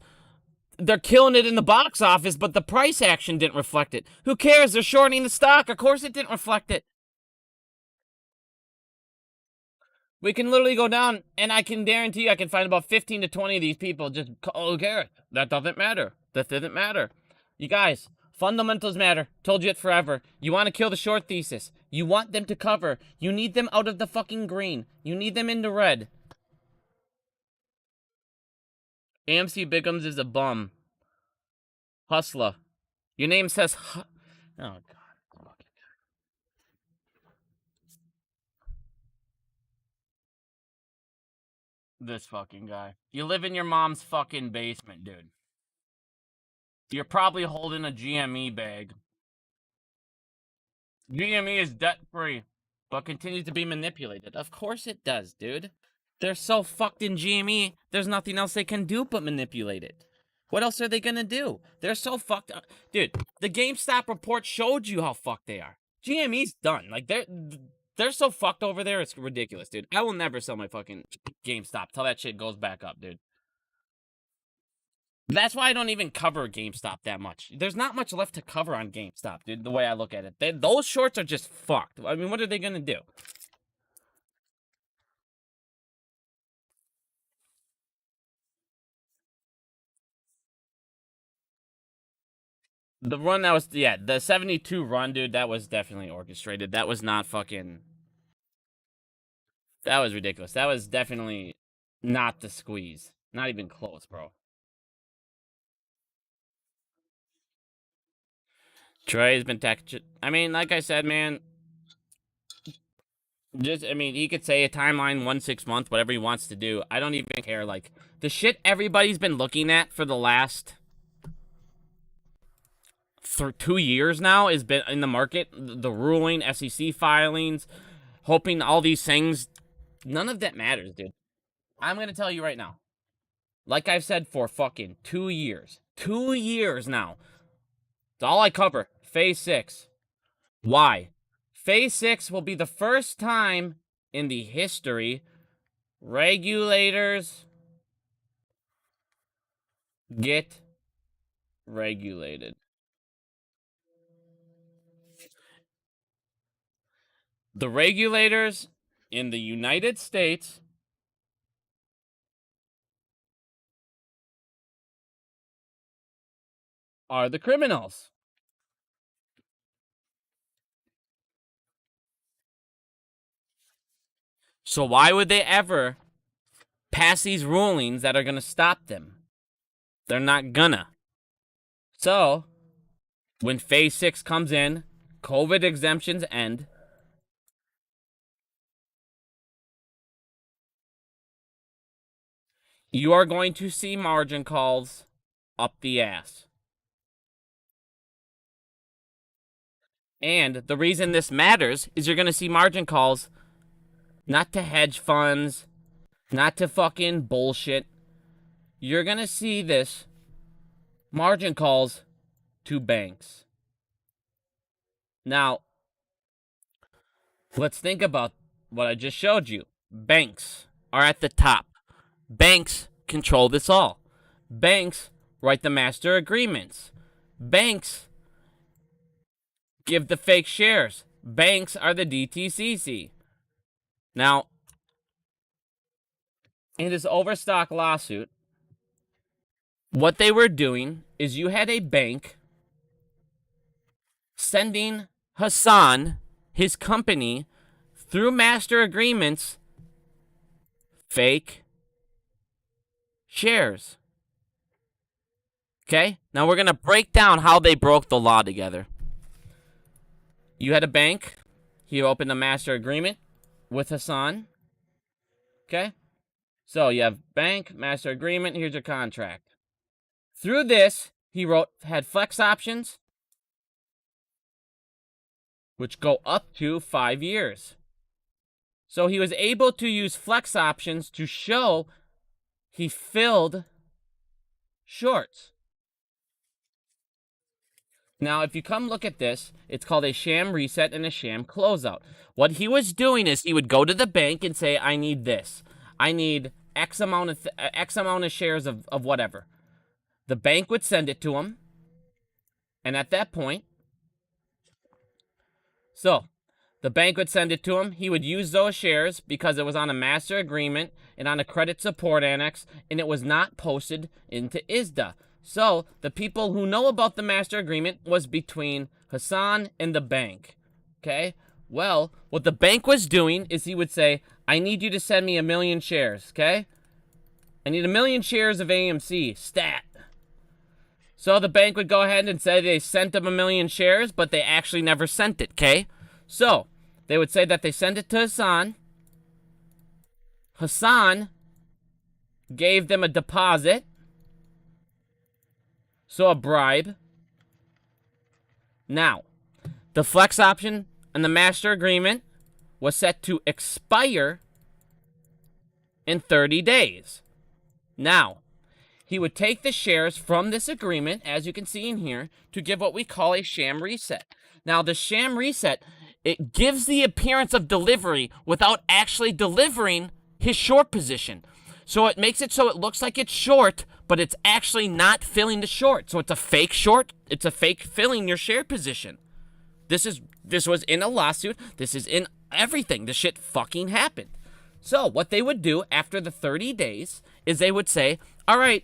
They're killing it in the box office, but the price action didn't reflect it. Who cares? They're shorting the stock. Of course it didn't reflect it. We can literally go down, and I can guarantee you I can find about 15 to 20 of these people just, oh, Garrett, that doesn't matter. That doesn't matter. You guys, fundamentals matter. Told you it forever. You want to kill the short thesis. You want them to cover. You need them out of the fucking green. You need them into red. AMC Bigums is a bum. Hustler. Your name says... Oh, God. This fucking guy. You live in your mom's fucking basement, dude. You're probably holding a GME bag. GME is debt-free, but continues to be manipulated. Of course it does, dude. They're so fucked in GME, there's nothing else they can do but manipulate it. What else are they gonna do? They're so fucked up. Dude, the GameStop report showed you how fucked they are. GME's done. Like, they're so fucked over there, it's ridiculous, dude. I will never sell my fucking GameStop till that shit goes back up, dude. That's why I don't even cover GameStop that much. There's not much left to cover on GameStop, dude, the way I look at it. Those shorts are just fucked. I mean, what are they gonna do? The run that was, yeah, the 72 run, dude, that was definitely orchestrated. That was not fucking... That was ridiculous. That was definitely not the squeeze. Not even close, bro. Trey's been I mean, like I said, man... I mean, he could say a timeline, 1-6 month, whatever he wants to do. I don't even care. Like, the shit everybody's been looking at for the last... 2 years now has been in the market. The ruling, SEC filings, hoping all these things, none of that matters, dude. I'm going to tell you right now. Like I've said for fucking 2 years. 2 years now. It's all I cover. Phase 6. Why? Phase 6 will be the first time in the history regulators get regulated. The regulators in the United States are the criminals. So why would they ever pass these rulings that are going to stop them? They're not gonna. So, when Phase 6 comes in, COVID exemptions end. You are going to see margin calls up the ass. And the reason this matters is you're going to see margin calls not to hedge funds, not to fucking bullshit. You're going to see this margin calls to banks. Now, Let's think about what I just showed you. Banks are at the top. Banks control this all. Banks write the master agreements. Banks give the fake shares. Banks are the DTCC. Now, in this Overstock lawsuit, what they were doing is you had a bank sending Hassan, his company, through master agreements, fake shares. Okay? Now we're going to break down how they broke the law together. You had a bank. He opened a master agreement with Hassan. Okay? So you have bank, master agreement, here's your contract. Through this, he had flex options, which go up to 5 years. So he was able to use flex options to show he filled shorts. Now, if you come look at this, it's called a sham reset and a sham closeout. What he was doing is he would go to the bank and say, I need this. I need X amount of shares of whatever. The bank would send it to him. And at that point, so the bank would send it to him. He would use those shares because it was on a master agreement and on a credit support annex, and it was not posted into ISDA. So the people who know about the master agreement was between Hassan and the bank. Okay? Well, what the bank was doing is he would say, I need you to send me 1 million shares, okay? I need 1 million shares of AMC, stat. So the bank would go ahead and say they sent them 1 million shares, but they actually never sent it, okay? So they would say that they sent it to Hassan. Hassan gave them a deposit, so a bribe. Now, the flex option and the master agreement was set to expire in 30 days. Now, he would take the shares from this agreement, as you can see in here, to give what we call a sham reset. Now, the sham reset, it gives the appearance of delivery without actually delivering his short position. So it makes it so it looks like it's short, but it's actually not filling the short. So it's a fake short. It's a fake filling your share position. This was in a lawsuit. This is in everything. This shit fucking happened. So what they would do after the 30 days is they would say, all right,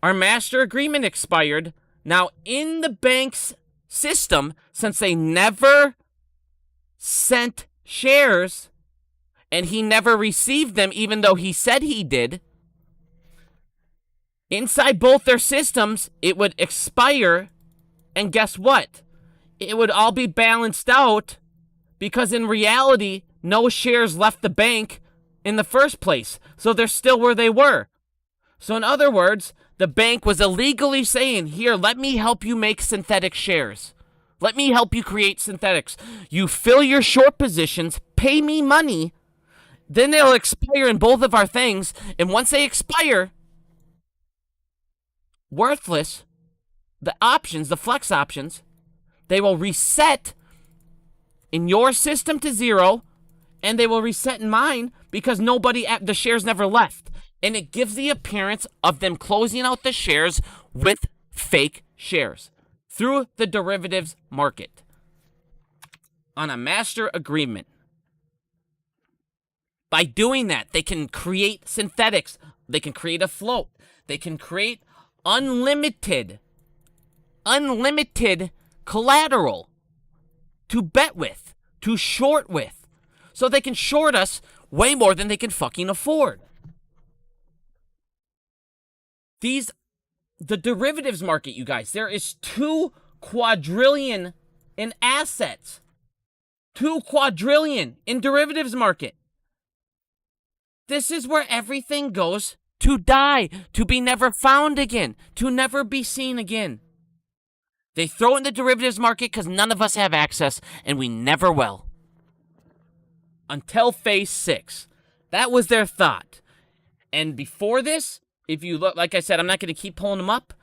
our master agreement expired. Now in the bank's system, since they never sent shares and he never received them, even though he said he did, inside both their systems, it would expire. And guess what? It would all be balanced out because in reality, no shares left the bank in the first place. So they're still where they were. So in other words, the bank was illegally saying, here, let me help you make synthetic shares. Let me help you create synthetics. You fill your short positions, pay me money, then they'll expire in both of our things. And once they expire, worthless, the options, the flex options, they will reset in your system to 0, and they will reset in mine because the shares never left. And it gives the appearance of them closing out the shares with fake shares through the derivatives market on a master agreement. By doing that, they can create synthetics. They can create a float. They can create unlimited collateral to bet with, to short with. So they can short us way more than they can fucking afford. The derivatives market, you guys, there is 2 quadrillion in assets. 2 quadrillion in derivatives market. This is where everything goes to die, to be never found again, to never be seen again. They throw in the derivatives market because none of us have access, and we never will. Until phase 6. That was their thought. And before this, if you look, like I said, I'm not going to keep pulling them up.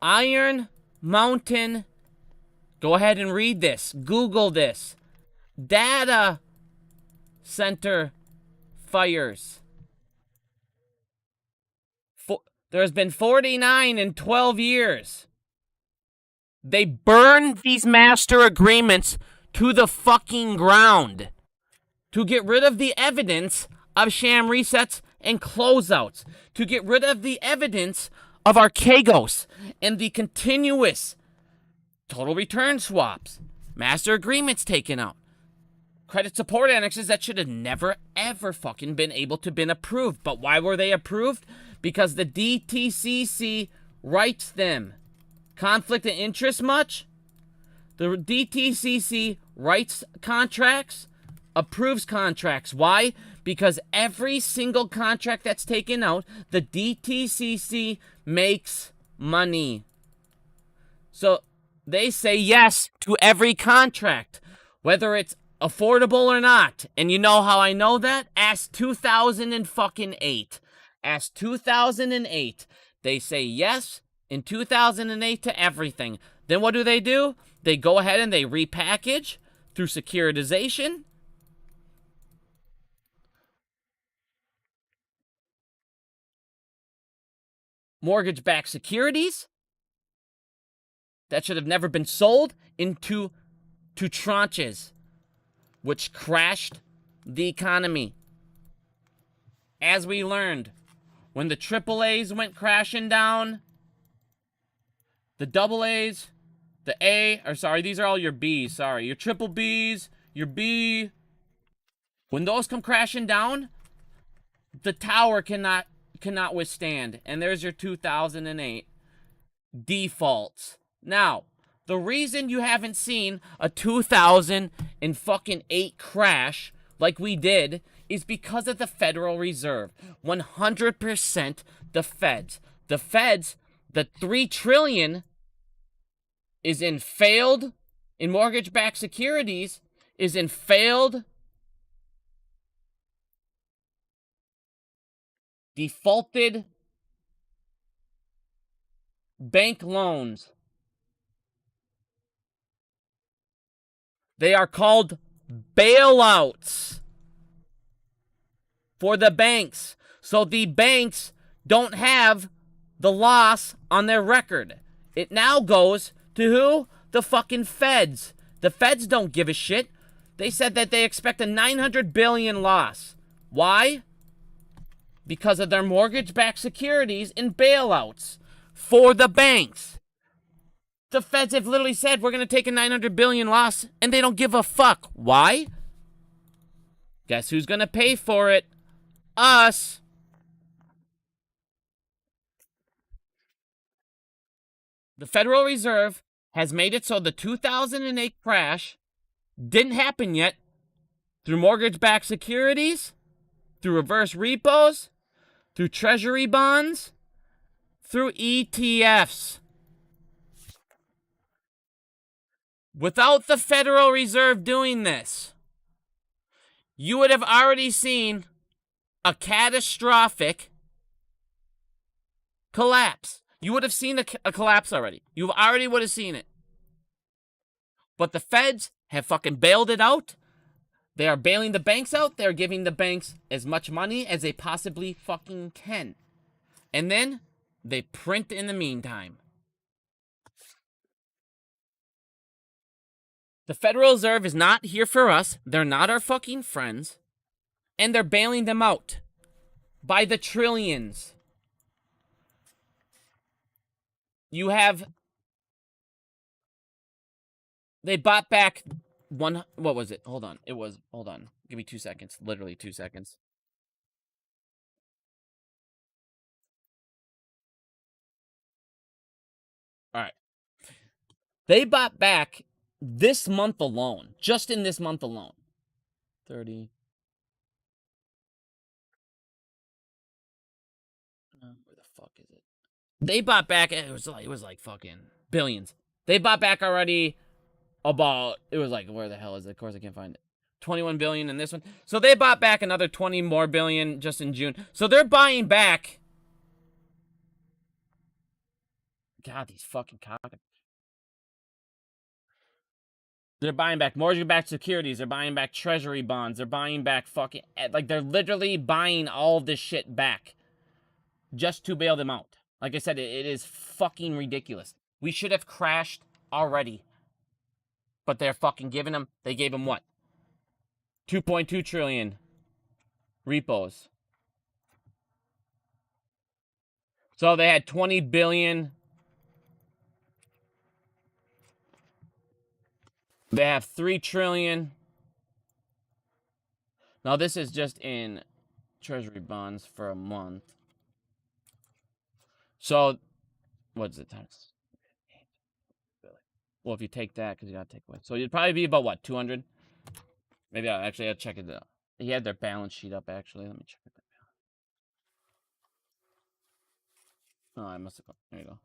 Iron Mountain. Go ahead and read this. Google this. Data center fires. There has been 49 in 12 years. They burned these master agreements to the fucking ground to get rid of the evidence of sham resets and closeouts, to get rid of the evidence of Archegos and the continuous total return swaps, master agreements taken out, credit support annexes that should have never, ever fucking been able to been approved. But why were they approved? Because the DTCC writes them. Conflict of interest much? The DTCC writes contracts, approves contracts. Why? Because every single contract that's taken out, the DTCC makes money. So they say yes to every contract, whether it's affordable or not. And you know how I know that? Ask 2008. Ask 2008. They say yes in 2008 to everything. Then what do? They go ahead and they repackage through securitization. Mortgage-backed securities that should have never been sold into tranches, which crashed the economy. As we learned, when the AAAs went crashing down, the AAs, these are all your Bs, your triple Bs, your B. When those come crashing down, the tower cannot withstand. And there's your 2008 defaults. Now, the reason you haven't seen a 2008 crash like we did is because of the Federal Reserve. 100% the Feds. The Feds, the $3 trillion is in mortgage-backed securities, is in failed defaulted bank loans. They are called bailouts for the banks. So the banks don't have the loss on their record. It now goes to who? The fucking Feds. The Feds don't give a shit. They said that they expect a $900 billion loss. Why? Because of their mortgage-backed securities and bailouts for the banks. The Feds have literally said we're going to take a $900 billion loss, and they don't give a fuck. Why? Guess who's going to pay for it? Us. The Federal Reserve has made it so the 2008 crash didn't happen yet through mortgage-backed securities, through reverse repos, through treasury bonds, through ETFs. Without the Federal Reserve doing this, you would have already seen a catastrophic collapse. You would have seen a collapse already. You already would have seen it. But the Feds have fucking bailed it out. They are bailing the banks out. They're giving the banks as much money as they possibly fucking can. And then they print in the meantime. The Federal Reserve is not here for us. They're not our fucking friends. And they're bailing them out by the trillions. You have... They bought back one... What was it? Hold on. Hold on. Give me 2 seconds. Literally 2 seconds. All right. They bought back this month alone. Just in this month alone. 30... Where the fuck is it? They bought back... It was like fucking billions. They bought back already... About, it was like, where the hell is it? Of course I can't find it. 21 billion in this one. So they bought back another 20 more billion just in June. So they're buying back. God, these fucking cock. They're buying back mortgage-backed securities. They're buying back treasury bonds. They're buying back fucking... Like, they're literally buying all this shit back just to bail them out. Like I said, it is fucking ridiculous. We should have crashed already. But they're fucking giving them... They gave them what? 2.2 trillion repos. So they had 20 billion... They have 3 trillion. Now this is just in treasury bonds for a month. So, what's the times? Well, if you take that, because you gotta take away. So it'd probably be about what, 200? Maybe I'll actually check it out. He had their balance sheet up actually. Let me check it out. Oh, I must have gone. There you go.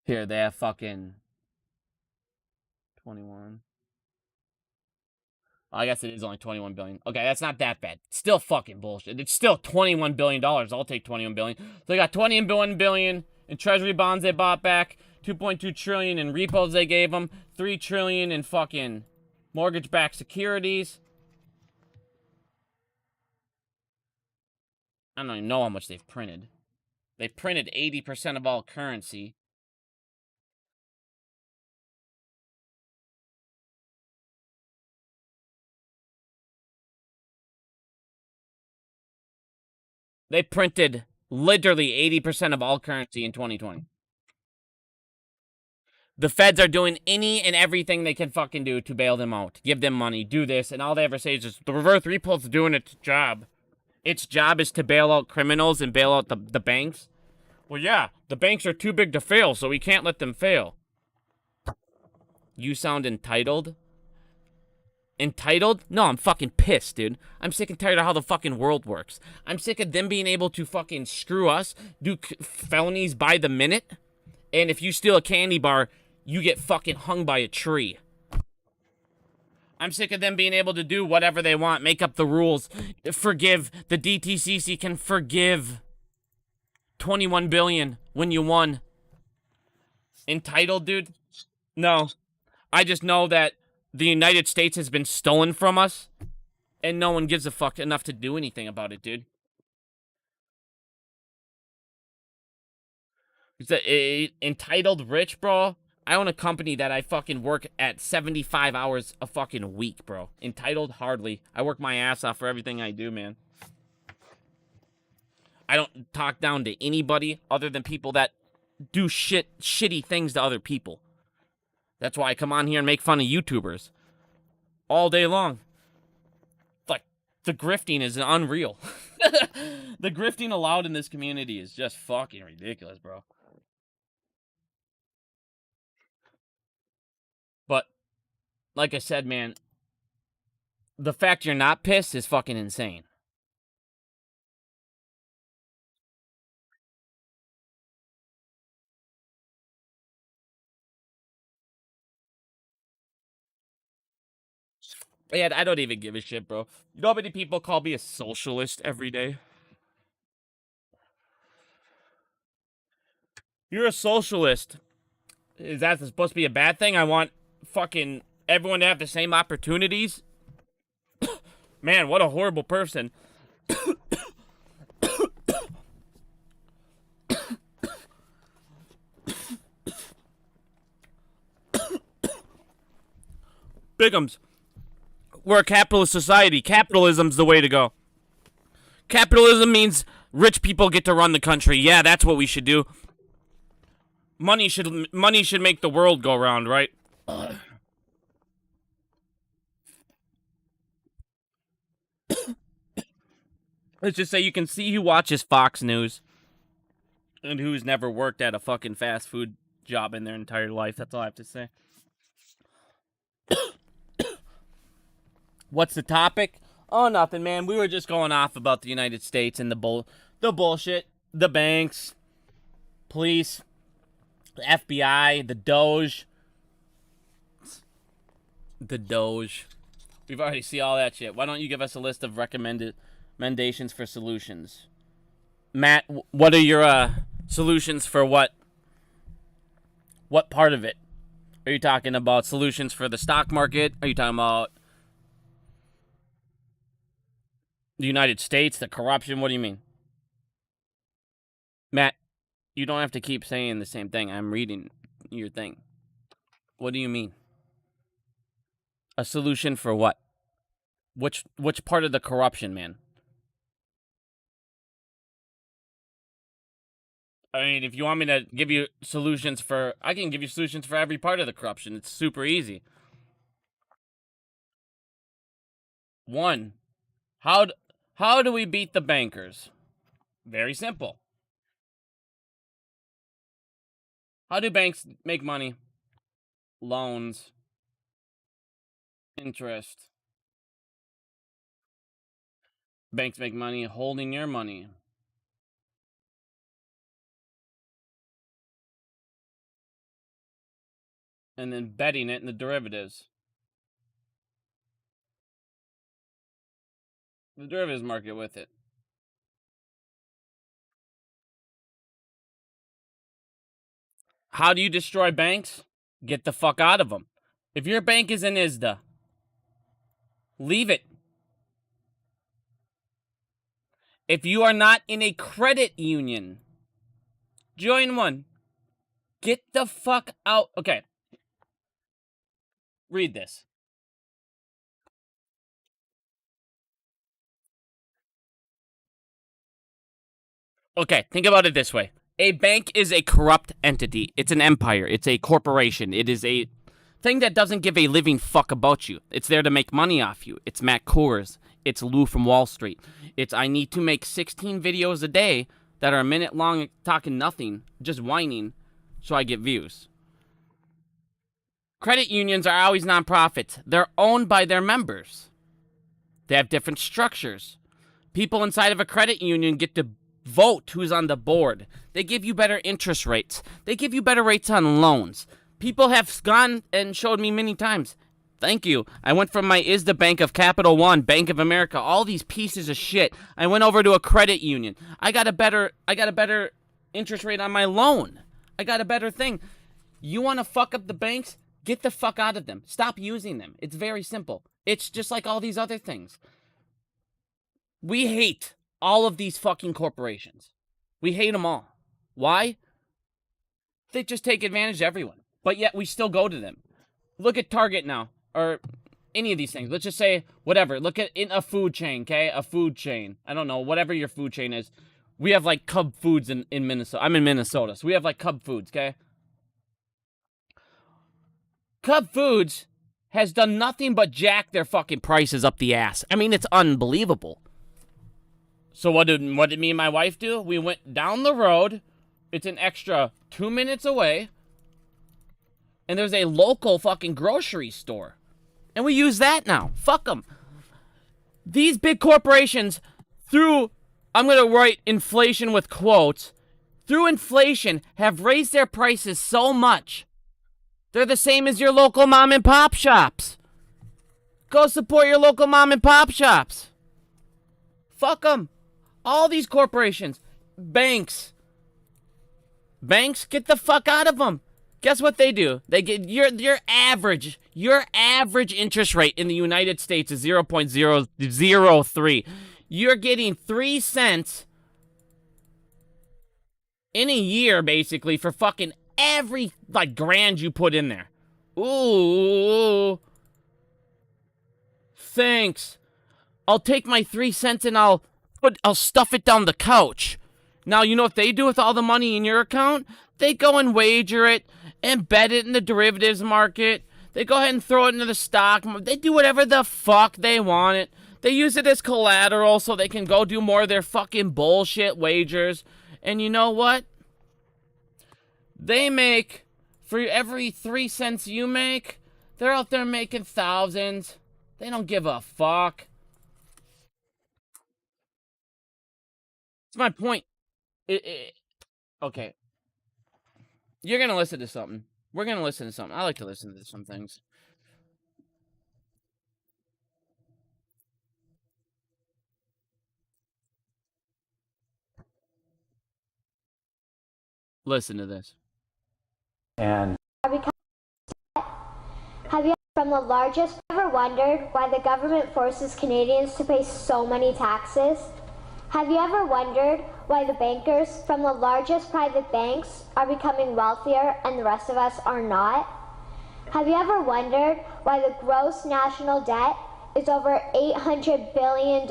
Here, they have fucking 21. I guess it is only 21 billion. Okay, that's not that bad. Still fucking bullshit. It's still $21 billion. I'll take 21 billion. So they got 21 billion in treasury bonds they bought back, 2.2 trillion in repos they gave them, 3 trillion in fucking mortgage-backed securities. I don't even know how much they've printed. They printed 80% of all currency. They printed literally 80% of all currency in 2020. The feds are doing any and everything they can fucking do to bail them out. Give them money, do this, and all they ever say is just, the reverse repo's doing its job. Its job is to bail out criminals and bail out the banks. Well, yeah, the banks are too big to fail, so we can't let them fail. You sound entitled? Entitled? No, I'm fucking pissed, dude. I'm sick and tired of how the fucking world works. I'm sick of them being able to fucking screw us, do felonies by the minute, and if you steal a candy bar, you get fucking hung by a tree. I'm sick of them being able to do whatever they want, make up the rules, forgive. The DTCC can forgive 21 billion when you won. Entitled, dude? No. I just know that the United States has been stolen from us, and no one gives a fuck enough to do anything about it, dude. Entitled rich, bro? I own a company that I fucking work at 75 hours a fucking week, bro. Entitled? Hardly. I work my ass off for everything I do, man. I don't talk down to anybody other than people that do shitty things to other people. That's why I come on here and make fun of YouTubers all day long. Like, the grifting is unreal. The grifting allowed in this community is just fucking ridiculous, bro. But, like I said, man, the fact you're not pissed is fucking insane. Yeah, I don't even give a shit, bro. You know how many people call me a socialist every day? You're a socialist. Is that supposed to be a bad thing? I want fucking everyone to have the same opportunities? Man, what a horrible person. Bigums. We're a capitalist society. Capitalism's the way to go. Capitalism means rich people get to run the country. Yeah, that's what we should do. Money should make the world go round, right? Let's just say you can see who watches Fox News and who's never worked at a fucking fast food job in their entire life. That's all I have to say. What's the topic? Oh, nothing, man. We were just going off about the United States and the bullshit. The banks, police, the FBI, the Doge. The Doge. We've already seen all that shit. Why don't you give us a list of recommendations for solutions? Matt, what are your solutions for what? What part of it? Are you talking about solutions for the stock market? Are you talking about the United States, the corruption? What do you mean? Matt, you don't have to keep saying the same thing. I'm reading your thing. What do you mean? A solution for what? Which part of the corruption, man? I mean, if you want me to give you solutions for... I can give you solutions for every part of the corruption. It's super easy. One, how do we beat the bankers? Very simple. How do banks make money? Loans. Interest. Banks make money holding your money. And then betting it in the derivatives. The derivatives market with it. How do you destroy banks? Get the fuck out of them. If your bank is in ISDA, leave it. If you are not in a credit union, join one. Get the fuck out. Okay. Read this. Okay, think about it this way. A bank is a corrupt entity. It's an empire. It's a corporation. It is a thing that doesn't give a living fuck about you. It's there to make money off you. It's Matt Coors. It's Lou from Wall Street. It's I need to make 16 videos a day that are a minute long talking nothing, just whining, so I get views. Credit unions are always nonprofits. They're owned by their members. They have different structures. People inside of a credit union get to vote who's on the board. They give you better interest rates. They give you better rates on loans. People have gone and showed me many times. Thank you. I went from my ISDA Bank of Capital One, Bank of America, all these pieces of shit. I went over to a credit union. I got a better interest rate on my loan. I got a better thing. You want to fuck up the banks? Get the fuck out of them. Stop using them. It's very simple. It's just like all these other things. We hate all of these fucking corporations. We hate them all. Why? They just take advantage of everyone. But yet we still go to them. Look at Target now. Or any of these things. Let's just say, whatever. Look at in a food chain, okay? A food chain. I don't know. Whatever your food chain is. We have like Cub Foods in Minnesota. I'm in Minnesota. So we have like Cub Foods, okay? Cub Foods has done nothing but jack their fucking prices up the ass. I mean, it's unbelievable. So what did me and my wife do? We went down the road. It's an extra 2 minutes away. And there's a local fucking grocery store. And we use that now. Fuck them. These big corporations, through, I'm going to write inflation with quotes, through inflation have raised their prices so much. They're the same as your local mom and pop shops. Go support your local mom and pop shops. Fuck them. All these corporations, banks, get the fuck out of them. Guess what they do? They get your average interest rate in the United States is 0.003. You're getting 3 cents in a year, basically, for fucking every like grand you put in there. Ooh. Thanks. I'll take my 3 cents and I'll stuff it down the couch. Now, you know what they do with all the money in your account? They go and wager it and bet it in the derivatives market. They go ahead and throw it into the stock. They do whatever the fuck they want it. They use it as collateral so they can go do more of their fucking bullshit wagers. And you know what? They make, for every 3 cents you make, they're out there making thousands. They don't give a fuck. That's my point. Okay. You're going to listen to something. We're going to listen to something. I like to listen to some things. Listen to this. And from the largest. Ever wondered why the government forces Canadians to pay so many taxes? Have you ever wondered why the bankers from the largest private banks are becoming wealthier and the rest of us are not? Have you ever wondered why the gross national debt is over $800 billion?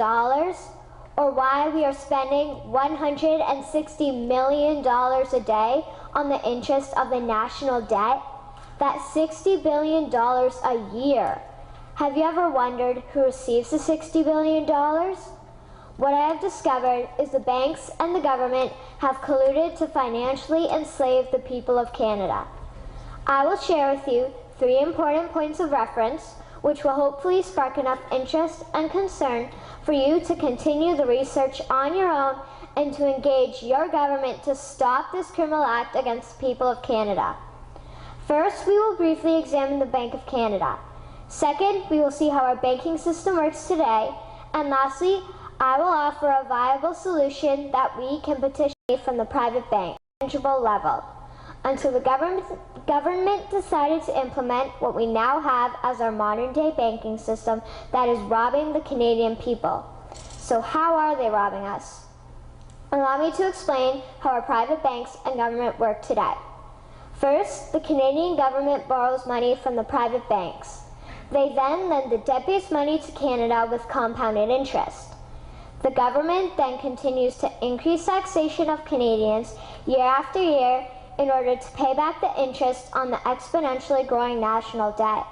Or why we are spending $160 million a day on the interest of the national debt? That's $60 billion a year. Have you ever wondered who receives the $60 billion? What I have discovered is the banks and the government have colluded to financially enslave the people of Canada. I will share with you 3 important points of reference, which will hopefully spark enough interest and concern for you to continue the research on your own and to engage your government to stop this criminal act against the people of Canada. First, we will briefly examine the Bank of Canada. Second, we will see how our banking system works today. And lastly, I will offer a viable solution that we can petition from the private bank, tangible level, until the government decided to implement what we now have as our modern-day banking system that is robbing the Canadian people. So how are they robbing us? Allow me to explain how our private banks and government work today. First, the Canadian government borrows money from the private banks. They then lend the debt-based money to Canada with compounded interest. The government then continues to increase taxation of Canadians year after year in order to pay back the interest on the exponentially growing national debt.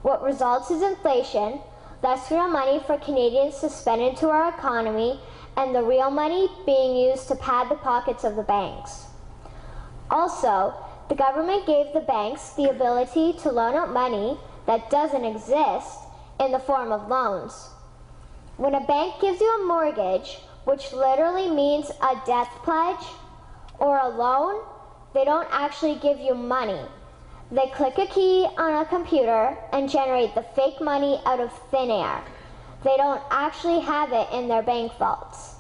What results is inflation, less real money for Canadians to spend into our economy, and the real money being used to pad the pockets of the banks. Also, the government gave the banks the ability to loan out money that doesn't exist in the form of loans. When a bank gives you a mortgage, which literally means a death pledge, or a loan, they don't actually give you money. They click a key on a computer and generate the fake money out of thin air. They don't actually have it in their bank vaults.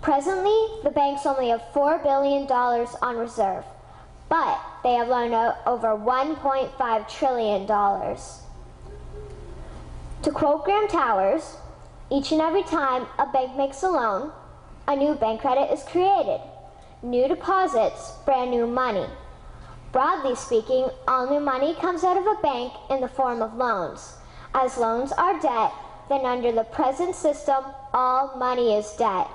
Presently, the banks only have $4 billion on reserve, but they have loaned out over $1.5 trillion. To quote Graham Towers, each and every time a bank makes a loan, a new bank credit is created. New deposits, brand new money. Broadly speaking, all new money comes out of a bank in the form of loans. As loans are debt, then under the present system, all money is debt.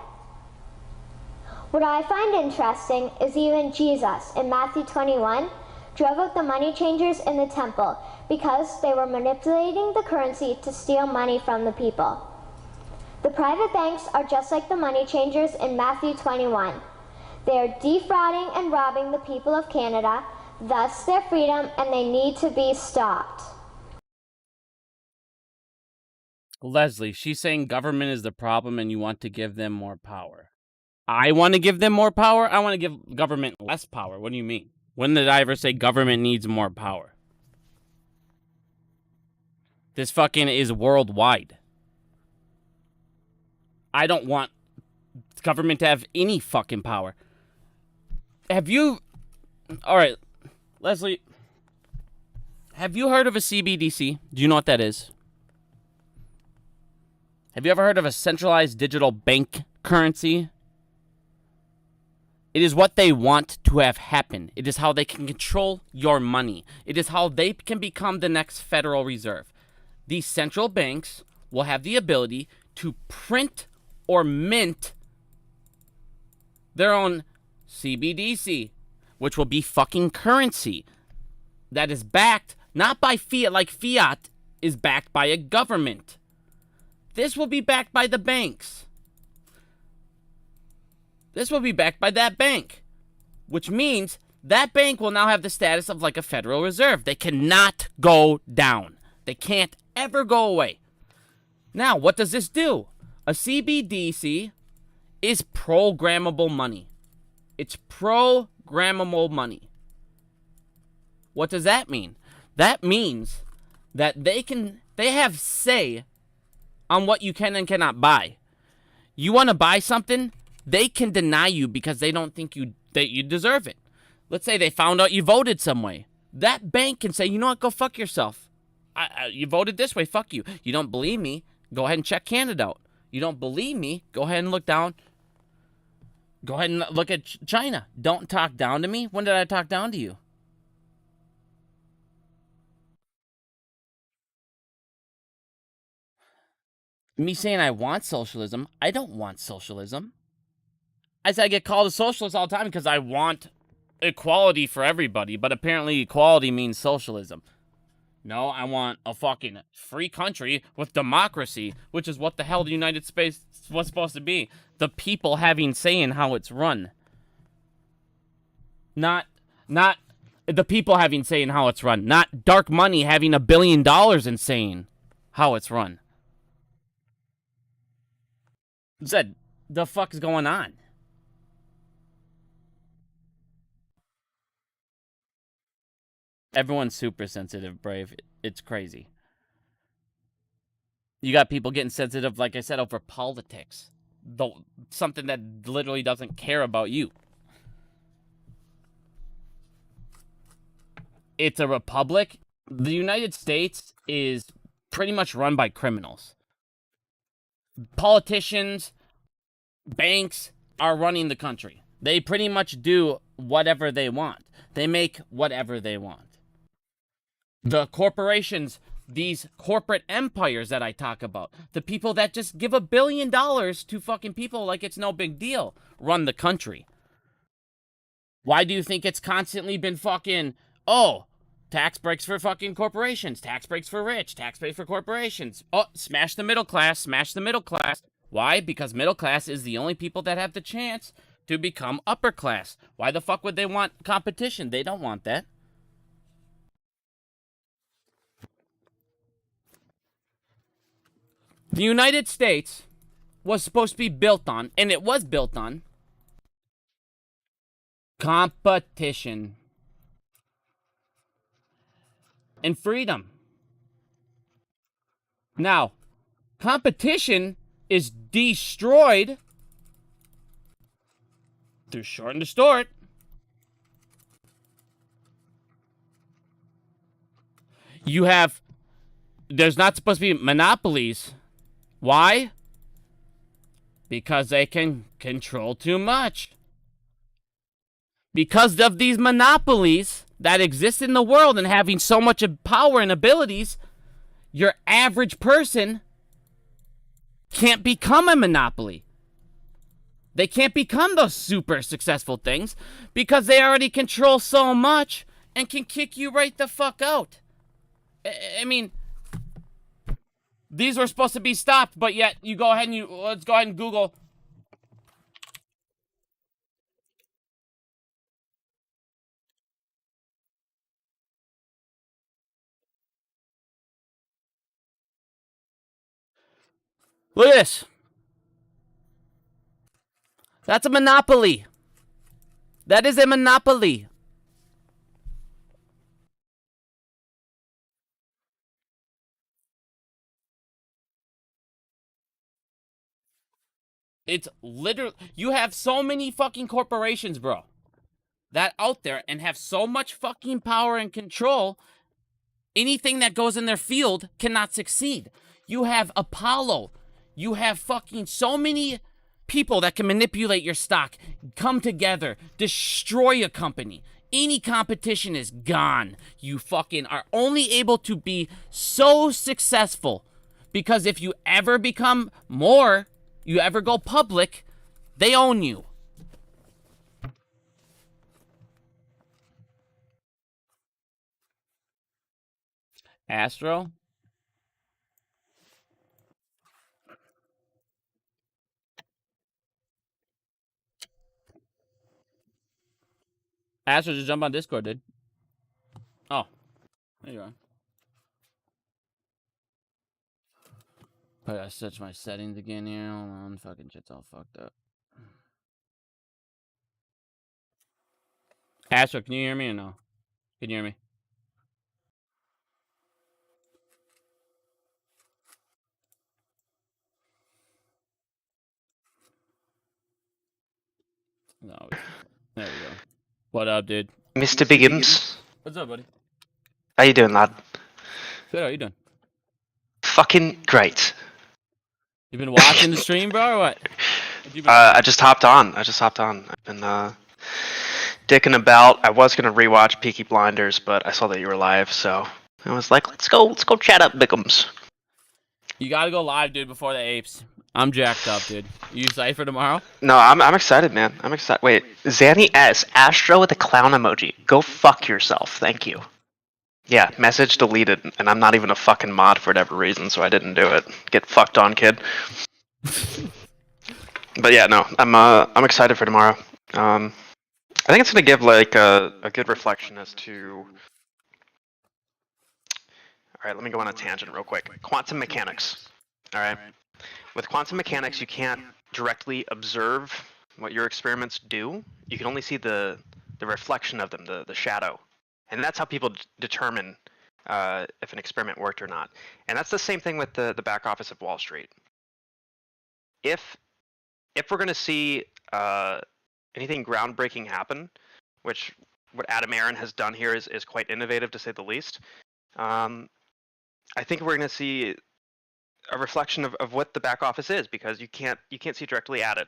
What I find interesting is even Jesus, in Matthew 21, drove out the money changers in the temple because they were manipulating the currency to steal money from the people. The private banks are just like the money changers in Matthew 21. They are defrauding and robbing the people of Canada, thus their freedom, and they need to be stopped. Leslie, she's saying government is the problem and you want to give them more power. I want to give them more power? I want to give government less power. What do you mean? When did I ever say government needs more power? This fucking is worldwide. I don't want government to have any fucking power. Have you... Alright, Leslie. Have you heard of a Cbdc? Do you know what that is? Have you ever heard of a centralized digital bank currency? It is what they want to have happen. It is how they can control your money. It is how they can become the next Federal Reserve. These central banks will have the ability to print or mint their own Cbdc, which will be fucking currency that is backed not by fiat, like fiat is backed by a government. This will be backed by the banks. This will be backed by that bank, which means that bank will now have the status of like a Federal Reserve. They cannot go down. They can't ever go away. Now, what does this do? A Cbdc is programmable money. It's programmable money. What does that mean? That means that they have say on what you can and cannot buy. You want to buy something, they can deny you because they don't think that you deserve it. Let's say they found out you voted some way. That bank can say, you know what, go fuck yourself. You voted this way. Fuck you. You don't believe me? Go ahead and check Canada out. You don't believe me? Go ahead and look down. Go ahead and look at China. Don't talk down to me. When did I talk down to you? Me saying I want socialism, I don't want socialism. I say I get called a socialist all the time because I want equality for everybody, but apparently equality means socialism. No, I want a fucking free country with democracy, which is what the hell the United States was supposed to be. The people having say in how it's run. Not the people having say in how it's run. Not dark money having $1 billion and saying how it's run. Said, the fuck is going on? Everyone's super sensitive, Brave. It's crazy. You got people getting sensitive, like I said, over politics. Something that literally doesn't care about you. It's a republic. The United States is pretty much run by criminals. Politicians, banks are running the country. They pretty much do whatever they want. They make whatever they want. The corporations, these corporate empires that I talk about, the people that just give $1 billion to fucking people like it's no big deal, run the country. Why do you think it's constantly been fucking, oh, tax breaks for fucking corporations, tax breaks for rich, tax breaks for corporations. Oh, smash the middle class, smash the middle class. Why? Because middle class is the only people that have the chance to become upper class. Why the fuck would they want competition? They don't want that. The United States was supposed to be built on, and it was built on, competition and freedom. Now, competition is destroyed through short and distort. There's not supposed to be monopolies. Why? Because they can control too much. Because of these monopolies that exist in the world and having so much power and abilities, your average person can't become a monopoly. They can't become those super successful things because they already control so much and can kick you right the fuck out. I mean, these were supposed to be stopped, but yet you go ahead and let's go ahead and Google. Look at this. That's a monopoly. That is a monopoly. It's literally, you have so many fucking corporations, bro, that out there and have so much fucking power and control. Anything that goes in their field cannot succeed. You have Apollo. You have fucking so many people that can manipulate your stock, come together, destroy a company. Any competition is gone. You fucking are only able to be so successful because if you ever become more, you ever go public, they own you. Astro? Astro, just jump on Discord, dude. Oh, there you are. I gotta switch my settings again here. Hold on, fucking shit's all fucked up. Astro, can you hear me or no? Can you hear me? No. There we go. What up, dude? Mr. Biggums. What's up, buddy? How you doing, lad? Good, how you doing? Fucking great. You been watching the stream, bro, or what? I just hopped on. I've been dicking about. I was gonna rewatch Peaky Blinders, but I saw that you were live, so I was like, let's go chat up Bickums. You gotta go live, dude, before the apes. I'm jacked up, dude. You excited for tomorrow? No, I'm excited, man. I'm excited. Wait, Zanny S. Astro with a clown emoji. Go fuck yourself. Thank you. Yeah, message deleted, and I'm not even a fucking mod for whatever reason, so I didn't do it. Get fucked on, kid. But yeah, no, I'm excited for tomorrow. I think it's gonna give like a good reflection as to. All right, let me go on a tangent real quick. Quantum mechanics. All right, with quantum mechanics, you can't directly observe what your experiments do. You can only see the reflection of them, the shadow, and that's how people determine if an experiment worked or not. And that's the same thing with the back office of Wall Street. If we're going to see anything groundbreaking happen, which what Adam Aaron has done here is quite innovative to say the least, I think we're going to see a reflection of what the back office is, because you can't see directly at it.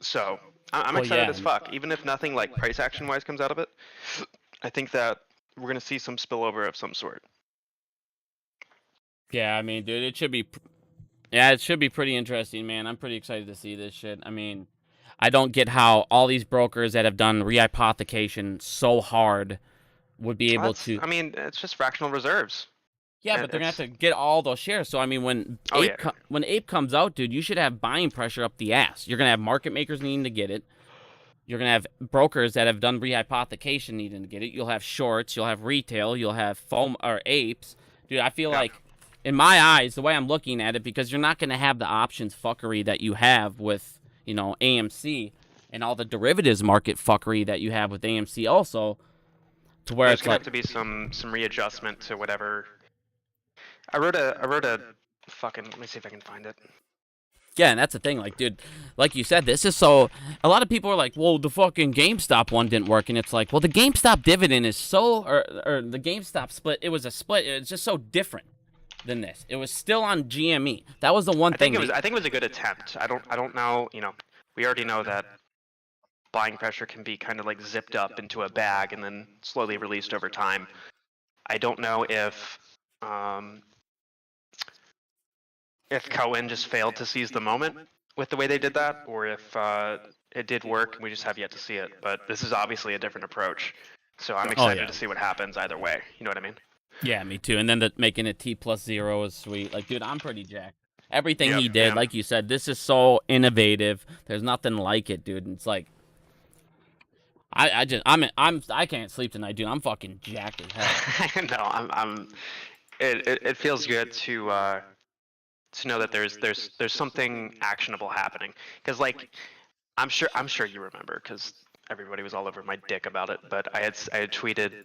So I'm excited as fuck. Even if nothing like price action wise comes out of it, I think that we're going to see some spillover of some sort. Yeah, I mean, dude, it should be. Yeah, it should be pretty interesting, man. I'm pretty excited to see this shit. I mean, I don't get how all these brokers that have done rehypothecation so hard would be able to. I mean, it's just fractional reserves. Yeah, but they're gonna have to get all those shares. So I mean, when Ape comes out, dude, you should have buying pressure up the ass. You're gonna have market makers needing to get it. You're gonna have brokers that have done rehypothecation needing to get it. You'll have shorts. You'll have retail. You'll have foam or apes, dude. I feel like, in my eyes, the way I'm looking at it, because you're not gonna have the options fuckery that you have with AMC and all the derivatives market fuckery that you have with AMC also. To where there's it's gonna like have to be some readjustment to whatever. I wrote a fucking. Let me see if I can find it. Yeah, and that's the thing, like, dude, like you said, this is so. A lot of people are like, well, the fucking GameStop one didn't work, and it's like, well, the GameStop dividend is so, or the GameStop split, it was a split. It's just so different than this. It was still on GME. That was the one thing. I think it was a good attempt. I don't know. We already know that buying pressure can be kind of like zipped up into a bag and then slowly released over time. I don't know if Cohen just failed to seize the moment with the way they did that, or if it did work and we just have yet to see it. But this is obviously a different approach, so I'm excited to see what happens either way. You know what I mean? Yeah, me too. And then making it T+0 is sweet. Like, dude, I'm pretty jacked. Everything he did, like you said, this is so innovative. There's nothing like it, dude. And it's like, I can't sleep tonight, dude. I'm fucking jacked as hell. No, it feels good to know that there's something actionable happening, because like I'm sure you remember, because everybody was all over my dick about it, but I had tweeted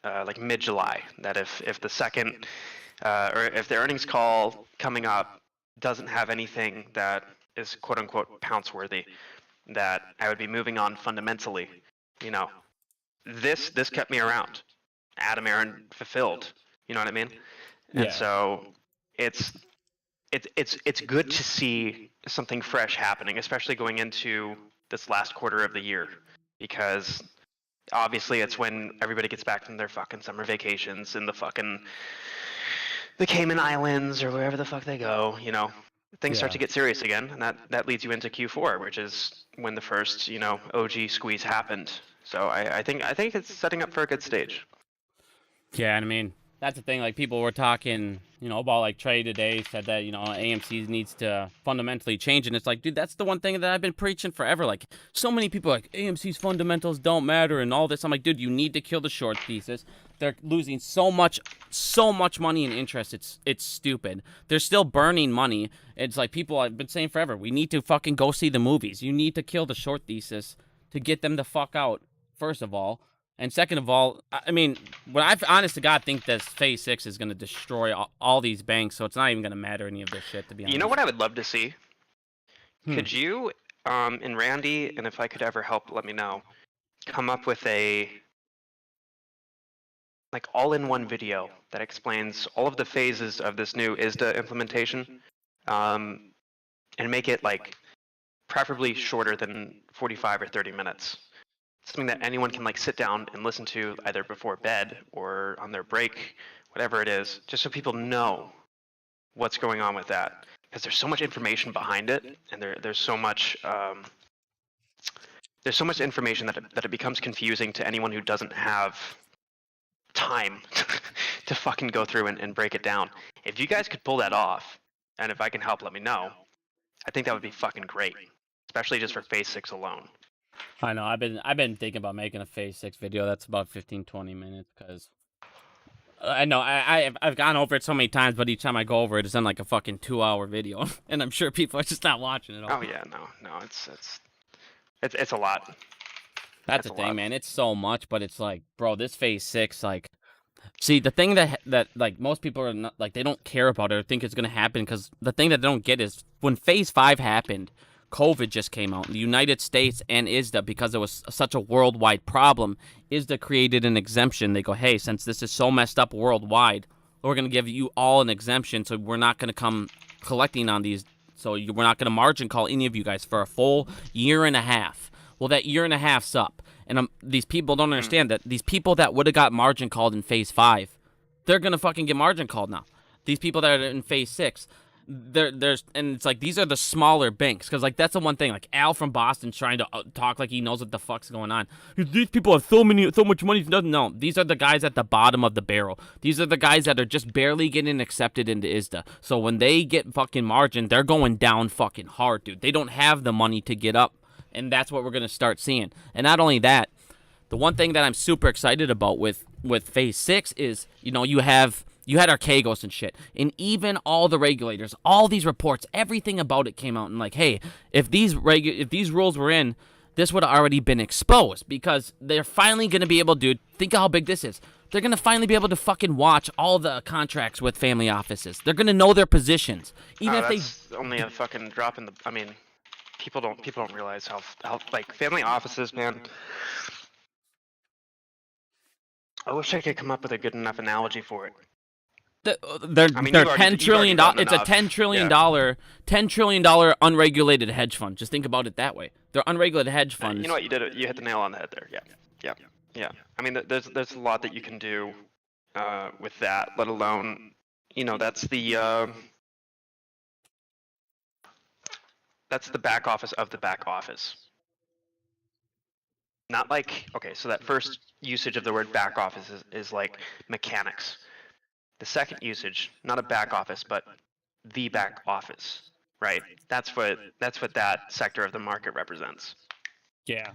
like mid-July that if the second or if the earnings call coming up doesn't have anything that is quote unquote pounce worthy, that I would be moving on fundamentally. This kept me around. Adam Aaron fulfilled. You know what I mean? And so it's good to see something fresh happening, especially going into this last quarter of the year, because obviously it's when everybody gets back from their fucking summer vacations in the Cayman Islands or wherever the fuck they go. Things start to get serious again, and that leads you into Q4, which is when the first OG squeeze happened. So I think it's setting up for a good stage. Yeah, and I mean, that's the thing. Like, people were talking, about like Trey today said that, AMC needs to fundamentally change. And it's like, dude, that's the one thing that I've been preaching forever. Like, so many people are like, AMC's fundamentals don't matter and all this. I'm like, dude, you need to kill the short thesis. They're losing so much money in interest. It's stupid. They're still burning money. It's like, people have been saying forever, we need to fucking go see the movies. You need to kill the short thesis to get them the fuck out, first of all. And second of all, I mean, when I honest to God think that Phase 6 is going to destroy all these banks, so it's not even going to matter any of this shit, to be honest. You know what I would love to see? Could you, and Randy, and if I could ever help, let me know, come up with a like all-in-one video that explains all of the phases of this new ISDA implementation, and make it like preferably shorter than 45 or 30 minutes. Something that anyone can like sit down and listen to either before bed or on their break, whatever it is, just so people know what's going on with that. Because there's so much information behind it, and there's so much information that it becomes confusing to anyone who doesn't have time to fucking go through and break it down. If you guys could pull that off, and if I can help, let me know. I think that would be fucking great, especially just for Phase 6 alone. I know. I've been thinking about making a Phase 6 video. That's about 15-20 minutes because I know I've gone over it so many times, but each time I go over it, it's in like a fucking 2-hour video, and I'm sure people are just not watching it all. Oh yeah, no, it's a lot. That's the thing, man. It's so much, but it's like, bro, this Phase 6, like, see, the thing that like most people are not, like, they don't care about it or think it's gonna happen, because the thing that they don't get is when Phase 5 happened, COVID just came out in the United States, and ISDA, because it was such a worldwide problem, ISDA created an exemption. They go, hey, since this is so messed up worldwide, we're gonna give you all an exemption, so we're not gonna come collecting on these. So we're not gonna margin call any of you guys for a full year and a half. Well, that year and a half's up. And these people don't understand that these people that would have got margin called in Phase 5, they're going to fucking get margin called now. These people that are in Phase 6, and it's like, these are the smaller banks. Because, like, that's the one thing. Like, Al from Boston's trying to talk like he knows what the fuck's going on. These people have so much money. No, these are the guys at the bottom of the barrel. These are the guys that are just barely getting accepted into ISDA. So when they get fucking margin, they're going down fucking hard, dude. They don't have the money to get up. And that's what we're going to start seeing. And not only that, the one thing that I'm super excited about with Phase 6 is, you know, you had Archegos and shit. And even all the regulators, all these reports, everything about it came out. And like, hey, if these rules were in, this would have already been exposed. Because they're finally going to be able to, think of how big this is. They're going to finally be able to fucking watch all the contracts with family offices. They're going to know their positions. Even if that's only a fucking drop in the, I mean... People don't realize how like family offices, man. I wish I could come up with a good enough analogy for it. They're $10 trillion. It's a $10 trillion unregulated hedge fund. Just think about it that way. They're unregulated hedge funds. You know what? You did it. You hit the nail on the head there. Yeah. I mean, there's a lot that you can do with that. Let alone, you know, that's the back office of the back office. Not like, okay, so that first usage of the word back office is like mechanics. The second usage, not a back office, but the back office, right? That's what that sector of the market represents. Yeah.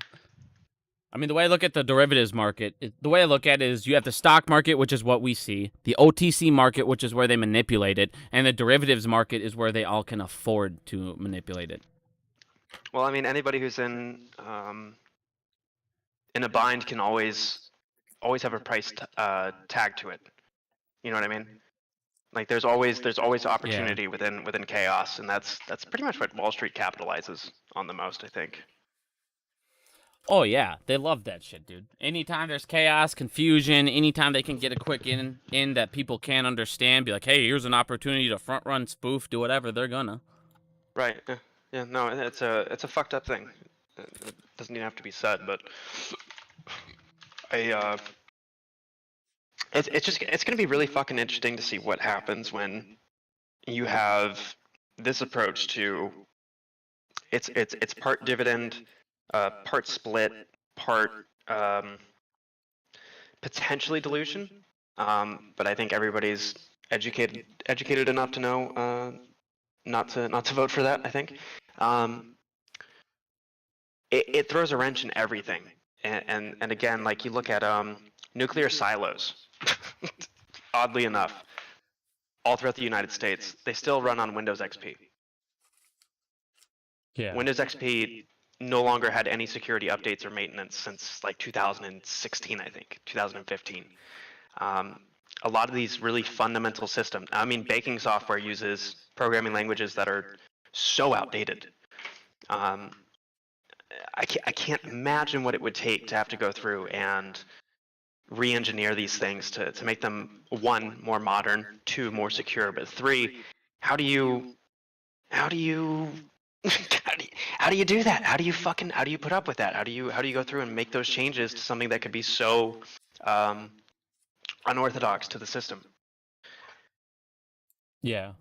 I mean, the way I look at the derivatives market, the way I look at it is you have the stock market, which is what we see, the OTC market, which is where they manipulate it, and the derivatives market is where they all can afford to manipulate it. Well, I mean, anybody who's in a bind can always have a price tag to it. You know what I mean? Like there's always opportunity within chaos, and that's pretty much what Wall Street capitalizes on the most, I think. Oh yeah, they love that shit, dude. Anytime there's chaos, confusion, anytime they can get a quick in that people can't understand, be like, hey, here's an opportunity to front run, spoof, do whatever, they're gonna. Right. Yeah. No, it's a fucked up thing. It doesn't even have to be said, but it's gonna be really fucking interesting to see what happens when you have this approach to it's part dividend, part split, part potentially dilution. But I think everybody's educated enough to know not to vote for that. I think it throws a wrench in everything. And again, like you look at nuclear silos. Oddly enough, all throughout the United States, they still run on Windows XP. Yeah. Windows XP no longer had any security updates or maintenance since like 2016, I think, 2015. A lot of these really fundamental systems. I mean, baking software uses programming languages that are so outdated. I can't imagine what it would take to have to go through and re-engineer these things to make them, 1, more modern, 2, more secure, but 3, how do you how do you how do you do that? How do you put up with that? How do you go through and make those changes to something that could be so unorthodox to the system? Yeah.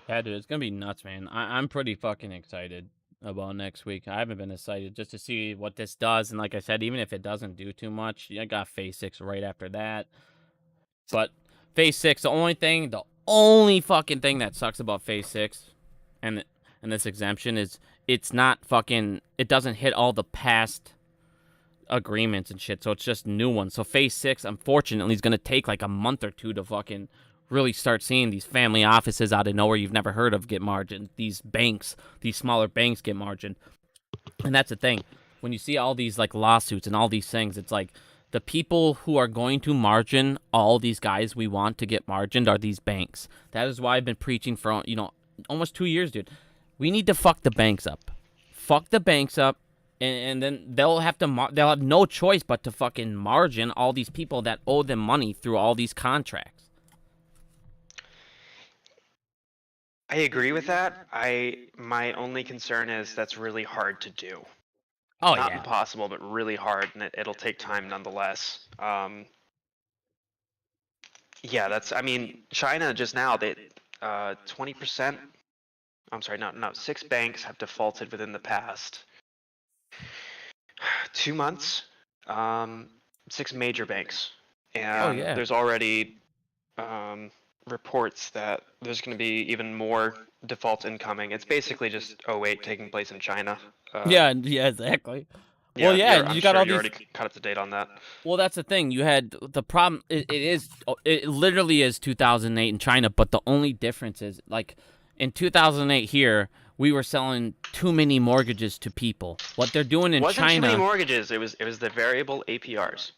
Yeah, dude, it's gonna be nuts, man. I'm pretty fucking excited about next week. I haven't been excited just to see what this does, and like I said, even if it doesn't do too much, I got Phase 6 right after that. But Phase 6, the only fucking thing that sucks about Phase 6 and this exemption is it doesn't hit all the past agreements and shit, so it's just new ones. So Phase 6, unfortunately, is gonna take like a month or two to fucking really start seeing these family offices out of nowhere you've never heard of get margined. These smaller banks get margined. And that's the thing. When you see all these like lawsuits and all these things, it's like the people who are going to margin all these guys we want to get margined are these banks. That is why I've been preaching for, almost 2 years, dude. We need to fuck the banks up. Fuck the banks up. And then they'll have no choice but to fucking margin all these people that owe them money through all these contracts. I agree with that. My only concern is that's really hard to do. Oh, Not yeah. impossible, but really hard, and it'll take time nonetheless. Yeah, China just now, 20%. I'm sorry, no, 6 banks have defaulted within the past 2 months. 6 major banks, and there's already reports that there's going to be even more defaults incoming. It's basically just 08 taking place in China. Yeah, exactly. Yeah, well, yeah, I'm you got sure all you're these. Already caught up to date on that. Well, that's the thing. You had the problem. It literally is 2008 in China, but the only difference is like in 2008 here, we were selling too many mortgages to people. What they're doing in Wasn't China. Too many mortgages. It was the variable APRs.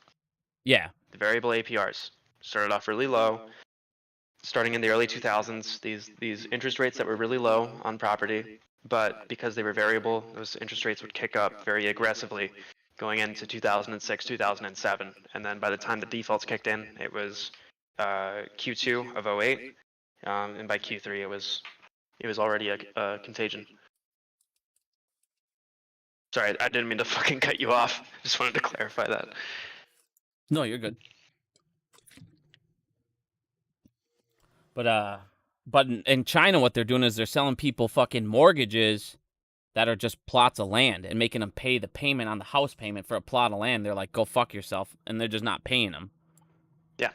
Yeah. The variable APRs started off really low. Starting in the early 2000s, these interest rates that were really low on property, but because they were variable, those interest rates would kick up very aggressively going into 2006, 2007, and then by the time the defaults kicked in, it was Q2 of 08, and by Q3 it was already a contagion. Sorry, I didn't mean to fucking cut you off. Just wanted to clarify that. No, you're good. But in China, what they're doing is they're selling people fucking mortgages that are just plots of land and making them pay the payment on the house payment for a plot of land. They're like, go fuck yourself, and they're just not paying them. Yeah.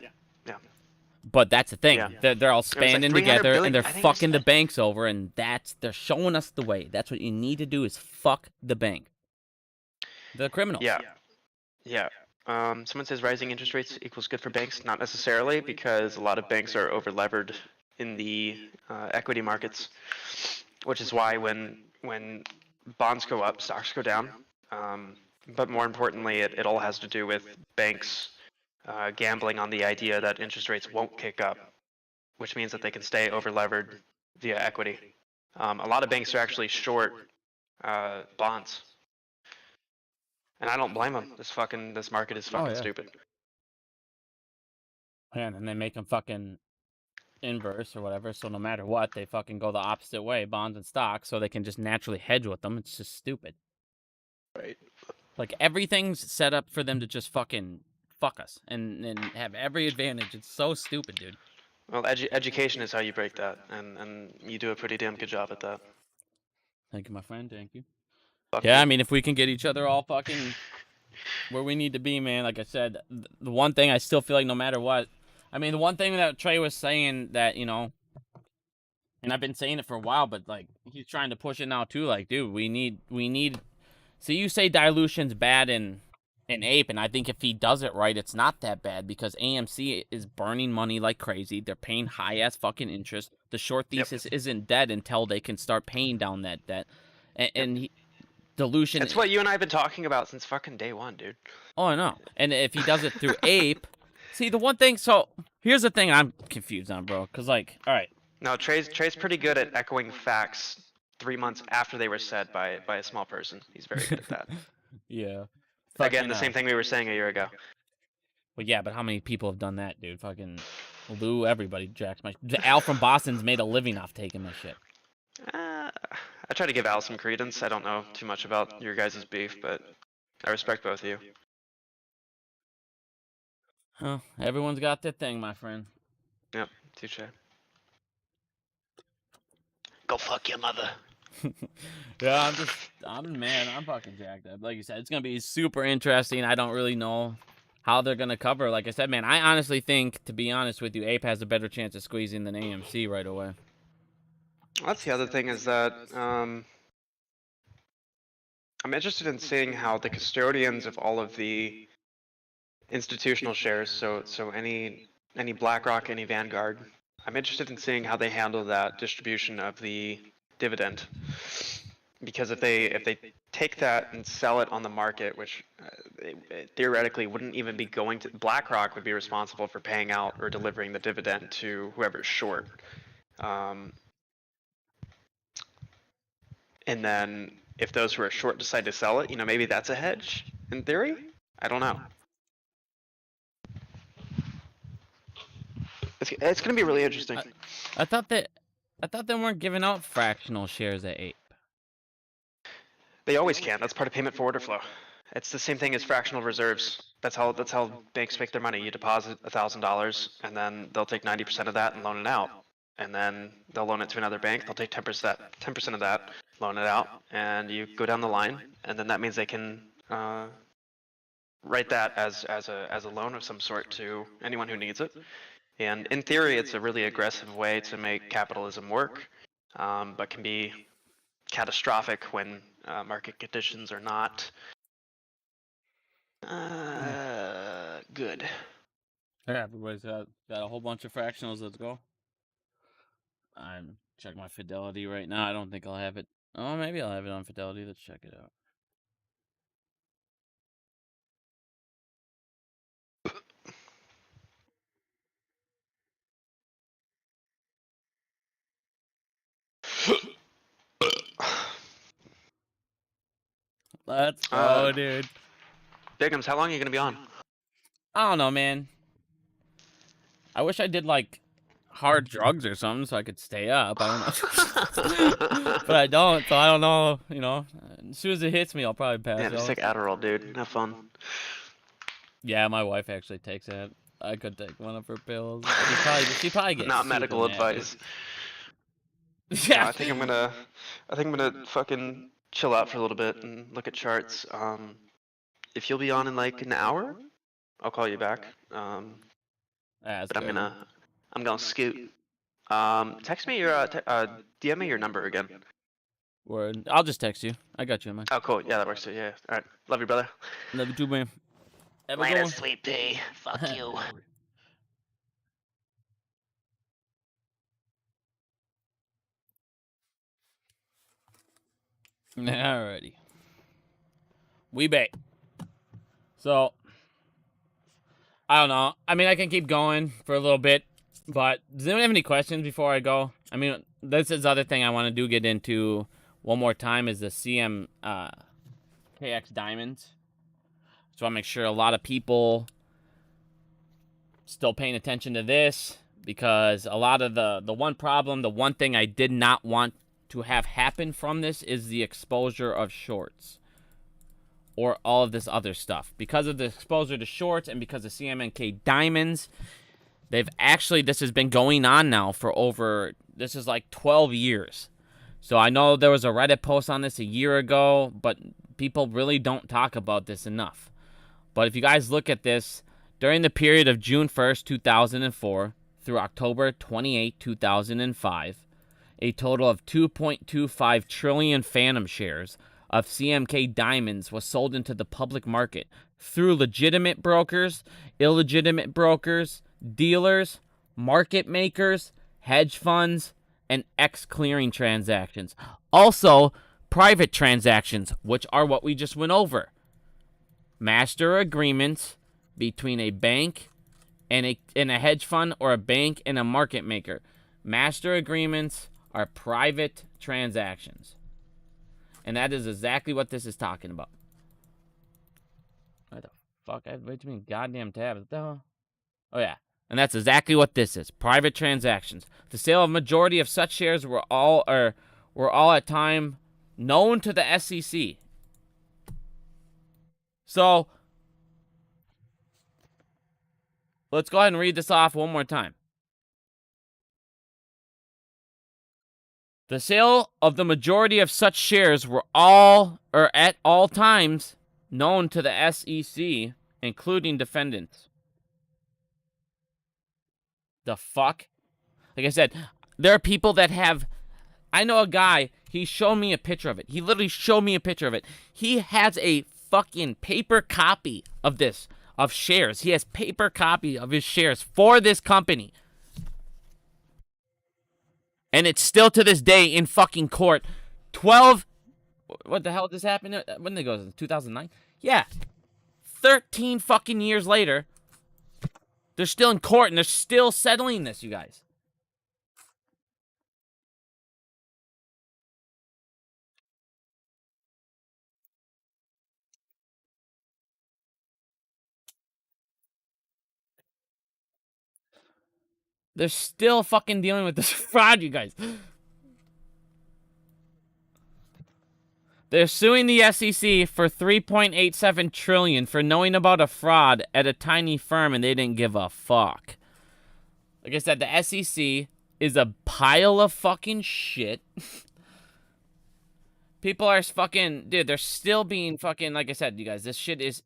But that's the thing. Yeah. They're all spanning together, billion, and they're fucking the banks over, and they're showing us the way. That's what you need to do is fuck the bank. The criminals. Yeah. Someone says rising interest rates equals good for banks. Not necessarily, because a lot of banks are over-levered in the equity markets, which is why when bonds go up, stocks go down. But more importantly, it all has to do with banks gambling on the idea that interest rates won't kick up, which means that they can stay over-levered via equity. A lot of banks are actually short bonds. And I don't blame them. This market is fucking stupid. And then they make them fucking inverse or whatever, so no matter what, they fucking go the opposite way, bonds and stocks, so they can just naturally hedge with them. It's just stupid. Right. Like, everything's set up for them to just fucking fuck us and have every advantage. It's so stupid, dude. Well, education is how you break that, and you do a pretty damn good job at that. Thank you, my friend. Thank you. Yeah, I mean, if we can get each other all fucking where we need to be, man, like I said, the one thing I still feel like no matter what, I mean, the one thing that Trey was saying that, and I've been saying it for a while, but, like, he's trying to push it now, too. Like, dude, we need, so you say dilution's bad in APE, and I think if he does it right, it's not that bad, because AMC is burning money like crazy. They're paying high-ass fucking interest. The short thesis isn't dead until they can start paying down that debt. And dilution. That's what you and I have been talking about since fucking day one, dude. Oh, I know. And if he does it through APE, see, the one thing, so here's the thing I'm confused on, bro, because, like, all right. No, Trey's pretty good at echoing facts 3 months after they were said by a small person. He's very good at that. Yeah. Again, the same thing we were saying a year ago. Well, yeah, but how many people have done that, dude? Fucking Lou, everybody jacks my... Al from Boston's made a living off taking my shit. I try to give Al some credence. I don't know too much about your guys' beef, but I respect both of you. Huh, everyone's got their thing, my friend. Yep, touche. Go fuck your mother. Yeah, I'm fucking jacked up. Like you said, it's gonna be super interesting. I don't really know how they're gonna cover. Like I said, man, I honestly think, to be honest with you, APE has a better chance of squeezing than AMC right away. That's the other thing is that I'm interested in seeing how the custodians of all of the institutional shares, so any BlackRock, any Vanguard, I'm interested in seeing how they handle that distribution of the dividend. Because if they take that and sell it on the market, which it theoretically wouldn't even be going to, BlackRock would be responsible for paying out or delivering the dividend to whoever's short. And then if those who are short decide to sell it, maybe that's a hedge in theory. I don't know. It's going to be really interesting. I thought they weren't giving out fractional shares at APE. They always can. That's part of payment for order flow. It's the same thing as fractional reserves. That's how banks make their money. You deposit $1,000, and then they'll take 90% of that and loan it out. And then they'll loan it to another bank. They'll take 10% of that, loan it out, and you go down the line. And then that means they can write that as a loan of some sort to anyone who needs it. And in theory, it's a really aggressive way to make capitalism work, but can be catastrophic when market conditions are not good. Yeah, everybody's got a whole bunch of fractionals. Let's go. I'm check my Fidelity right now. I don't think I'll have it. Oh, maybe I'll have it on Fidelity. Let's check it out. Let's go, dude. Diggums, how long are you gonna be on? I don't know, man. I wish I did like hard drugs or something so I could stay up. I don't know. But I don't, so I don't know, As soon as it hits me, I'll probably pass out. Just take Adderall, dude. Have fun. Yeah, my wife actually takes it. I could take one of her pills. She probably gets not medical advice. Yeah. I think I'm gonna fucking chill out for a little bit and look at charts. If you'll be on in like an hour, I'll call you back. But I'm gonna scoot. Text me your DM me your number again. Word. I'll just text you. I got you, man. Oh, cool. Yeah, that works too. Yeah. All right. Love you, brother. Love you too, man. Later, sweet pea. Fuck you. Alrighty. WeBull. So, I don't know. I mean, I can keep going for a little bit, but does anyone have any questions before I go? I mean, this is the other thing I want to get into one more time is the CM KX diamonds. So I make sure a lot of people still paying attention to this, because a lot of the one thing I did not want to have happen from this is the exposure of shorts or all of this other stuff. Because of the exposure to shorts and because of CMNK diamonds, this has been going on now for this is like 12 years. So I know there was a Reddit post on this a year ago, but people really don't talk about this enough. But if you guys look at this, during the period of June 1st, 2004 through October 28, 2005, a total of 2.25 trillion phantom shares of CMK diamonds was sold into the public market through legitimate brokers, illegitimate brokers, dealers, market makers, hedge funds, and ex-clearing transactions. Also, private transactions, which are what we just went over. Master agreements between a bank and a hedge fund, or a bank and a market maker. Master agreements are private transactions. And that is exactly what this is talking about. fuck? I have way too many goddamn tabs. What the hell? Oh, yeah. And that's exactly what this is. Private transactions. The sale of majority of such shares were all at time known to the SEC. So, let's go ahead and read this off one more time. The sale of the majority of such shares were at all times known to the SEC, including defendants. The fuck? Like I said, there are people that have... I know a guy, he showed me a picture of it. He literally showed me a picture of it. He has a fucking paper copy of this, of shares. He has paper copy of his shares for this company. And it's still to this day in fucking court. 12... What the hell did this happen? When did it go? 2009? Yeah. 13 fucking years later, they're still in court and they're still settling this, you guys. They're still fucking dealing with this fraud, you guys. They're suing the SEC for $3.87 trillion for knowing about a fraud at a tiny firm and they didn't give a fuck. Like I said, the SEC is a pile of fucking shit. People are fucking... Dude, they're still being fucking... Like I said, you guys, this shit is...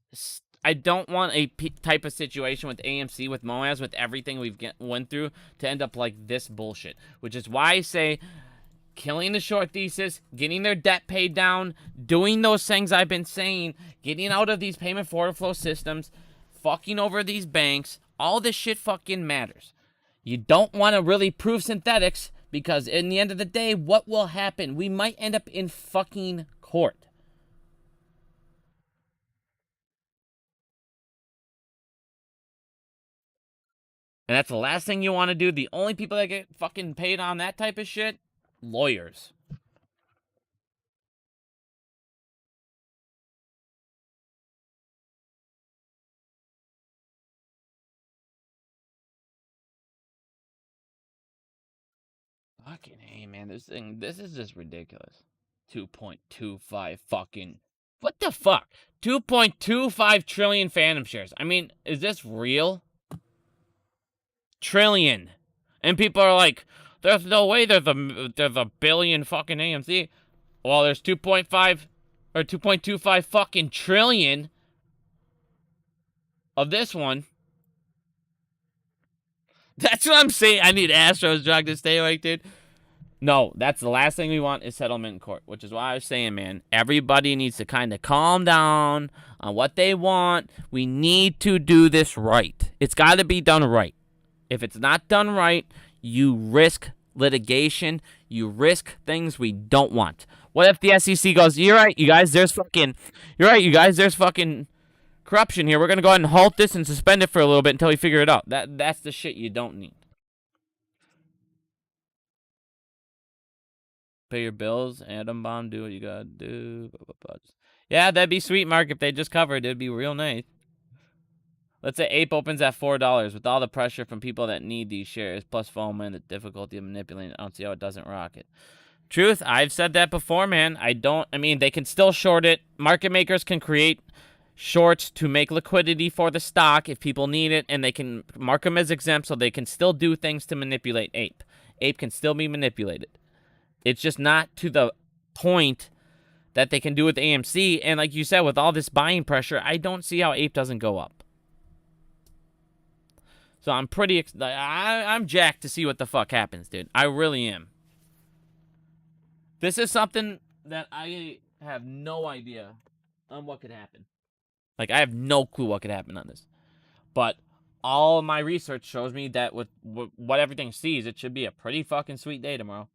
I don't want a type of situation with AMC, with MOAS, with everything we've went through to end up like this bullshit. Which is why I say... Killing the short thesis, getting their debt paid down, doing those things I've been saying, getting out of these payment for order flow systems, fucking over these banks, all this shit fucking matters. You don't want to really prove synthetics because in the end of the day, what will happen? We might end up in fucking court. And that's the last thing you want to do. The only people that get fucking paid on that type of shit, lawyers. Fucking hey, man, this is just ridiculous. 2.25 fucking... What the fuck? 2.25 trillion phantom shares. I mean, is this real? Trillion. And people are like, there's no way there's a billion fucking AMC. Well, there's 2.5 or 2.25 fucking trillion of this one. That's what I'm saying. I need Astros drug to stay awake, dude. No, that's the last thing we want is settlement in court, which is why I was saying, man, everybody needs to kind of calm down on what they want. We need to do this right. It's got to be done right. If it's not done right, you risk litigation. You risk things we don't want. What if the SEC goes, you're right, you guys, there's fucking corruption here. We're going to go ahead and halt this and suspend it for a little bit until we figure it out. That's the shit you don't need. Pay your bills, atom bomb, do what you gotta do. Yeah, that'd be sweet, Mark, if they just covered it. It'd be real nice. Let's say APE opens at $4 with all the pressure from people that need these shares, plus FOMO and the difficulty of manipulating it. I don't see how it doesn't rocket. Truth, I've said that before, man. I mean, they can still short it. Market makers can create shorts to make liquidity for the stock if people need it, and they can mark them as exempt so they can still do things to manipulate APE. APE can still be manipulated. It's just not to the point that they can do with AMC, and like you said, with all this buying pressure, I don't see how APE doesn't go up. So I'm pretty... I'm jacked to see what the fuck happens, dude. I really am. This is something that I have no idea on what could happen. Like, I have no clue what could happen on this. But all of my research shows me that with what everything sees, it should be a pretty fucking sweet day tomorrow.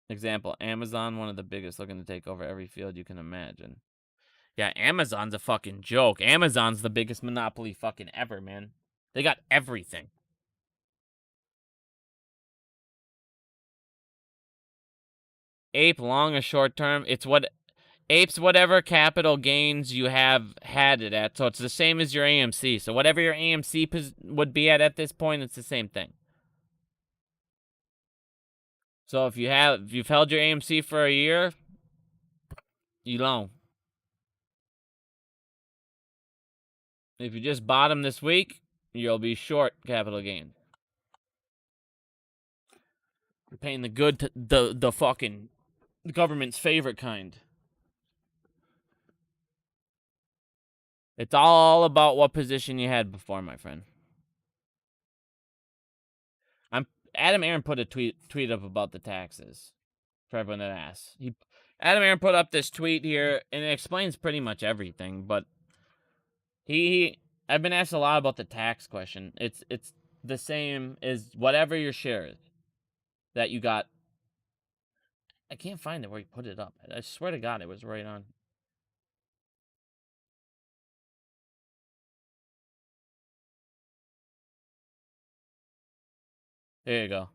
Example, Amazon, one of the biggest, looking to take over every field you can imagine. Yeah, Amazon's a fucking joke. Amazon's the biggest monopoly fucking ever, man. They got everything. APE, long or short term, it's what APE's whatever capital gains you have had it at, so it's the same as your AMC. So whatever your AMC would be at this point, it's the same thing. So if you've held your AMC for a year, you long. If you just bought them this week, you'll be short capital gain. You're paying the good, the fucking government's favorite kind. It's all about what position you had before, my friend. Adam Aaron put a tweet up about the taxes for everyone that asks. Adam Aaron put up this tweet here, and it explains pretty much everything. But I've been asked a lot about the tax question. It's the same as whatever your share is that you got. I can't find it where he put it up. I swear to God, it was right on. There you go.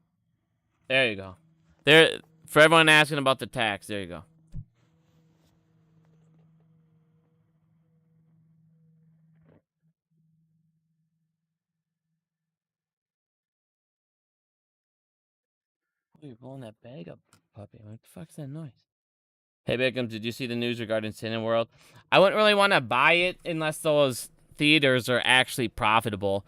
There you go. There, for everyone asking about the tax, there you go. Oh, you're blowing that bag up, puppy. What the fuck's that noise? Hey, Bickham, did you see the news regarding Cineworld? I wouldn't really want to buy it unless those theaters are actually profitable.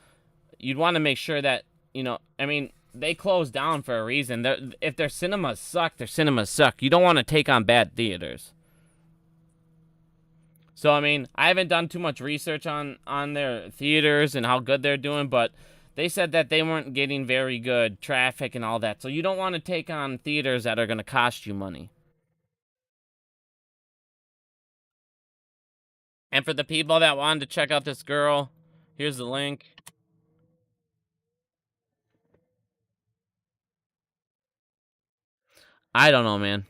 You'd want to make sure that, I mean, they closed down for a reason. If their cinemas suck, their cinemas suck. You don't want to take on bad theaters. So, I mean, I haven't done too much research on their theaters and how good they're doing, but they said that they weren't getting very good traffic and all that. So you don't want to take on theaters that are going to cost you money. And for the people that wanted to check out this girl, here's the link. I don't know, man.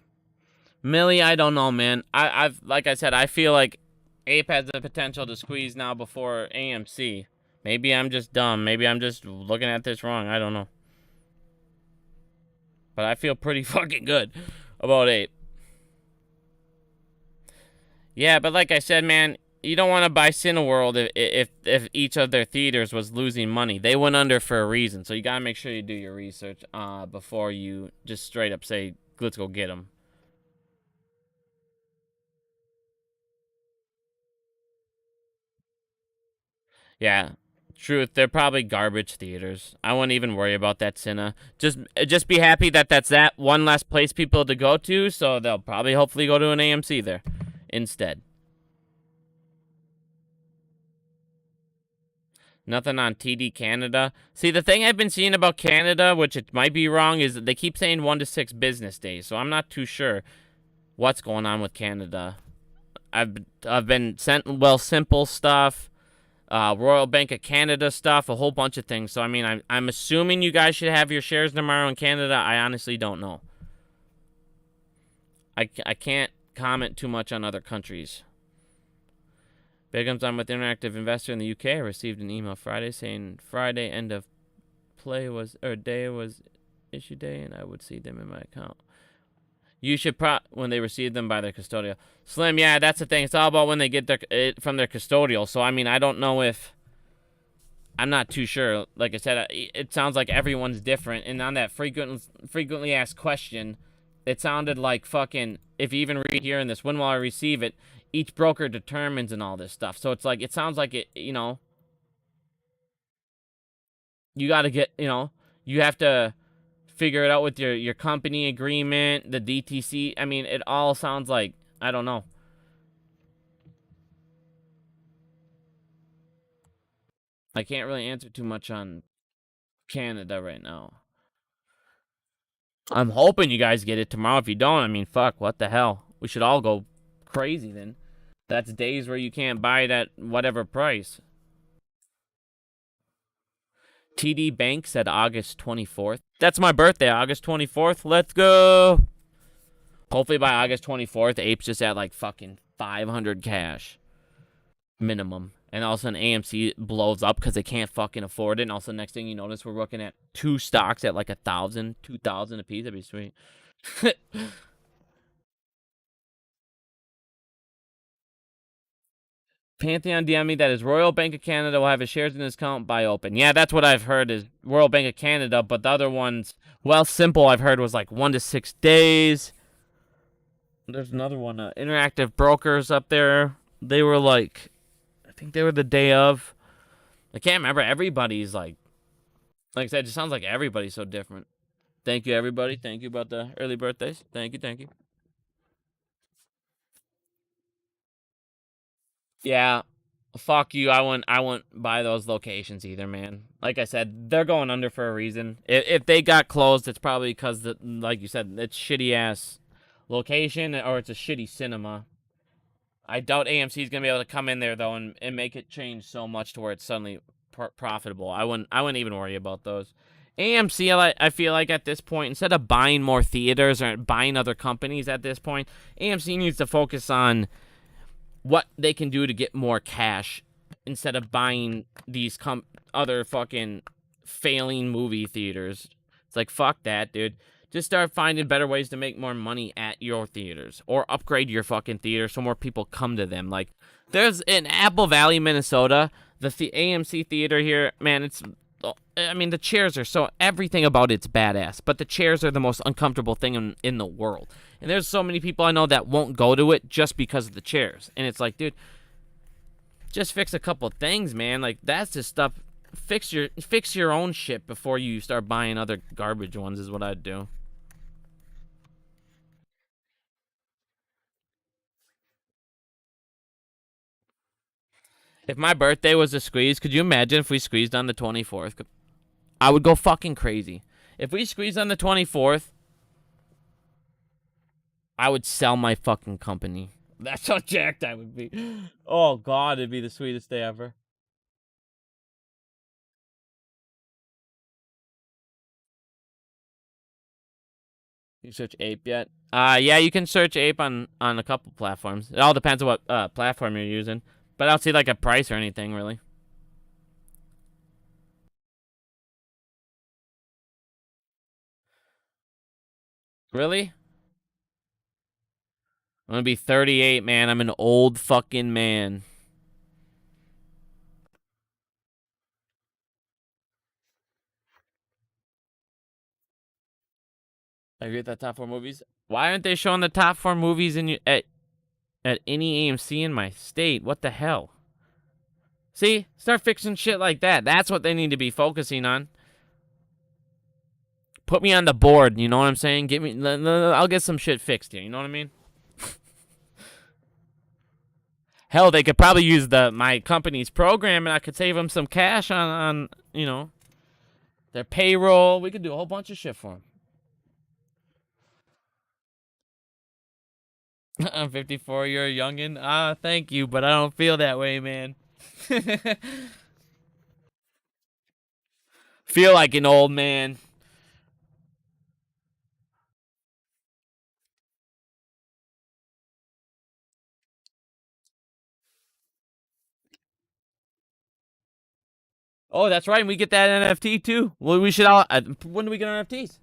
Millie, I don't know, man. Like I said, I feel like APE has the potential to squeeze now before AMC. Maybe I'm just dumb. Maybe I'm just looking at this wrong. I don't know. But I feel pretty fucking good about APE. Yeah, but like I said, man, you don't want to buy Cineworld if each of their theaters was losing money. They went under for a reason. So you got to make sure you do your research before you just straight up say, let's go get them. Yeah, truth. They're probably garbage theaters. I wouldn't even worry about that Cine. Just be happy that that's that one less place people to go to. So they'll probably hopefully go to an AMC there instead. Nothing on TD Canada. See, the thing I've been seeing about Canada, which it might be wrong, is that they keep saying 1 to 6 business days. So I'm not too sure what's going on with Canada. I've been sent simple stuff, Royal Bank of Canada stuff, a whole bunch of things. So I mean, I'm assuming you guys should have your shares tomorrow in Canada. I honestly don't know. I can't comment too much on other countries. Bigums, I'm with Interactive Investor in the UK. I received an email Friday saying Friday end of play day was issue day, and I would see them in my account. You should when they receive them by their custodial. Slim, yeah, that's the thing. It's all about when they get from their custodial. So I mean, I don't know if I'm not too sure. Like I said, it sounds like everyone's different. And on that frequently asked question, it sounded like fucking, if you even read here in this, when will I receive it? Each broker determines and all this stuff. So it's like, it sounds like it, you got to get, you have to figure it out with your company agreement, the DTC. I mean, it all sounds like, I don't know. I can't really answer too much on Canada right now. I'm hoping you guys get it tomorrow. If you don't, I mean, fuck, what the hell? We should all go crazy then. That's days where you can't buy it at whatever price. TD Bank said August 24th. That's my birthday, August 24th. Let's go. Hopefully by August 24th, APE's just at like fucking 500 cash. Minimum. And all of a sudden AMC blows up because they can't fucking afford it. And also next thing you notice, we're looking at 2 stocks at like 1,000, 2,000 a piece. That'd be sweet. Pantheon DM me that is Royal Bank of Canada will have his shares in his account by open. Yeah, that's what I've heard is Royal Bank of Canada, but the other ones, well, Simple I've heard was like 1 to 6 days. There's another one, Interactive Brokers up there. They were like, I think they were the day of. I can't remember. Everybody's like I said, it just sounds like everybody's so different. Thank you, everybody. Thank you about the early birthdays. Thank you, thank you. Yeah, fuck you. I wouldn't buy those locations either, man. Like I said, they're going under for a reason. If they got closed, it's probably because, like you said, it's shitty-ass location or it's a shitty cinema. I doubt AMC is going to be able to come in there, though, and make it change so much to where it's suddenly profitable. I wouldn't even worry about those. AMC, I feel like at this point, instead of buying more theaters or buying other companies at this point, AMC needs to focus on what they can do to get more cash instead of buying these other fucking failing movie theaters. It's like, fuck that, dude. Just start finding better ways to make more money at your theaters or upgrade your fucking theater so more people come to them. Like, there's in Apple Valley, Minnesota, the AMC theater here, man, the chairs are so, everything about it's badass, but the chairs are the most uncomfortable thing in the world. And there's so many people I know that won't go to it just because of the chairs. And it's like, dude, just fix a couple things, man. Like, that's just stuff. Fix your own shit before you start buying other garbage ones is what I'd do. If my birthday was a squeeze, could you imagine if we squeezed on the 24th? I would go fucking crazy. If we squeezed on the 24th, I would sell my fucking company. That's how jacked I would be. Oh, God, it'd be the sweetest day ever. You search Ape yet? Yeah, you can search Ape on a couple platforms. It all depends on what platform you're using. But I don't see like a price or anything, really. Really? I'm gonna be 38, man. I'm an old fucking man. I agree with that top 4 movies. Why aren't they showing the top 4 movies at any AMC in my state? What the hell? See? Start fixing shit like that. That's what they need to be focusing on. Put me on the board, you know what I'm saying? I'll get some shit fixed here, you know what I mean? Hell, they could probably use my company's program, and I could save them some cash on their payroll. We could do a whole bunch of shit for them. I'm 54. You're a youngin'. Thank you, but I don't feel that way, man. Feel like an old man. Oh, that's right. And we get that NFT too. Well, we should all. When do we get NFTs?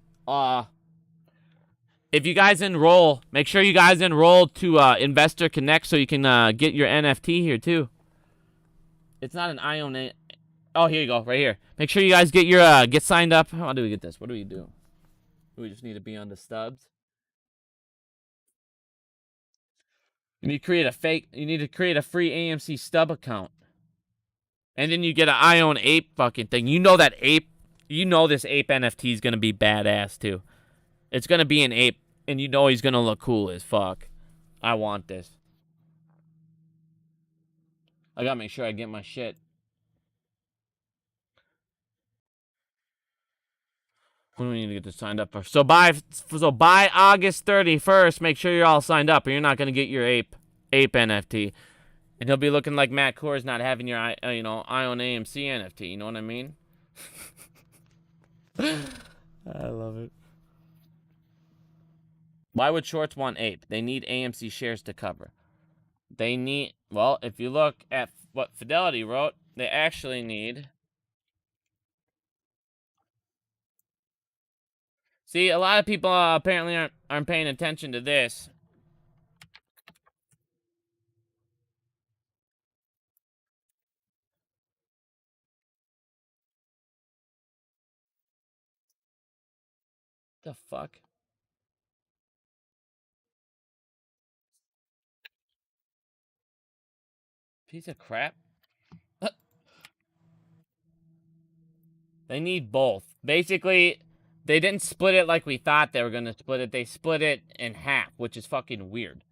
If you guys enroll, make sure you guys enroll to Investor Connect so you can get your NFT here too. It's not an ION. Oh, here you go, right here. Make sure you guys get your get signed up. How do we get this? What do we do? We just need to be on the stubs. You need to create a fake. You need to create a free AMC stub account. And then you get an ION Ape fucking thing. You know that Ape, you know this Ape NFT is going to be badass too. It's going to be an ape, and you know he's going to look cool as fuck. I want this. I got to make sure I get my shit. When do we need to get this signed up for? So by August 31st, make sure you're all signed up, or you're not going to get your Ape NFT. And he'll be looking like Matt Coors not having your, ION AMC NFT. You know what I mean? I love it. Why would shorts want Ape? They need AMC shares to cover. They need, well, if you look at what Fidelity wrote, they actually need. See, a lot of people apparently aren't paying attention to this. The fuck? Piece of crap. They need both. Basically, they didn't split it like we thought they were going to split it. They split it in half, which is fucking weird.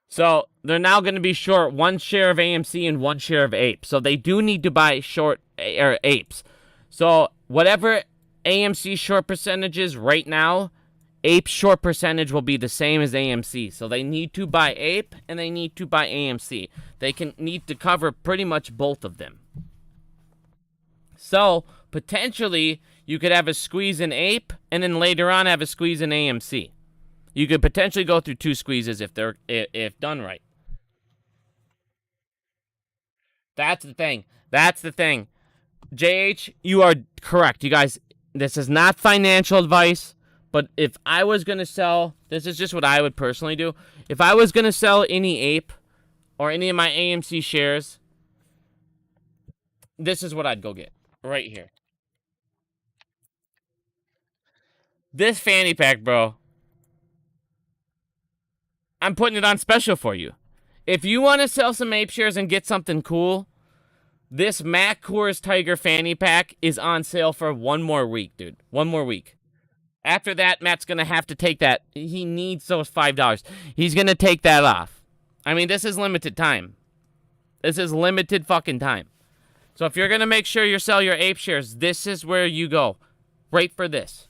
So, they're now going to be short 1 share of AMC and 1 share of APE. So, they do need to buy short APEs. So, whatever AMC short percentage is right now, APE short percentage will be the same as AMC. So they need to buy APE and they need to buy AMC. They need to cover pretty much both of them. So potentially you could have a squeeze in APE and then later on have a squeeze in AMC. You could potentially go through 2 squeezes if done right. That's the thing. That's the thing. JH, you are correct. You guys, this is not financial advice. But if I was going to sell, this is just what I would personally do. If I was going to sell any APE or any of my AMC shares, this is what I'd go get right here. This fanny pack, bro. I'm putting it on special for you. If you want to sell some APE shares and get something cool, this Mac Coors Tiger fanny pack is on sale for 1 more week, dude. 1 more week. After that, Matt's going to have to take that. He needs those $5. He's going to take that off. I mean, this is limited time. This is limited fucking time. So if you're going to make sure you sell your APE shares, this is where you go. Right for this.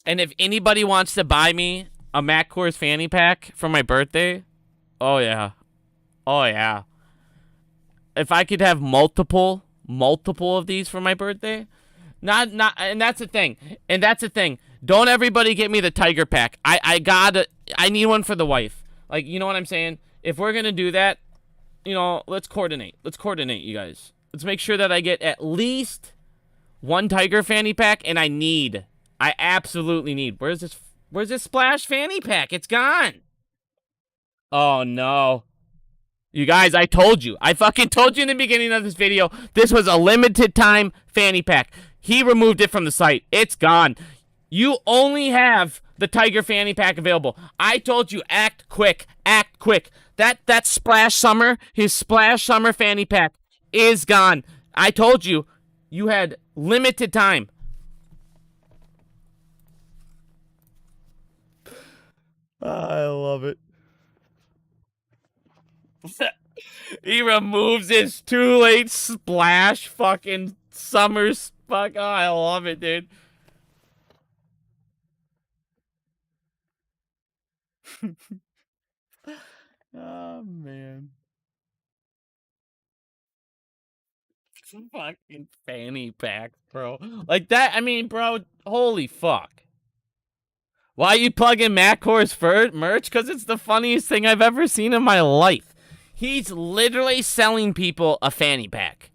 And if anybody wants to buy me a Mac Coors fanny pack for my birthday, oh yeah. Oh, yeah. If I could have multiple of these for my birthday, and that's the thing. And that's the thing. Don't everybody get me the Tiger pack. I need one for the wife. Like, you know what I'm saying? If we're going to do that, you know, let's coordinate. Let's coordinate, you guys. Let's make sure that I get at least 1 Tiger fanny pack, and I absolutely need. Where's this Splash fanny pack? It's gone. Oh, no. You guys, I told you. I fucking told you in the beginning of this video. This was a limited time fanny pack. He removed it from the site. It's gone. You only have the Tiger fanny pack available. I told you, act quick. Act quick. That Splash Summer, his Splash Summer fanny pack is gone. I told you, you had limited time. I love it. He removes his too late Splash fucking Summers. Fuck, oh, I love it, dude. Oh, man. Fucking fanny pack, bro. Like that, I mean, bro, holy fuck. Why you plugging Matt Core's merch? Because it's the funniest thing I've ever seen in my life. He's literally selling people a fanny pack.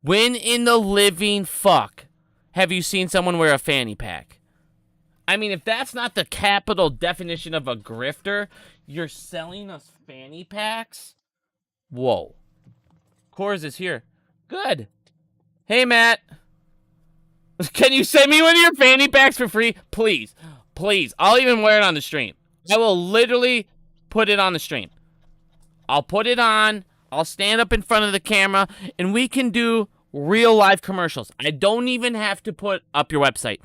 When in the living fuck have you seen someone wear a fanny pack? I mean, if that's not the capital definition of a grifter, you're selling us fanny packs? Whoa. Coors is here. Good. Hey, Matt. Can you send me one of your fanny packs for free? Please. Please. I'll even wear it on the stream. I will literally put it on the stream. I'll put it on, I'll stand up in front of the camera, and we can do real live commercials. I don't even have to put up your website.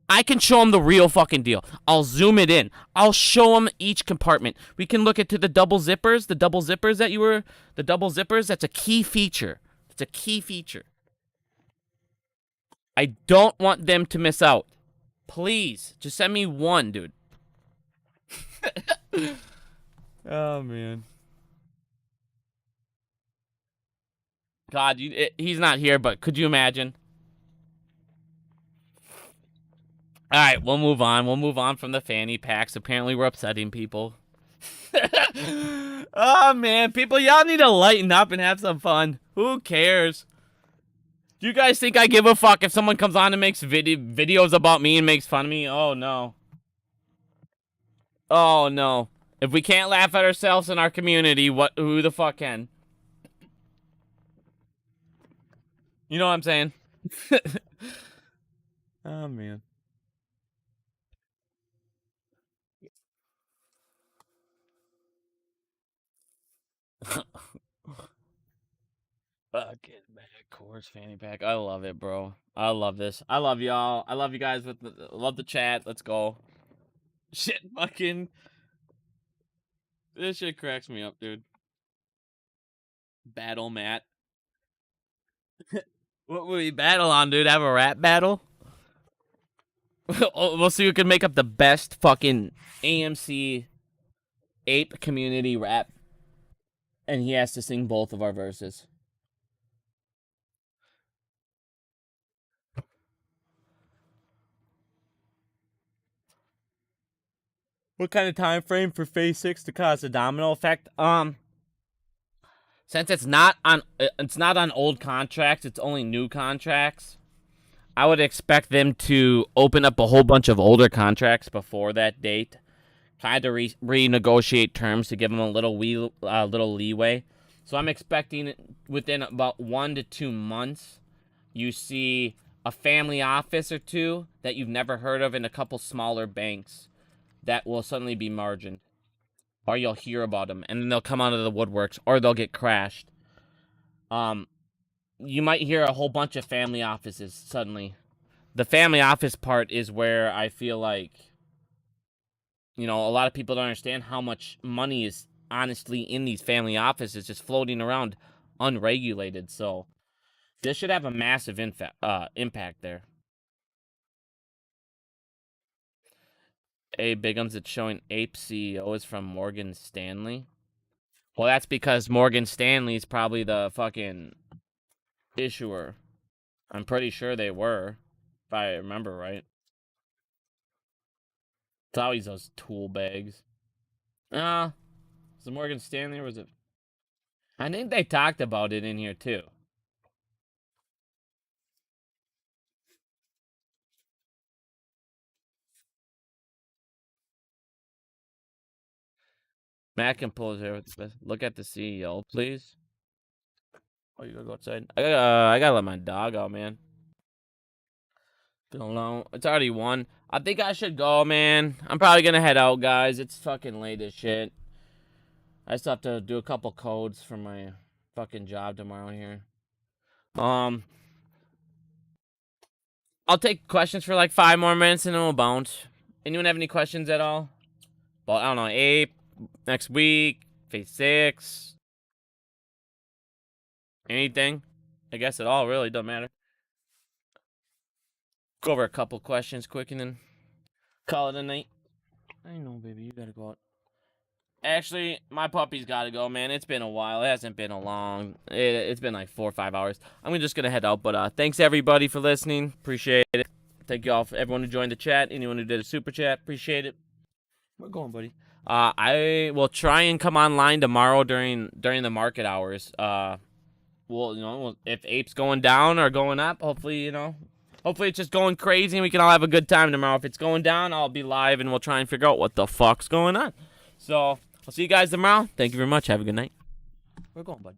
I can show them the real fucking deal. I'll zoom it in. I'll show them each compartment. We can look into the double zippers, the double zippers, that's a key feature. It's a key feature. I don't want them to miss out. Please, just send me one, dude. Oh, man. God, he's not here, but could you imagine? All right, we'll move on. We'll move on from the fanny packs. Apparently, we're upsetting people. Oh, man. People, y'all need to lighten up and have some fun. Who cares? Do you guys think I give a fuck if someone comes on and makes videos about me and makes fun of me? Oh, no. Oh, no. If we can't laugh at ourselves in our community, who the fuck can? You know what I'm saying? Oh, man. Get back, course fanny pack. I love it, bro. I love this. I love y'all. I love you guys. Love the chat. Let's go. Shit, fucking. This shit cracks me up, dude. Battle Matt. What would we battle on, dude? Have a rap battle? We'll see who can make up the best fucking AMC APE community rap. And he has to sing both of our verses. What kind of time frame for Phase 6 to cause a domino effect? Since it's not on old contracts, it's only new contracts. I would expect them to open up a whole bunch of older contracts before that date, kind of renegotiate terms to give them a little leeway. So I'm expecting within about 1 to 2 months, you see a family office or two that you've never heard of in a couple smaller banks that will suddenly be margined. Or you'll hear about them, and then they'll come out of the woodworks, or they'll get crashed. You might hear a whole bunch of family offices suddenly. The family office part is where I feel like, you know, a lot of people don't understand how much money is honestly in these family offices just floating around unregulated. So this should have a massive impact there. Hey, Bigums, it's showing Ape CEO is from Morgan Stanley. Well, that's because Morgan Stanley's probably the fucking issuer. I'm pretty sure they were, if I remember right. It's always those tool bags. Was it Morgan Stanley or was it? I think they talked about it in here too. Matt can pull his hair with this. Look at the CEO, please. Oh, you gotta go outside? I gotta let my dog out, man. Don't know. It's already 1. I think I should go, man. I'm probably gonna head out, guys. It's fucking late as shit. I still have to do a couple codes for my fucking job tomorrow here. I'll take questions for like 5 more minutes and then we'll bounce. Anyone have any questions at all? Well, I don't know. Ape next week, Phase 6. Anything? I guess at all, really. Doesn't matter. Go over a couple questions quick and then call it a night. I know, baby. You gotta go out. Actually, my puppy's gotta go, man. It's been a while. It hasn't been a long. It's been like 4 or 5 hours. I'm just gonna head out. But thanks everybody for listening. Appreciate it. Thank you all for everyone who joined the chat. Anyone who did a super chat. Appreciate it. We're going, buddy. I will try and come online tomorrow during the market hours. Well, you know, if Ape's going down or going up, hopefully it's just going crazy and we can all have a good time tomorrow. If it's going down, I'll be live and we'll try and figure out what the fuck's going on. So, I'll see you guys tomorrow. Thank you very much. Have a good night. We're going, bud.